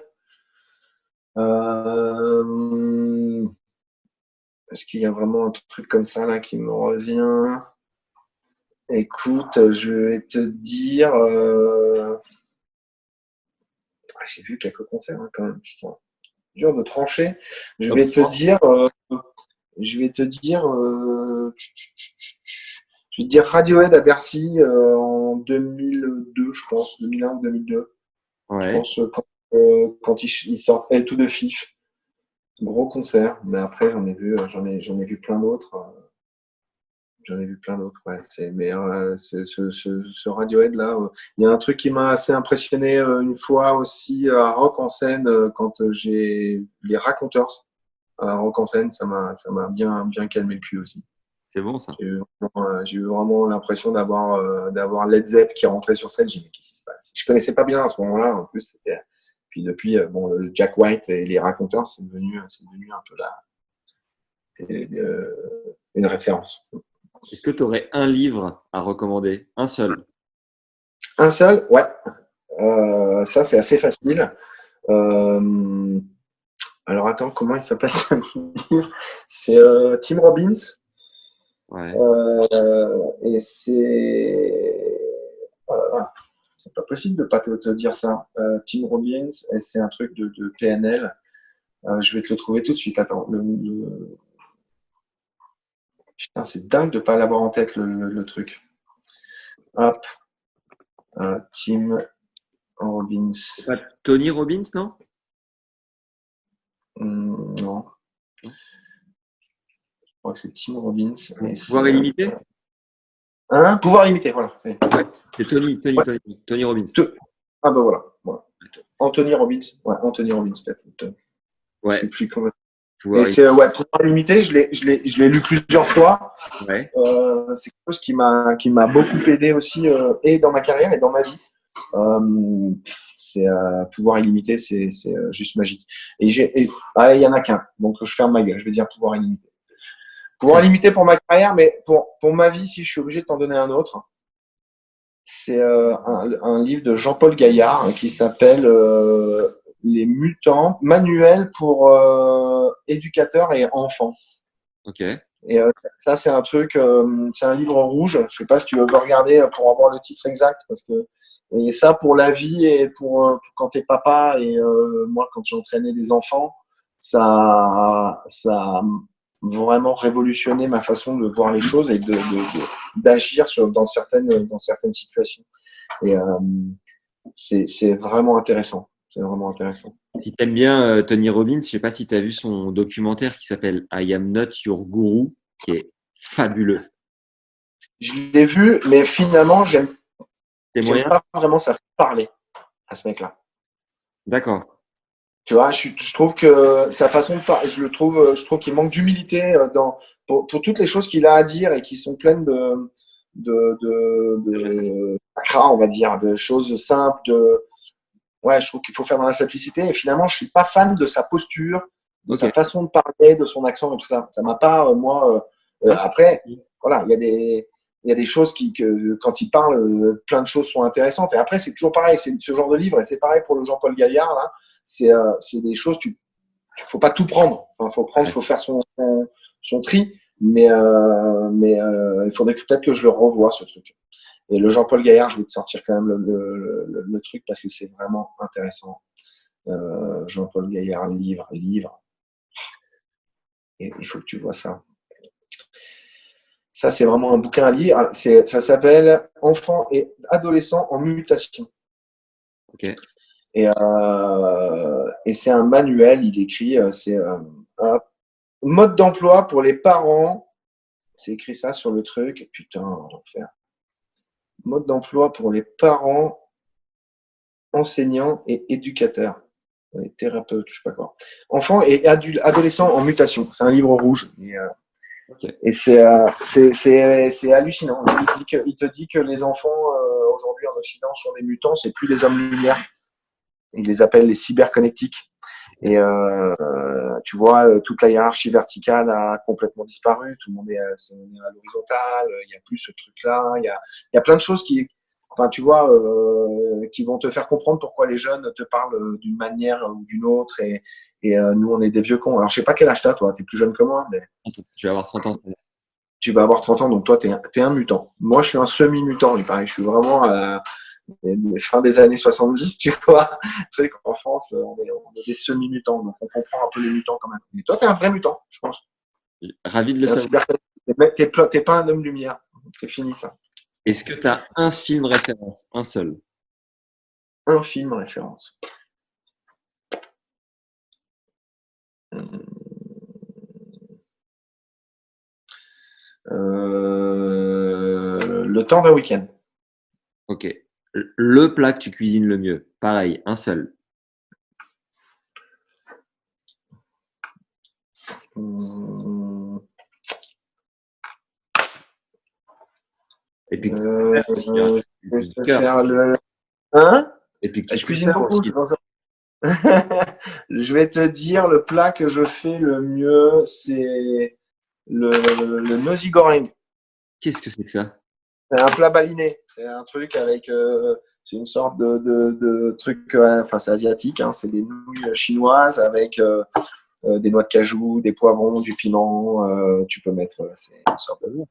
Est-ce qu'il y a vraiment un truc comme ça là qui me revient? Écoute, je vais te dire. J'ai vu quelques concerts quand même qui sont durs de trancher. Je vais te dire. Je vais te dire Radiohead à Bercy en 2002, je pense, 2001 ou 2002. Ouais. Je pense quand ils sortent tout de Fif. Gros concert, mais après j'en ai vu plein d'autres. J'en ai vu plein d'autres, ouais. Ce Radiohead là, il y a un truc qui m'a assez impressionné une fois aussi à Rock en scène quand j'ai les Raconteurs à Rock en scène, ça m'a bien calmé le cul aussi. C'est bon ça. J'ai eu vraiment l'impression d'avoir Led Zepp qui rentrait sur scène. J'ai dit mais qu'est-ce qui se passe? Je connaissais pas bien à ce moment-là. En plus, puis depuis le Jack White et les Raconteurs, c'est devenu un peu une référence. Est-ce que tu aurais un livre à recommander? Un seul? Un seul, ouais. Ça c'est assez facile. Alors attends, comment il s'appelle ce livre? C'est Tim Robbins. Ouais. Et c'est pas possible de pas te dire ça. Tim Robbins, et c'est un truc de PNL. Je vais te le trouver tout de suite. Attends. Putain, c'est dingue de pas l'avoir en tête le truc. Hop. Tim Robbins. C'est pas Tony Robbins, non? Non. Je crois que c'est Tim Robbins. Pouvoir illimité? Pouvoir illimité, voilà. C'est Tony Robbins. Ah bah voilà. Anthony Robbins. Ouais, Anthony Robbins, peut-être. Ouais. Je sais plus comment. Pouvoir Pouvoir illimité, je l'ai lu plusieurs fois. Ouais. C'est quelque chose qui m'a beaucoup aidé aussi, et dans ma carrière et dans ma vie. C'est pouvoir illimité, c'est juste magique. Et il y en a qu'un, donc je ferme ma gueule. Je vais dire pouvoir illimité. Pouvoir illimité pour ma carrière, mais pour ma vie, si je suis obligé de t'en donner un autre, c'est un livre de Jean-Paul Gaillard qui s'appelle Les Mutants, manuel pour éducateurs et enfants. Ok. Et ça, c'est un truc, c'est un livre rouge. Je sais pas si tu veux regarder pour avoir le titre exact, parce que et ça pour la vie et pour quand t'es papa et moi quand j'entraînais des enfants, ça a vraiment révolutionné ma façon de voir les choses et d'agir dans certaines situations. Et c'est vraiment intéressant. C'est vraiment intéressant. Si t'aimes bien Tony Robbins, je sais pas si tu as vu son documentaire qui s'appelle I Am Not Your Guru, qui est fabuleux. Je l'ai vu, mais finalement, j'aime pas vraiment ça parler à ce mec-là. D'accord. Tu vois, je trouve que sa façon de parler, je trouve qu'il manque d'humilité pour toutes les choses qu'il a à dire et qui sont pleines de on va dire, de choses simples, je trouve qu'il faut faire dans la simplicité. Et finalement, je suis pas fan de sa posture, de sa façon de parler, de son accent et tout ça. Ça m'a pas, après, voilà, il y a des choses que quand il parle, plein de choses sont intéressantes. Et après, c'est toujours pareil, c'est ce genre de livre, et c'est pareil pour le Jean-Paul Gaillard, là. C'est des choses, faut pas tout prendre. Enfin, faut faire son tri, mais il faudrait peut-être que je le revoie, ce truc. Et le Jean-Paul Gaillard, je vais te sortir quand même le truc parce que c'est vraiment intéressant. Jean-Paul Gaillard, livre. Et il faut que tu vois ça. Ça, c'est vraiment un bouquin à lire. Ça s'appelle Enfants et adolescents en mutation. Ok. Et c'est un manuel, il écrit, c'est mode d'emploi pour les parents. C'est écrit ça sur le truc. Putain, on va faire. Mode d'emploi pour les parents, enseignants et éducateurs. Et thérapeutes, je sais pas quoi. Enfants et adolescents en mutation. C'est un livre rouge. Et c'est hallucinant. Il te dit que les enfants aujourd'hui en Occident sont des mutants, c'est plus des hommes lumière. Il les appelle les cyberconnectiques. Et tu vois, toute la hiérarchie verticale a complètement disparu. Tout le monde est à l'horizontale. Il n'y a plus ce truc-là. Il y a plein de choses enfin, tu vois, qui vont te faire comprendre pourquoi les jeunes te parlent d'une manière ou d'une autre. Et nous, on est des vieux cons. Alors, je sais pas quel âge t'as, toi. T'es plus jeune que moi, mais Je vais avoir 30 ans. tu vas avoir 30 ans, donc toi, t'es un mutant. Moi, je suis un semi-mutant, il paraît. Je suis vraiment fin des années 70, tu vois. Truc, en France, on est des semi-mutants, donc on comprend un peu les mutants quand même. Mais toi, t'es un vrai mutant, je pense. Ravi de le T'es un savoir. T'es pas un homme lumière. C'est fini, ça. Est-ce que tu as un film référence? Un seul? Un film référence. Le temps d'un week-end. Ok. Le plat que tu cuisines le mieux? Pareil, un seul. Et puis que tu peux faire aussi, hein. Je vais Du te cœur. faire le. Hein? Et puis que tu Je peux cuisine faire beaucoup. aussi. c'est pour ça. Je vais te dire, le plat que je fais le mieux, c'est le nasi goreng. Qu'est-ce que c'est que ça? C'est un plat baliné. C'est un truc avec. C'est une sorte de truc. Enfin, c'est asiatique. Hein, c'est des nouilles chinoises avec des noix de cajou, des poivrons, du piment. Tu peux mettre. C'est une sorte de.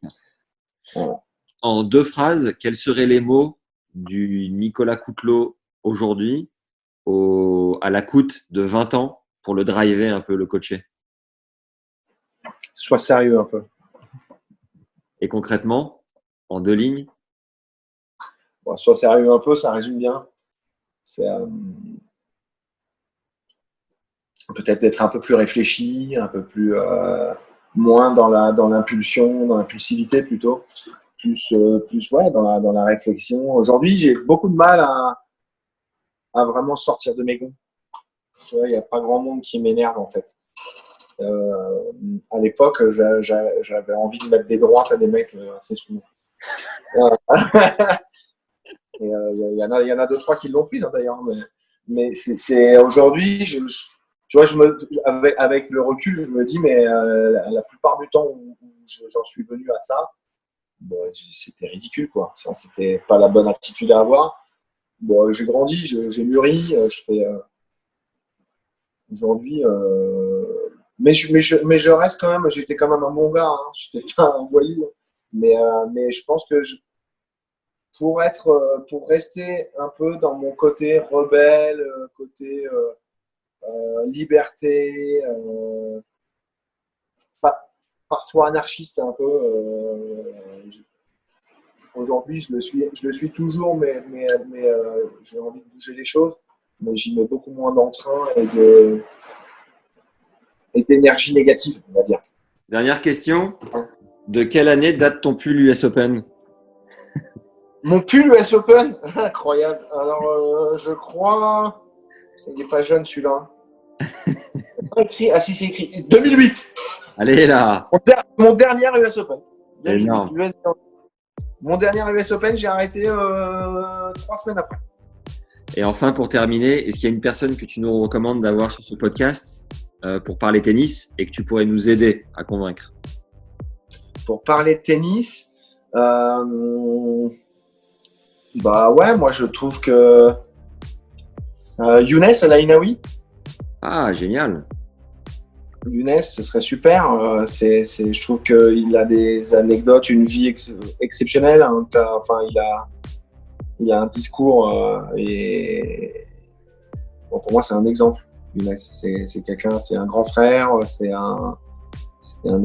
Voilà. En 2 phrases, quels seraient les mots du Nicolas Coutelot aujourd'hui à la coûte de 20 ans pour le driver un peu, le coacher? Sois sérieux un peu. Et concrètement, en 2 lignes? Bon, sois sérieux un peu, ça résume bien. C'est peut-être d'être un peu plus réfléchi, un peu plus moins dans l'impulsion, dans l'impulsivité plutôt, plus ouais, dans la réflexion. Aujourd'hui, j'ai beaucoup de mal à vraiment sortir de mes gonds. Tu vois, il n'y a pas grand monde qui m'énerve en fait. À l'époque, j'avais envie de mettre des droites à des mecs assez souvent. Il y en a 2-3 qui l'ont prise hein, d'ailleurs, mais c'est aujourd'hui, tu vois, avec le recul, je me dis, mais la plupart du temps où j'en suis venu à ça, bon, c'était ridicule quoi. Ça, c'était pas la bonne attitude à avoir. Bon, j'ai grandi, j'ai mûri, je fais aujourd'hui. Mais je reste quand même, j'étais quand même un bon gars, hein, j'étais pas un voyou. Mais je pense que pour rester un peu dans mon côté rebelle, côté liberté, parfois anarchiste un peu. Aujourd'hui, je le suis toujours, mais j'ai envie de bouger les choses, mais j'y mets beaucoup moins d'entrain et d'énergie négative, on va dire. Dernière question. De quelle année date ton pull US Open? Mon pull US Open, incroyable. Alors, je crois, il n'est pas jeune celui-là. Ah si, c'est écrit 2008. Allez là. Mon dernier US Open. 2008, Énorme. Mon dernier US Open, j'ai arrêté 3 semaines après. Et enfin, pour terminer, est-ce qu'il y a une personne que tu nous recommandes d'avoir sur ce podcast pour parler tennis et que tu pourrais nous aider à convaincre? Pour parler de tennis, bah ouais, moi je trouve que Younes El-Ainaoui. Ah, génial. Younes, ce serait super. Je trouve qu'il a des anecdotes, une vie exceptionnelle. Hein. Enfin, il a un discours et bon, pour moi, c'est un exemple. Younes, c'est quelqu'un, c'est un grand frère, c'est un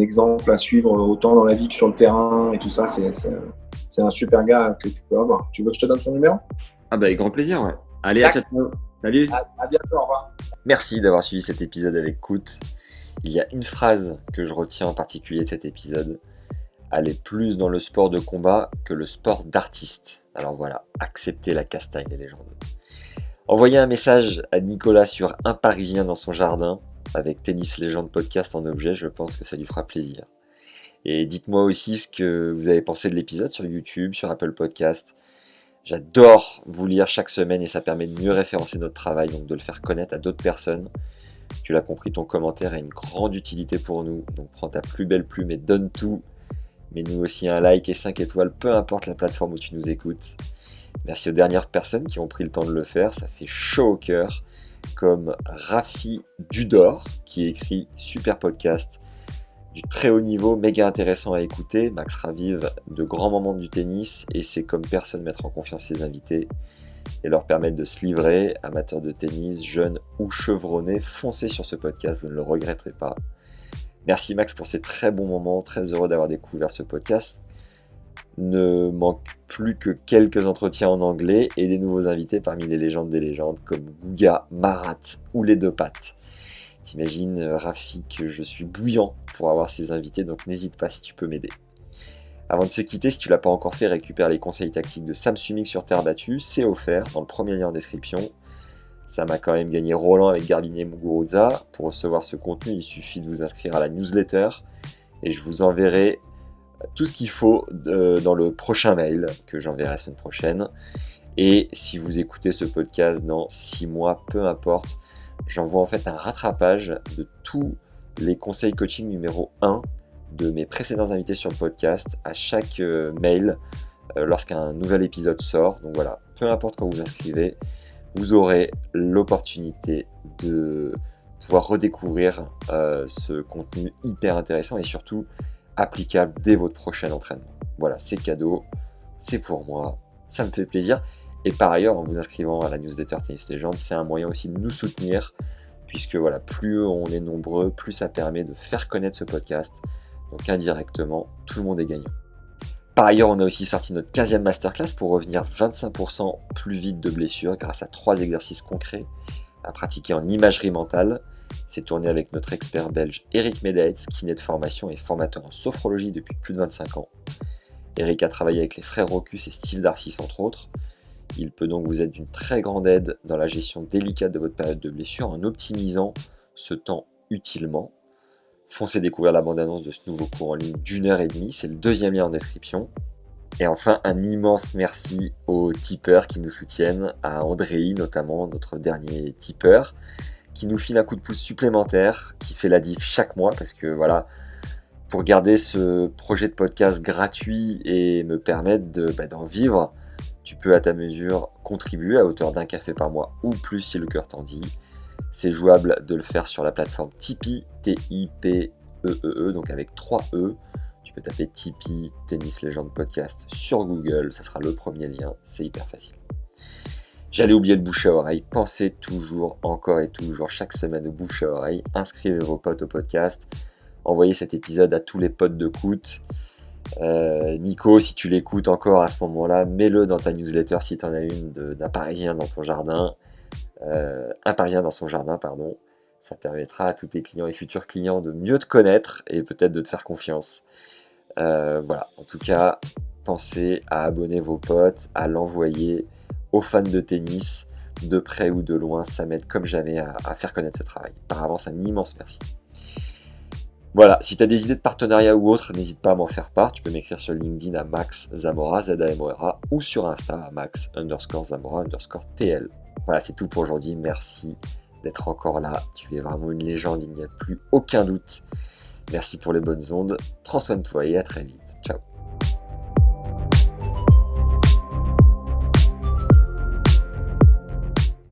exemple à suivre autant dans la vie que sur le terrain et tout ça. C'est un super gars que tu peux avoir. Tu veux que je te donne son numéro? Ah bah avec grand plaisir, ouais. Allez, à ciao. Salut. À bientôt, au revoir. Merci d'avoir suivi cet épisode avec écoute. Il y a une phrase que je retiens en particulier de cet épisode. Aller plus dans le sport de combat que le sport d'artiste. Alors voilà, acceptez la castagne, les légendes. Envoyez un message à Nicolas sur Un Parisien dans son jardin avec Tennis Légende Podcast en objet, je pense que ça lui fera plaisir. Et dites-moi aussi ce que vous avez pensé de l'épisode sur YouTube, sur Apple Podcast. J'adore vous lire chaque semaine et ça permet de mieux référencer notre travail, donc de le faire connaître à d'autres personnes. Tu l'as compris, ton commentaire a une grande utilité pour nous, donc prends ta plus belle plume et donne tout. Mets-nous aussi un like et 5 étoiles, peu importe la plateforme où tu nous écoutes. Merci aux dernières personnes qui ont pris le temps de le faire, ça fait chaud au cœur, comme Rafi Dudor, qui écrit super podcast, du très haut niveau, méga intéressant à écouter. Max ravive de grands moments du tennis et c'est comme personne mettre en confiance ses invités et leur permettre de se livrer. Amateurs de tennis, jeunes ou chevronnés, foncez sur ce podcast, vous ne le regretterez pas. Merci Max pour ces très bons moments, très heureux d'avoir découvert ce podcast. Ne manque plus que quelques entretiens en anglais et des nouveaux invités parmi les légendes des légendes comme Guga, Marat ou les deux pattes. T'imagines, Rafi, que je suis bouillant pour avoir ces invités, donc n'hésite pas si tu peux m'aider. Avant de se quitter, si tu l'as pas encore fait, récupère les conseils tactiques de Sam Sumik sur terre battue, c'est offert dans le premier lien en description. Ça m'a quand même gagné Roland avec Garbiñe Muguruza. Pour recevoir ce contenu, il suffit de vous inscrire à la newsletter et je vous enverrai tout ce qu'il faut dans le prochain mail que j'enverrai la semaine prochaine. Et si vous écoutez ce podcast dans 6 mois, peu importe, j'envoie en fait un rattrapage de tous les conseils coaching numéro 1 de mes précédents invités sur le podcast à chaque mail lorsqu'un nouvel épisode sort. Donc voilà, peu importe quand vous inscrivez, vous aurez l'opportunité de pouvoir redécouvrir ce contenu hyper intéressant et surtout applicable dès votre prochain entraînement. Voilà, c'est cadeau, c'est pour moi, ça me fait plaisir. Et par ailleurs, en vous inscrivant à la newsletter Tennis Legends, c'est un moyen aussi de nous soutenir, puisque voilà, plus on est nombreux, plus ça permet de faire connaître ce podcast. Donc indirectement, tout le monde est gagnant. Par ailleurs, on a aussi sorti notre 15e masterclass pour revenir 25% plus vite de blessures grâce à 3 exercices concrets à pratiquer en imagerie mentale. C'est tourné avec notre expert belge Eric Medaetz, kiné de formation et formateur en sophrologie depuis plus de 25 ans. Eric a travaillé avec les frères Rocus et Steve Darcis entre autres. Il peut donc vous être d'une très grande aide dans la gestion délicate de votre période de blessure en optimisant ce temps utilement. Foncez découvrir la bande-annonce de ce nouveau cours en ligne d'1h30, c'est le 2e lien en description. Et enfin, un immense merci aux tipeurs qui nous soutiennent, à Andréi notamment, notre dernier tipeur, qui nous file un coup de pouce supplémentaire, qui fait la diff chaque mois, parce que voilà, pour garder ce projet de podcast gratuit et me permettre d'en vivre, tu peux à ta mesure contribuer à hauteur d'un café par mois ou plus si le cœur t'en dit. C'est jouable de le faire sur la plateforme Tipeee, T-I-P-E-E-E, donc avec 3 E. Tu peux taper Tipeee Tennis Legends Podcast sur Google, ça sera le premier lien, c'est hyper facile. J'allais oublier le bouche à oreille, pensez toujours, encore et toujours, chaque semaine au bouche à oreille, inscrivez vos potes au podcast, envoyez cet épisode à tous les potes de Cout. Nico, si tu l'écoutes encore à ce moment-là, mets-le dans ta newsletter si tu en as une d'un Parisien dans ton jardin. Un Parisien dans son jardin, pardon. Ça permettra à tous tes clients et futurs clients de mieux te connaître et peut-être de te faire confiance. Voilà, en tout cas, pensez à abonner vos potes, à l'envoyer aux fans de tennis, de près ou de loin. Ça m'aide comme jamais à faire connaître ce travail. Par avance, un immense merci. Voilà, si tu as des idées de partenariat ou autre, n'hésite pas à m'en faire part. Tu peux m'écrire sur LinkedIn à Max Zamora, Z-A-M-O-R-A, ou sur Insta à Max_Zamora_TL. Voilà, c'est tout pour aujourd'hui. Merci d'être encore là. Tu es vraiment une légende, il n'y a plus aucun doute. Merci pour les bonnes ondes. Prends soin de toi et à très vite. Ciao.